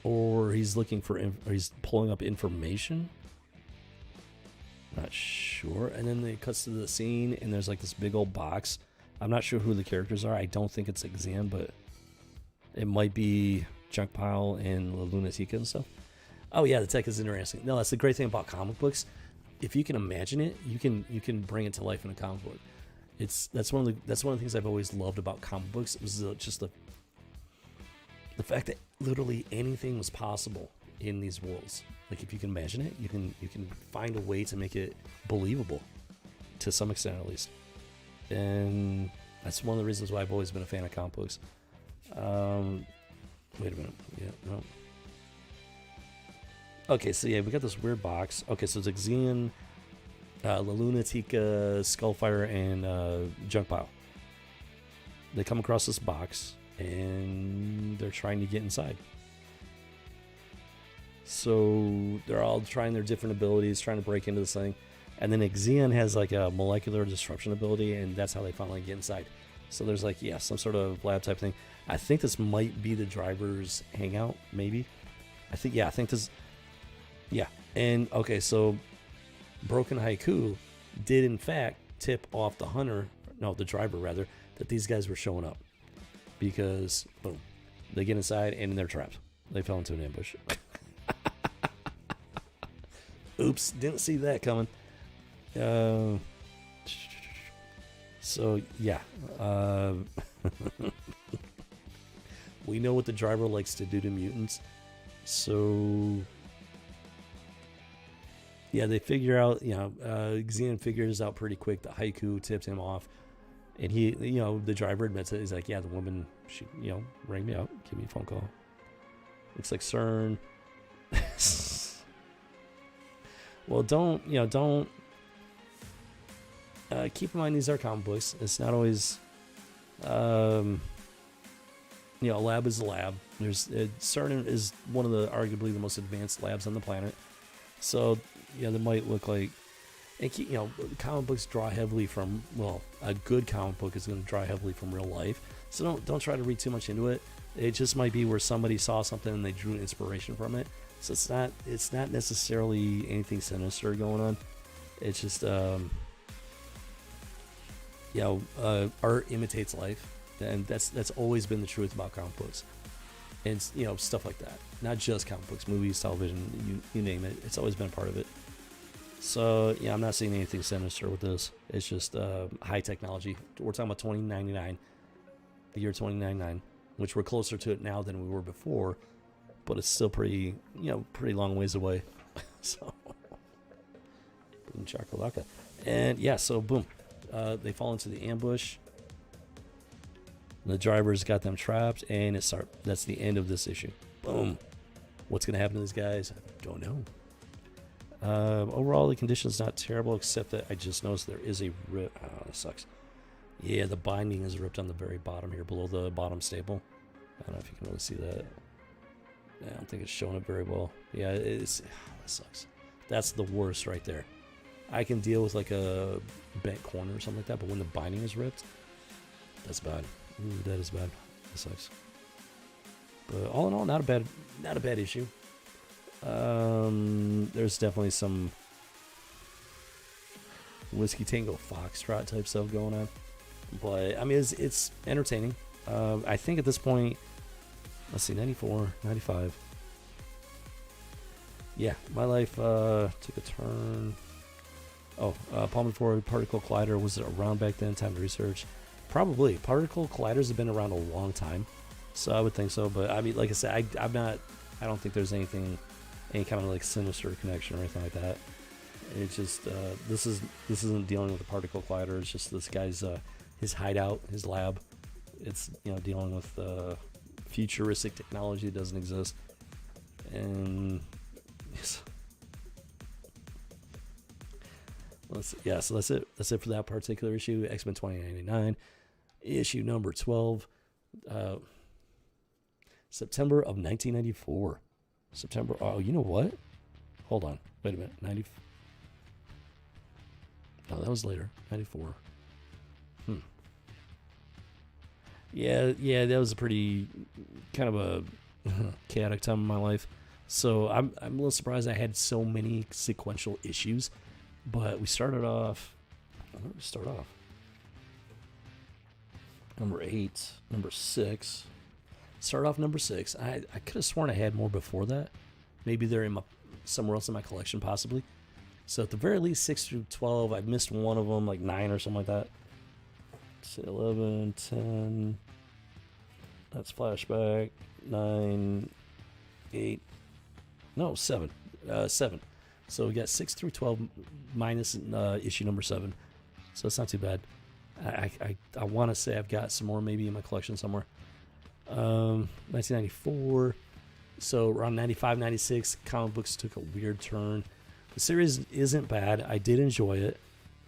S3: Or he's looking for, or he's pulling up information. Not sure. And then it cuts to the scene, and there's this big old box. I'm not sure who the characters are. I don't think it's Exam, but it might be Junk Pile and La Lunatica and stuff. Oh yeah, the tech is interesting. No, that's the great thing about comic books. If you can imagine it, you can bring it to life in a comic book. That's one of the things I've always loved about comic books. It was just the fact that literally anything was possible in these worlds. If you can imagine it, you can find a way to make it believable, to some extent at least. And that's one of the reasons why I've always been a fan of comic books. Wait a minute. Yeah, no. Okay, so yeah, we got this weird box. Okay, so it's Xeon, La Lunatica, Skullfire, and Junk Pile. They come across this box, and they're trying to get inside. So they're all trying their different abilities, trying to break into this thing. And then Xeon has a molecular disruption ability, and that's how they finally get inside. So there's some sort of lab type thing. I think this might be the driver's hangout, maybe. I think this. Yeah. And okay, so Broken Haiku did in fact tip off the driver rather, that these guys were showing up. Because, boom, they get inside and they're trapped. They fell into an ambush. Oops, didn't see that coming. So, yeah. We know what the driver likes to do to mutants. So, yeah, they figure out, Xenon figures out pretty quick that Haiku tipped him off. And he, the driver admits it. He's like, yeah, the woman, she, rang me up, give me a phone call. Looks like CERN. Well, don't keep in mind these are comic books. It's not always, a lab is a lab. CERN is one of the arguably the most advanced labs on the planet. So, they might look like, and comic books draw heavily from, a good comic book is going to draw heavily from real life. So don't try to read too much into it. It just might be where somebody saw something and they drew inspiration from it. So it's not necessarily anything sinister going on. It's just art imitates life, and that's always been the truth about comic books, and stuff like that. Not just comic books, movies, television, you name it. It's always been a part of it. So I'm not seeing anything sinister with this. It's just high technology. We're talking about 2099, the year 2099, which we're closer to it now than we were before, but it's still pretty long ways away. So boom chakalaka, and so boom. They fall into the ambush. The driver's got them trapped, and that's the end of this issue. Boom. What's going to happen to these guys? I don't know. Overall, the condition's not terrible, except that I just noticed there is a rip. Oh, that sucks. Yeah, the binding is ripped on the very bottom here, below the bottom staple. I don't know if you can really see that. I don't think it's showing it very well. Yeah, that sucks. That's the worst right there. I can deal with like a bent corner or something like that, but when the binding is ripped, that's bad. Ooh, that is bad. That sucks. But all in all, not a bad issue. There's definitely some Whiskey Tango Foxtrot type stuff going on, but I mean it's entertaining. I think at this point, let's see, 94, 95. Yeah, my life took a turn. Palmer Ford Particle Collider, was it around back then? Time to research. Probably. Particle Colliders have been around a long time, so I would think so. But I mean, like I said, I don't think there's any kind of like sinister connection or anything like that. It's just this isn't dealing with a particle collider. It's just this guy's his hideout, his lab. It's dealing with futuristic technology that doesn't exist, and so that's it. That's it for that particular issue. X-Men 2099, issue number 12, September of 1994. September. Oh, you know what? Hold on. Wait a minute. 90. No, that was later. 94. Yeah. That was a pretty kind of a chaotic time in my life. So I'm a little surprised I had so many sequential issues. But we started off. Where did we start off? Number 8, number 6. Start off number 6. I could have sworn I had more before that. Maybe they're somewhere else in my collection, possibly. So at the very least, 6 through 12. I missed one of them, like 9 or something like that. So 11, 10. That's flashback. 9, 8. No, 7. 7. So we got 6 through 12 minus issue number 7. So it's not too bad. I want to say I've got some more maybe in my collection somewhere. 1994. So around 95, 96, comic books took a weird turn. The series isn't bad. I did enjoy it.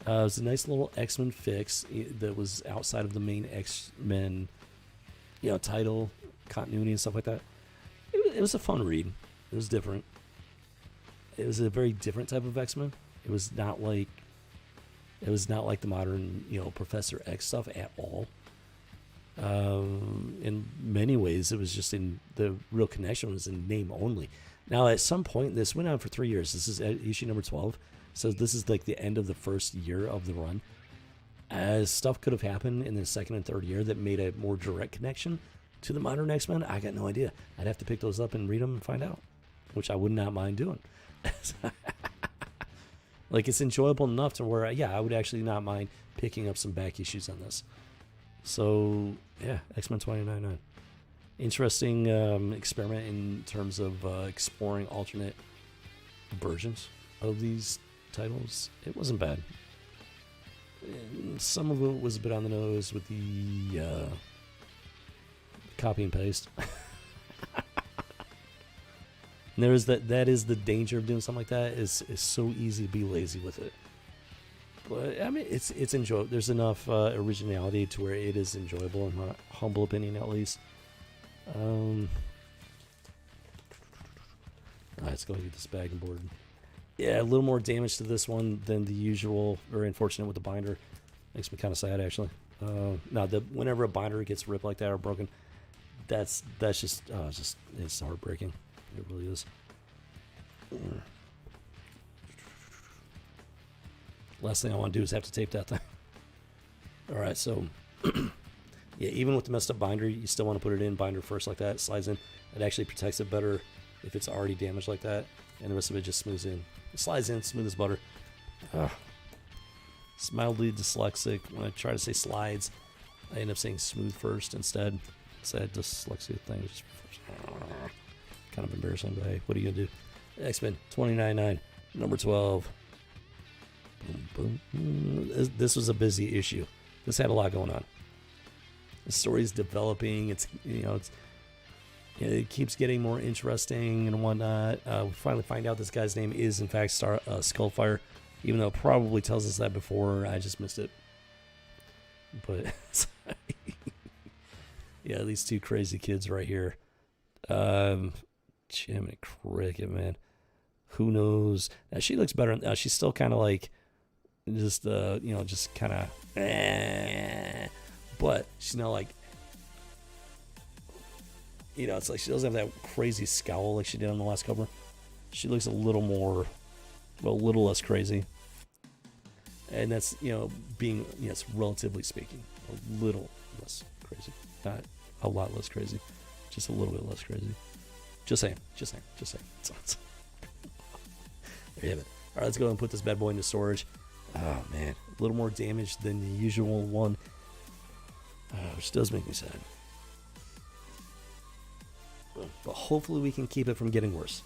S3: It was a nice little X-Men fix that was outside of the main X-Men, title, continuity and stuff like that. It was a fun read. It was different. It was a very different type of X-Men. It was not like the modern, Professor X stuff at all. In many ways, it was just the real connection was in name only. Now, at some point, this went on for 3 years. This is issue number 12. So this is like the end of the first year of the run. As stuff could have happened in the second and third year that made a more direct connection to the modern X-Men, I got no idea. I'd have to pick those up and read them and find out, which I would not mind doing. Like, it's enjoyable enough to where, I would actually not mind picking up some back issues on this. So, X-Men 2099. Interesting experiment in terms of exploring alternate versions of these titles, it wasn't bad. And some of it was a bit on the nose with the copy and paste. And there is that is the danger of doing something like that. Is so easy to be lazy with it. But I mean, it's enjoyable. There's enough originality to where it is enjoyable, in my humble opinion, at least. Alright, let's go get this bag and board. Yeah, a little more damage to this one than the usual. Very unfortunate with the binder. Makes me kind of sad, actually. Now, whenever a binder gets ripped like that or broken, that's just it's heartbreaking. It really is. Last thing I want to do is have to tape that thing. Alright, so yeah, even with the messed up binder, you still want to put it in binder first like that. It slides in. It actually protects it better if it's already damaged like that. And the rest of it just smooths in. It slides in, smooth as butter. It's mildly dyslexic. When I try to say slides, I end up saying smooth first instead. It's that dyslexia thing. Just kind of embarrassing, but hey, what are you going to do? X-Men 29.9, number 12. Boom, boom. This was a busy issue. This had a lot going on. The story's developing. It keeps getting more interesting and whatnot. We finally find out this guy's name is, in fact, Skullfire, even though it probably tells us that before. I just missed it. But, yeah, these two crazy kids right here. Jiminy Cricket, man. Who knows? Now, she looks better. She's still kind of like, just kind of, but she's not like, it's like she doesn't have that crazy scowl like she did on the last cover. She looks a little less crazy. And that's, being, yes, relatively speaking, a little less crazy. Not a lot less crazy. Just a little bit less crazy. Just saying. There you have it. All right, let's go and put this bad boy into storage. Oh, man. A little more damage than the usual one. Which does make me sad. But hopefully we can keep it from getting worse.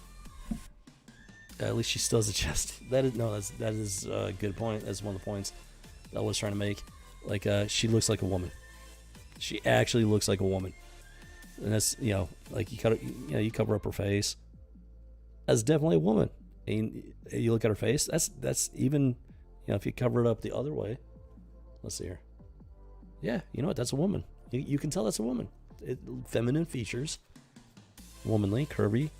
S3: At least she still has a chest. That is a good point. That's one of the points that I was trying to make. Like, she looks like a woman. She actually looks like a woman. And that's, like you cover up her face. That's definitely a woman. And you look at her face. That's even, if you cover it up the other way. Let's see here. Yeah, you know what? That's a woman. You can tell that's a woman. Feminine features. Womanly, curvy.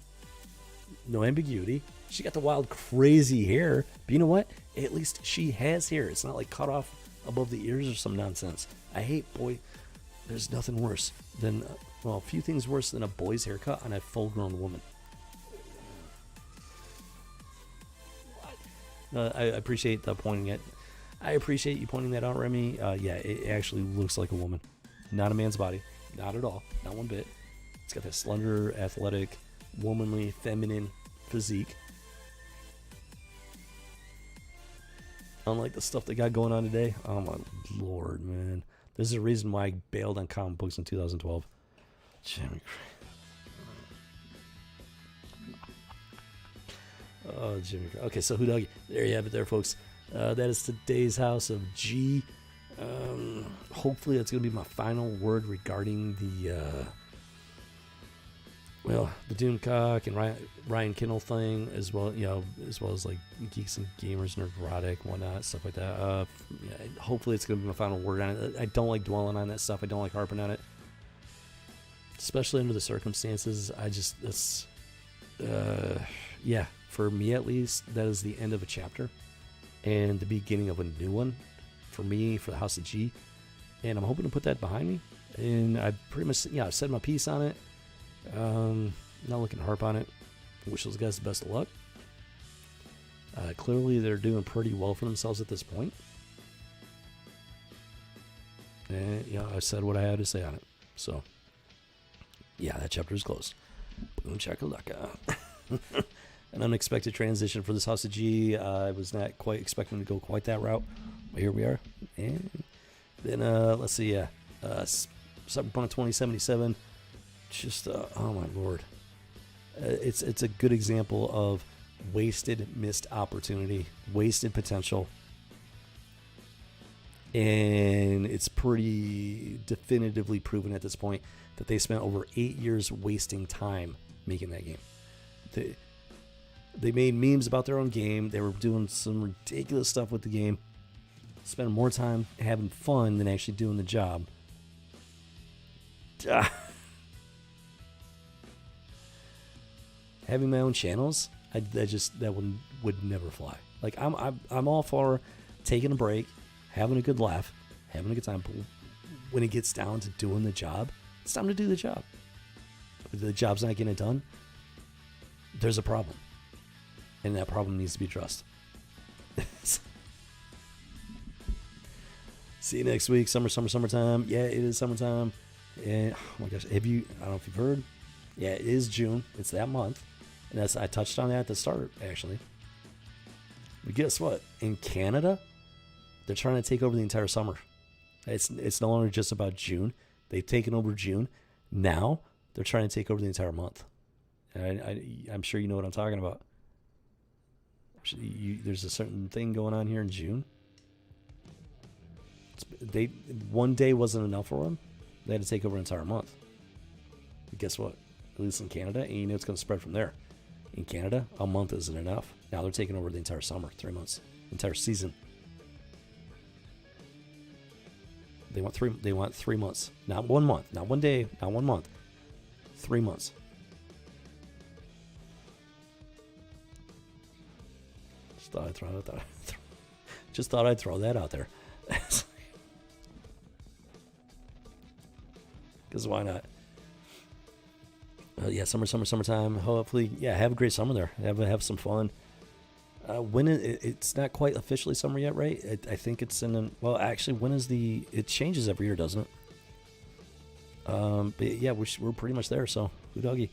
S3: No ambiguity. She got the wild, crazy hair. But you know what? At least she has hair. It's not like cut off above the ears or some nonsense. I hate there's nothing worse than, a few things worse than a boy's haircut on a full-grown woman. I appreciate pointing it. I appreciate you pointing that out, Remy. Yeah, it actually looks like a woman. Not a man's body. Not at all. Not one bit. It's got that slender, athletic, womanly, feminine physique. Unlike the stuff they got going on today. Oh my lord, man. This is a reason why I bailed on comic books in 2012. Jimmy Oh, Jimmy. Okay, so Hooduggy. There you have it there, folks. That is today's House of G. Hopefully that's going to be my final word regarding the Doomcock and Ryan Kendall thing, as well as like Geeks and Gamers, Nerdrotic, whatnot, stuff like that. Hopefully it's going to be my final word on it. I don't like dwelling on that stuff. I don't like harping on it, especially under the circumstances. For me at least, that is the end of a chapter and the beginning of a new one for me, for the House of G. And I'm hoping to put that behind me. And I pretty much, I've said my piece on it. Not looking to harp on it. Wish those guys the best of luck. Clearly, they're doing pretty well for themselves at this point. And, I said what I had to say on it. So, yeah, that chapter is closed. Boom, chakalaka. An unexpected transition for this House of G. I was not quite expecting to go quite that route, but here we are. And then let's see, Cyberpunk 2077. Just oh my lord, it's a good example of wasted, missed opportunity, wasted potential. And it's pretty definitively proven at this point that they spent over 8 years wasting time making that game. They made memes about their own game. They were doing some ridiculous stuff with the game. Spending more time having fun than actually doing the job. Having my own channels, that would never fly. Like I'm all for taking a break, having a good laugh, having a good time. But when it gets down to doing the job, it's time to do the job. If the job's not getting it done, there's a problem. And that problem needs to be addressed. See you next week. Summertime. Yeah, it is summertime. And oh my gosh, I don't know if you've heard. Yeah, it is June. It's that month. And I touched on that at the start, actually. But guess what? In Canada, they're trying to take over the entire summer. It's no longer just about June. They've taken over June. Now they're trying to take over the entire month. And I'm sure you know what I'm talking about. There's a certain thing going on here in June. One day wasn't enough for them. They had to take over an entire month. But guess what? At least in Canada, and you know it's going to spread from there. In Canada, a month isn't enough. Now they're taking over the entire summer, 3 months, entire season. They want 3 months, not 1 month, not 1 day, not 1 month. 3 months. Just thought I'd throw that out there. Because why not? Yeah, summertime. Hopefully, yeah, have a great summer there. Have some fun. It's not quite officially summer yet, right? I think it's actually, it changes every year, doesn't it? But yeah, we're pretty much there. So, doggy.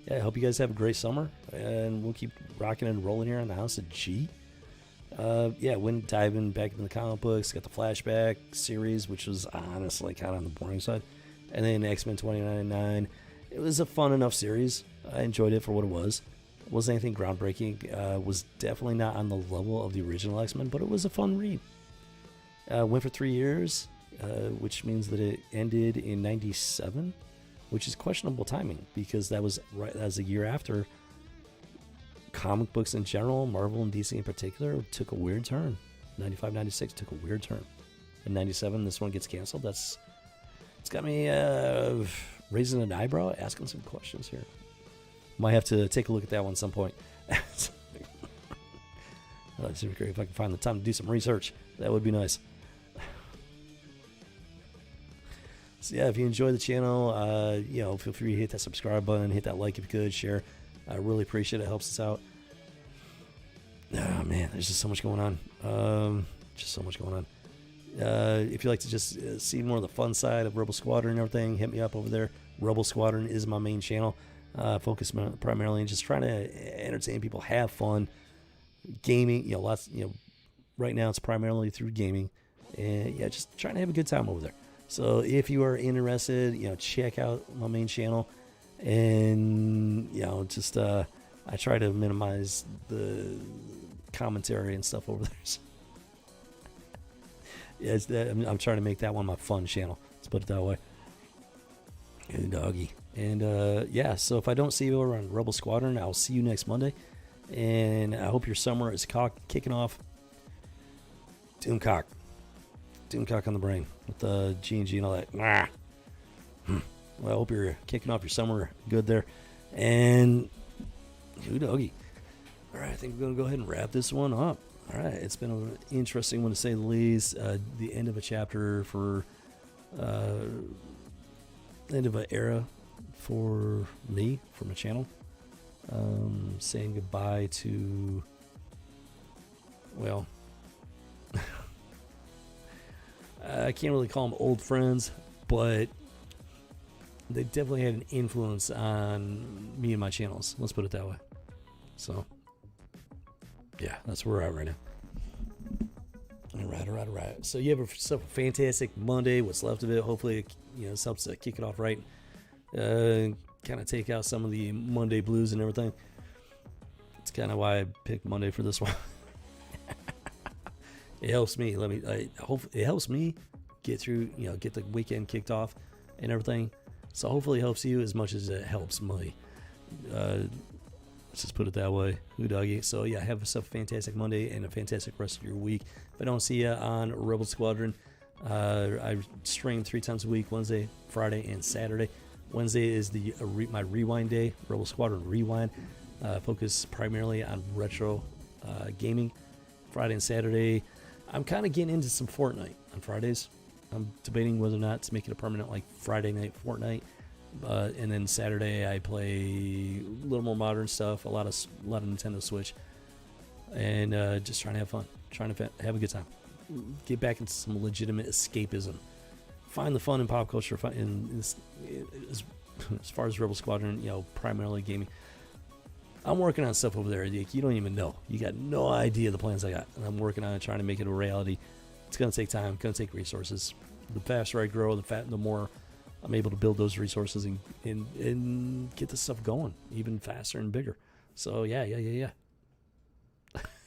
S3: Yeah, I hope you guys have a great summer, and we'll keep rocking and rolling here on the House of G. Yeah, went diving back into the comic books. Got the flashback series, which was honestly kind of on the boring side, and then X-Men 2099. It was a fun enough series. I enjoyed it for what it was. It wasn't anything groundbreaking. Was definitely not on the level of the original X-Men, but it was a fun read. Went for 3 years, which means that it ended in 97, which is questionable timing because that was a year after comic books in general, Marvel and DC in particular, took a weird turn. 95, 96 took a weird turn. In 97, this one gets canceled. It's got me raising an eyebrow, asking some questions here. Might have to take a look at that one at some point. That'd be great if I can find the time to do some research. That would be nice. So yeah, if you enjoy the channel, feel free to hit that subscribe button, hit that like if you could, share. I really appreciate it. It helps us out. Oh man, there's just so much going on. If you'd like to just see more of the fun side of Rebel Squadron and everything, hit me up over there. Rebel Squadron is my main channel. Focus primarily on just trying to entertain people, have fun, gaming. Right now it's primarily through gaming, and yeah, just trying to have a good time over there. So if you are interested, check out my main channel, and I try to minimize the commentary and stuff over there. So, yeah, I'm trying to make that one my fun channel. Let's put it that way. Good doggy. And so if I don't see you over on Rebel Squadron, I'll see you next Monday. And I hope your summer is kicking off. Doomcock on the brain with the G&G and all that. Well, I hope you're kicking off your summer good there. And good doggy. All right, I think we're going to go ahead and wrap this one up. All right, it's been an interesting one to say the least. The end of a chapter for end of an era for me, for my channel. Saying goodbye to, well, I can't really call them old friends, but they definitely had an influence on me and my channels. Let's put it that way. So, yeah, that's where we're at right now. All right. So you have yourself a fantastic Monday, what's left of it. Hopefully, this helps to kick it off right. Kind of take out some of the Monday blues and everything. kind of why I picked Monday for this one. It helps me. I hope it helps me get through, get the weekend kicked off and everything. So hopefully it helps you as much as it helps me. Let's just put it that way. Who doggy? So yeah, have yourself a fantastic Monday and a fantastic rest of your week. If I don't see you on Rebel Squadron, I stream 3 times a week: Wednesday, Friday, and Saturday. Wednesday is my rewind day, Rebel Squadron Rewind. Focus primarily on retro gaming. Friday and Saturday, I'm kind of getting into some Fortnite on Fridays. I'm debating whether or not to make it a permanent Friday night Fortnite. And then Saturday I play a little more modern stuff, a lot of Nintendo Switch, and just trying to have fun, trying to have a good time, get back into some legitimate escapism, find the fun in pop culture. As far as Rebel Squadron, primarily gaming. I'm working on stuff over there, Dick. You don't even know. You got no idea the plans I got, and I'm working on it, trying to make it a reality. It's gonna take time, gonna take resources. The faster I grow, the more I'm able to build those resources and get this stuff going even faster and bigger. So yeah.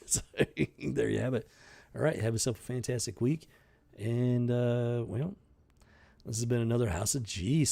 S3: So there you have it. All right, have yourself a fantastic week. And this has been another House of G.